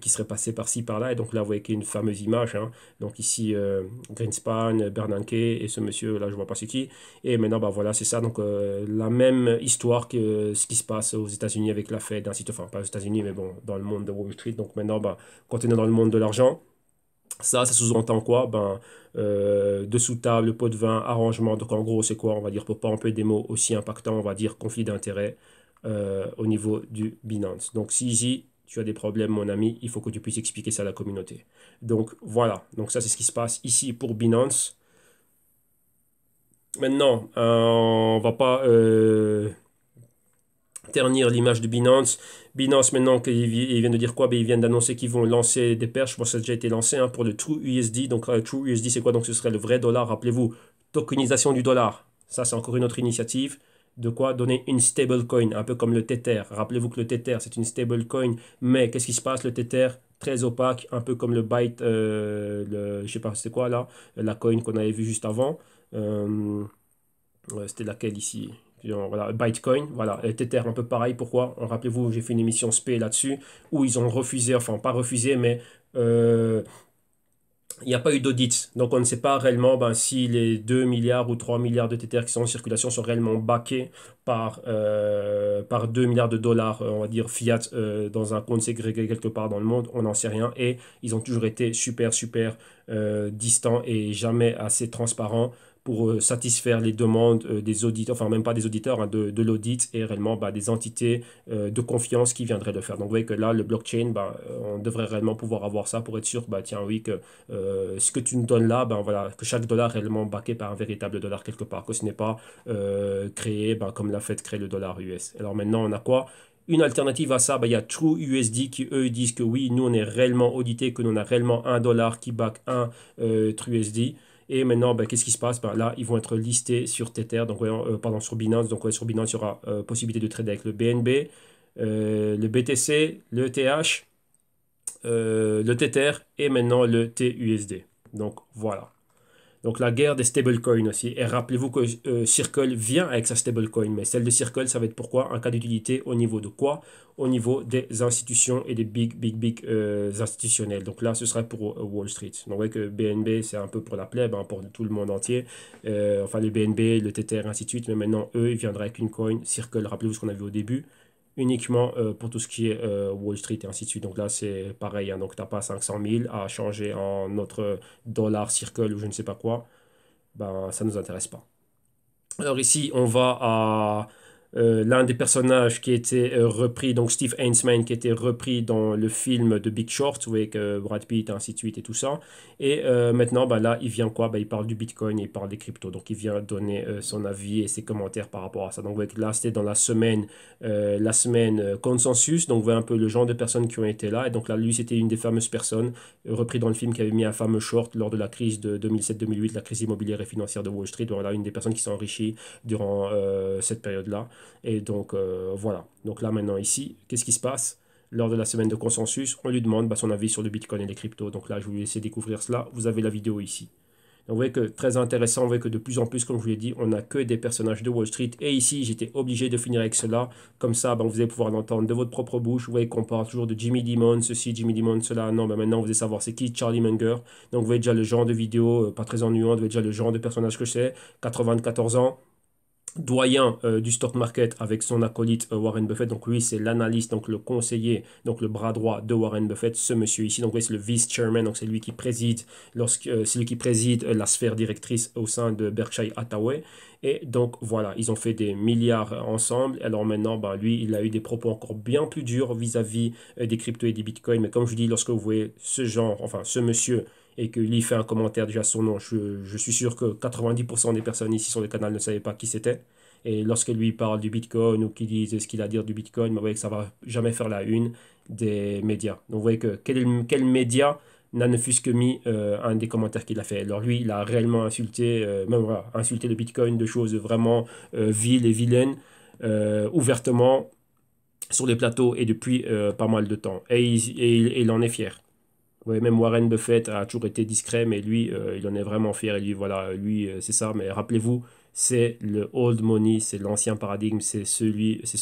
qui serait passé par-ci, par-là? Et donc là, vous voyez qu'il y a une fameuse image. Hein. Donc ici, Greenspan, Bernanke et ce monsieur, là, je ne vois pas c'est qui. Et maintenant, bah, voilà, c'est ça. Donc la même histoire que ce qui se passe aux États-Unis avec la Fed, ainsi de suite. Enfin, pas aux États-Unis, mais bon, dans le monde de Wall Street. Donc maintenant, bah, quand on est dans le monde de l'argent, ça sous-entend quoi? Ben, dessous table, pot de vin, arrangement. Donc en gros, c'est quoi? On va dire, pour pas employer des mots aussi impactants, on va dire conflit d'intérêts au niveau du Binance. Donc si ici, tu as des problèmes, mon ami, il faut que tu puisses expliquer ça à la communauté. Donc voilà, donc ça c'est ce qui se passe ici pour Binance. Maintenant, on va pas ternir l'image de Binance. Binance, maintenant, ils viennent de dire quoi? Ben, ils viennent d'annoncer qu'ils vont lancer des paires. Je pense que ça a déjà été lancé hein, pour le True USD. Donc, True USD, c'est quoi? Donc, ce serait le vrai dollar. Rappelez-vous, tokenisation du dollar. Ça, c'est encore une autre initiative. De quoi? Donner une stablecoin, un peu comme le Tether. Rappelez-vous que le Tether, c'est une stablecoin. Mais qu'est-ce qui se passe? Le Tether, très opaque, un peu comme le Byte, je sais pas, c'était quoi là? La coin qu'on avait vu juste avant. C'était laquelle ici? Voilà, Bytecoin, voilà, Tether un peu pareil. Pourquoi? Rappelez-vous, j'ai fait une émission SP là-dessus où ils ont refusé, enfin pas refusé, mais euh, il n'y a pas eu d'audit. Donc on ne sait pas réellement ben, si les 2 milliards ou 3 milliards de Tether qui sont en circulation sont réellement backés par 2 milliards de dollars, on va dire fiat, dans un compte ségrégué quelque part dans le monde. On n'en sait rien. Et ils ont toujours été super, super distants et jamais assez transparents pour satisfaire les demandes des auditeurs, enfin même pas des auditeurs, hein, de l'audit et réellement bah, des entités de confiance qui viendraient le faire. Donc vous voyez que là, le blockchain, bah, on devrait réellement pouvoir avoir ça pour être sûr, bah, tiens oui, que ce que tu nous donnes là, ben voilà, que chaque dollar est réellement backé par un véritable dollar quelque part, que ce n'est pas créé ben, comme l'a fait créer le dollar US. Alors maintenant, on a quoi? Une alternative à ça, ben, il y a True USD qui eux disent que oui, nous on est réellement audité, que nous on a réellement un dollar qui back un True USD. Et maintenant, ben, qu'est-ce qui se passe? Ben, là, ils vont être listés sur Tether, donc, pardon, sur Binance. Donc, sur Binance, il y aura possibilité de trader avec le BNB, le BTC, le ETH, le Tether et maintenant le TUSD. Donc voilà. Donc la guerre des stablecoins aussi. Et rappelez-vous que Circle vient avec sa stablecoin, mais celle de Circle, ça va être pourquoi un cas d'utilité au niveau de quoi? Au niveau des institutions et des big institutionnels. Donc là, ce serait pour Wall Street. Donc vous voyez que BNB, c'est un peu pour la plèbe, hein, pour tout le monde entier. Enfin, le BNB, le Tether, ainsi de suite. Mais maintenant, eux, ils viendraient avec une coin Circle. Rappelez-vous ce qu'on a vu au début. uniquement pour tout ce qui est Wall Street et ainsi de suite. Donc là, c'est pareil, hein, donc tu n'as pas 500 000 à changer en notre dollar circle ou je ne sais pas quoi. Ben, ça ne nous intéresse pas. Alors ici, on va à l'un des personnages qui était repris, donc Steve Hainsman, qui était repris dans le film de Big Short, vous voyez, avec Brad Pitt, ainsi de suite et tout ça. Et maintenant, bah, là, il vient quoi? Bah, il parle du Bitcoin, il parle des cryptos. Donc, il vient donner son avis et ses commentaires par rapport à ça. Donc, vous voyez que là, c'était dans la semaine consensus. Donc, vous voyez un peu le genre de personnes qui ont été là. Et donc là, lui, c'était une des fameuses personnes repris dans le film qui avait mis un fameux short lors de la crise de 2007-2008, la crise immobilière et financière de Wall Street. Donc, voilà, une des personnes qui s'est enrichie durant cette période-là. Et donc, voilà. Donc là, maintenant, ici, qu'est-ce qui se passe? Lors de la semaine de consensus, on lui demande son avis sur le Bitcoin et les cryptos. Donc là, je vais vous laisser découvrir cela. Vous avez la vidéo ici. Donc, vous voyez que très intéressant, vous voyez que de plus en plus, comme je vous l'ai dit, on n'a que des personnages de Wall Street. Et ici, j'étais obligé de finir avec cela. Comme ça, vous allez pouvoir l'entendre de votre propre bouche. Vous voyez qu'on parle toujours de Jimmy Dimon, ceci, Jimmy Dimon, cela. Non, maintenant, vous allez savoir c'est qui Charlie Munger. Donc, vous voyez déjà le genre de vidéo, pas très ennuyant. Vous voyez déjà le genre de personnage que c'est. 94 ans. Doyen du stock market avec son acolyte Warren Buffett. Donc lui, c'est l'analyste, donc le conseiller, donc le bras droit de Warren Buffett, ce monsieur ici. Donc oui, c'est le vice-chairman, donc c'est lui qui préside, c'est lui qui préside la sphère directrice au sein de Berkshire Hathaway. Et donc voilà, ils ont fait des milliards ensemble. Alors maintenant, lui, il a eu des propos encore bien plus durs vis-à-vis des cryptos et des bitcoins. Mais comme je dis, lorsque vous voyez ce genre, enfin ce monsieur, et qu'il y fait un commentaire déjà son nom, je suis sûr que 90% des personnes ici sur le canal ne savaient pas qui c'était. Et lorsque lui parle du Bitcoin ou qu'il dit ce qu'il a à dire du Bitcoin, vous voyez que ça va jamais faire la une des médias. Donc vous voyez que quel média n'a ne fût-ce que mis un des commentaires qu'il a fait. Alors lui, il a réellement insulté, même voilà, insulté le Bitcoin de choses vraiment viles et vilaines, ouvertement sur les plateaux et depuis pas mal de temps. Et il en est fier. Ouais, même Warren Buffett a toujours été discret, mais lui, il en est vraiment fier. Et lui, voilà, lui, c'est ça. Mais rappelez-vous, c'est le old money, c'est l'ancien paradigme, c'est ceux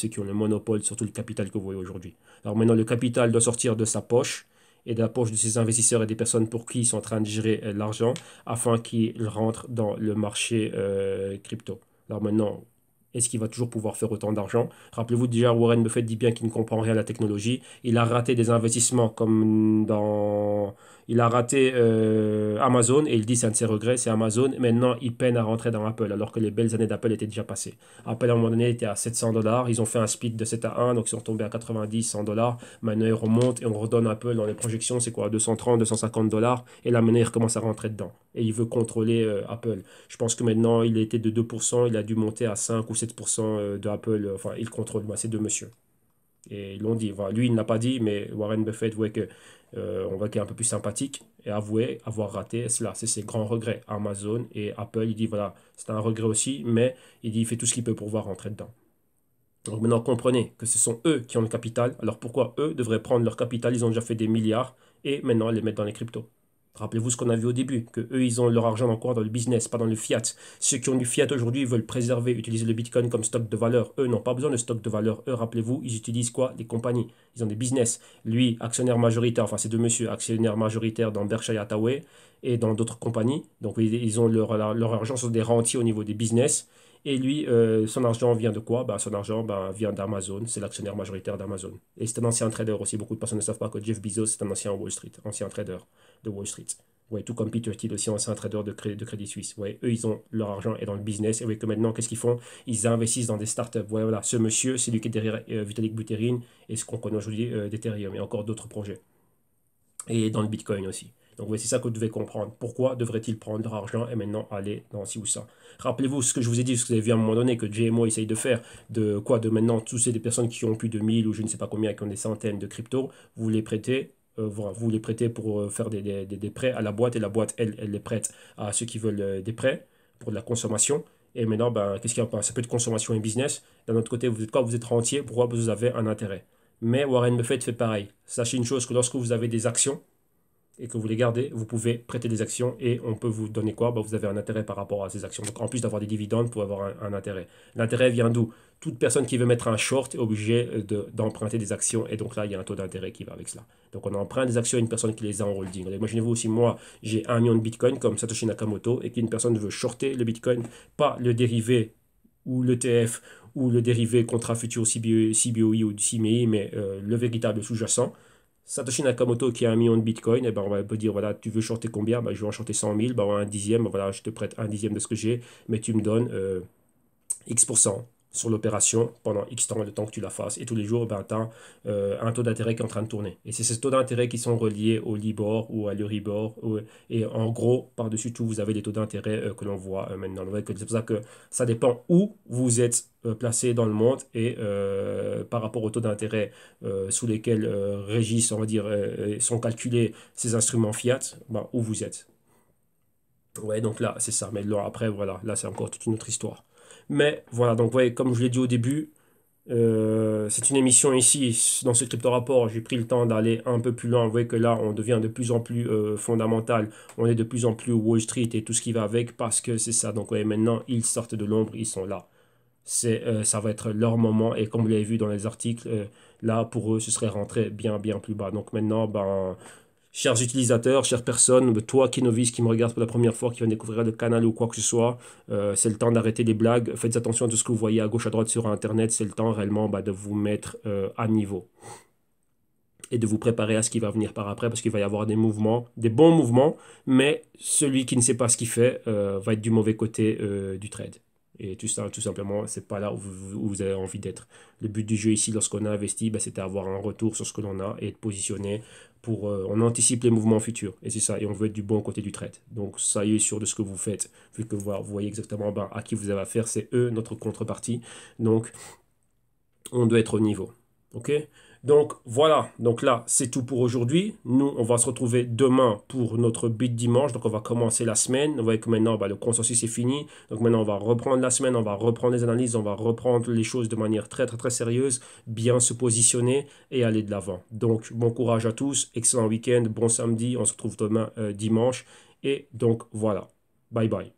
qui ont le monopole sur tout le capital que vous voyez aujourd'hui. Alors maintenant, le capital doit sortir de sa poche et de la poche de ses investisseurs et des personnes pour qui ils sont en train de gérer l'argent afin qu'ils rentrent dans le marché crypto. Alors maintenant, est-ce qu'il va toujours pouvoir faire autant d'argent? Rappelez-vous déjà, Warren Buffett dit bien qu'il ne comprend rien à la technologie. Il a raté des investissements comme dans... Il a raté Amazon et il dit c'est un de ses regrets, c'est Amazon. Maintenant, il peine à rentrer dans Apple alors que les belles années d'Apple étaient déjà passées. Apple, à un moment donné, était à 700 dollars. Ils ont fait un split de 7 à 1, donc ils sont tombés à 90, 100 dollars. Maintenant, ils remontent et on redonne Apple dans les projections, c'est quoi? 230, 250 dollars. Et là, maintenant, il recommence à rentrer dedans. Et il veut contrôler Apple. Je pense que maintenant, il était de 2%, il a dû monter à 5 ou 7% de Apple. Enfin, il contrôle ces deux messieurs. Et ils l'ont dit. Voilà. Lui, il n'a pas dit, mais Warren Buffett on voit qu'il est un peu plus sympathique et avoué avoir raté cela. C'est ses grands regrets. Amazon et Apple, il dit voilà, c'est un regret aussi, mais il dit il fait tout ce qu'il peut pour pouvoir rentrer dedans. Donc maintenant, comprenez que ce sont eux qui ont le capital. Alors pourquoi eux devraient prendre leur capital? Ils ont déjà fait des milliards et maintenant les mettre dans les cryptos. Rappelez-vous ce qu'on a vu au début, que eux, ils ont leur argent encore dans le business, pas dans le fiat. Ceux qui ont du fiat aujourd'hui, ils veulent préserver, utiliser le Bitcoin comme stock de valeur. Eux n'ont pas besoin de stock de valeur. Eux, rappelez-vous, ils utilisent quoi? Les compagnies. Ils ont des business. Lui, actionnaire majoritaire, enfin ces deux messieurs, actionnaire majoritaire dans Berkshire Hathaway et dans d'autres compagnies. Donc ils ont leur argent sur des rentiers au niveau des business. Et lui, son argent vient de quoi? Son argent vient d'Amazon. C'est l'actionnaire majoritaire d'Amazon. Et c'est un ancien trader aussi. Beaucoup de personnes ne savent pas que Jeff Bezos, c'est un ancien Wall Street, ancien trader de Wall Street. Ouais, tout comme Peter Thiel aussi, ancien trader de Crédit Suisse. Ouais, eux, ils ont leur argent et dans le business. Et ouais, que maintenant, qu'est-ce qu'ils font? Ils investissent dans des startups. Ouais, voilà, ce monsieur, c'est lui qui est derrière Vitalik Buterin et ce qu'on connaît aujourd'hui d'Ethereum et encore d'autres projets. Et dans le Bitcoin aussi. Donc ouais, c'est ça que vous devez comprendre. Pourquoi devrait-il prendre leur argent et maintenant aller dans ci ou ça? Rappelez-vous ce que je vous ai dit, ce que vous avez vu à un moment donné, que GMO essaye de faire, de maintenant, tous ces des personnes qui ont plus de 1000 ou je ne sais pas combien, qui ont des centaines de cryptos, vous les prêtez, voilà, vous les prêtez pour faire des prêts à la boîte et la boîte, elle les prête à ceux qui veulent des prêts pour de la consommation. Et maintenant, qu'est-ce qu'il y a? Ça peut être consommation et business. D'un autre côté, vous êtes quoi? Vous êtes rentier, pourquoi vous avez un intérêt? Mais Warren Buffett fait pareil. Sachez une chose, que lorsque vous avez des actions, et que vous les gardez, vous pouvez prêter des actions et on peut vous donner quoi? Vous avez un intérêt par rapport à ces actions. Donc en plus d'avoir des dividendes, vous pouvez avoir un intérêt. L'intérêt vient d'où? Toute personne qui veut mettre un short est obligée d'emprunter des actions et donc là, il y a un taux d'intérêt qui va avec cela. Donc on emprunte des actions à une personne qui les a en holding. Imaginez-vous aussi, moi, j'ai 1 million de bitcoin comme Satoshi Nakamoto et qu'une personne veut shorter le bitcoin, pas le dérivé ou l'ETF ou le dérivé contrat futur CBOE ou du CME, mais le véritable sous-jacent. Satoshi Nakamoto qui a 1 million de Bitcoin, et ben on va dire, voilà, tu veux shorter combien? Ben, je vais en shorter 100 000, ben, un dixième, ben, voilà, je te prête un dixième de ce que j'ai, mais tu me donnes X% sur l'opération pendant X temps, le temps que tu la fasses. Et tous les jours, ben, tu as un taux d'intérêt qui est en train de tourner. Et c'est ces taux d'intérêt qui sont reliés au Libor ou à l'Euribor. Et en gros, par-dessus tout, vous avez les taux d'intérêt que l'on voit maintenant. C'est pour ça que ça dépend où vous êtes placé dans le monde et par rapport aux taux d'intérêt sous lesquels régissent, on va dire, sont calculés ces instruments fiat, ben, où vous êtes. Ouais, donc là, c'est ça. Mais là, après, voilà, là, c'est encore toute une autre histoire. Mais voilà, donc ouais, comme je l'ai dit au début, c'est une émission ici, dans ce crypto rapport, j'ai pris le temps d'aller un peu plus loin. Vous voyez que là, on devient de plus en plus fondamental, on est de plus en plus Wall Street et tout ce qui va avec, parce que c'est ça. Donc ouais, maintenant, ils sortent de l'ombre, ils sont là. Ça va être leur moment, et comme vous l'avez vu dans les articles, là, pour eux, ce serait rentré bien, bien plus bas. Donc maintenant, ben, chers utilisateurs, chères personnes, toi qui novice, qui me regarde pour la première fois, qui vient découvrir le canal ou quoi que ce soit, c'est le temps d'arrêter les blagues. Faites attention à tout ce que vous voyez à gauche, à droite sur Internet. C'est le temps réellement bah, de vous mettre à niveau et de vous préparer à ce qui va venir par après, parce qu'il va y avoir des mouvements, des bons mouvements, mais celui qui ne sait pas ce qu'il fait va être du mauvais côté du trade. Et tout ça, tout simplement, c'est pas là où vous avez envie d'être. Le but du jeu ici, lorsqu'on a investi, bah, c'était avoir un retour sur ce que l'on a et être positionné pour... on anticipe les mouvements futurs. Et c'est ça, et on veut être du bon côté du trade. Donc, soyez sûr de ce que vous faites, vu que vous voyez exactement bah, à qui vous avez affaire. C'est eux, notre contrepartie. Donc, on doit être au niveau. OK? Donc voilà, donc là c'est tout pour aujourd'hui. Nous on va se retrouver demain pour notre beat dimanche. Donc on va commencer la semaine. Vous voyez que maintenant bah, le consensus est fini. Donc maintenant on va reprendre la semaine, on va reprendre les analyses, on va reprendre les choses de manière très très très sérieuse, bien se positionner et aller de l'avant. Donc bon courage à tous, excellent week-end, bon samedi, on se retrouve demain dimanche. Et donc voilà, bye bye.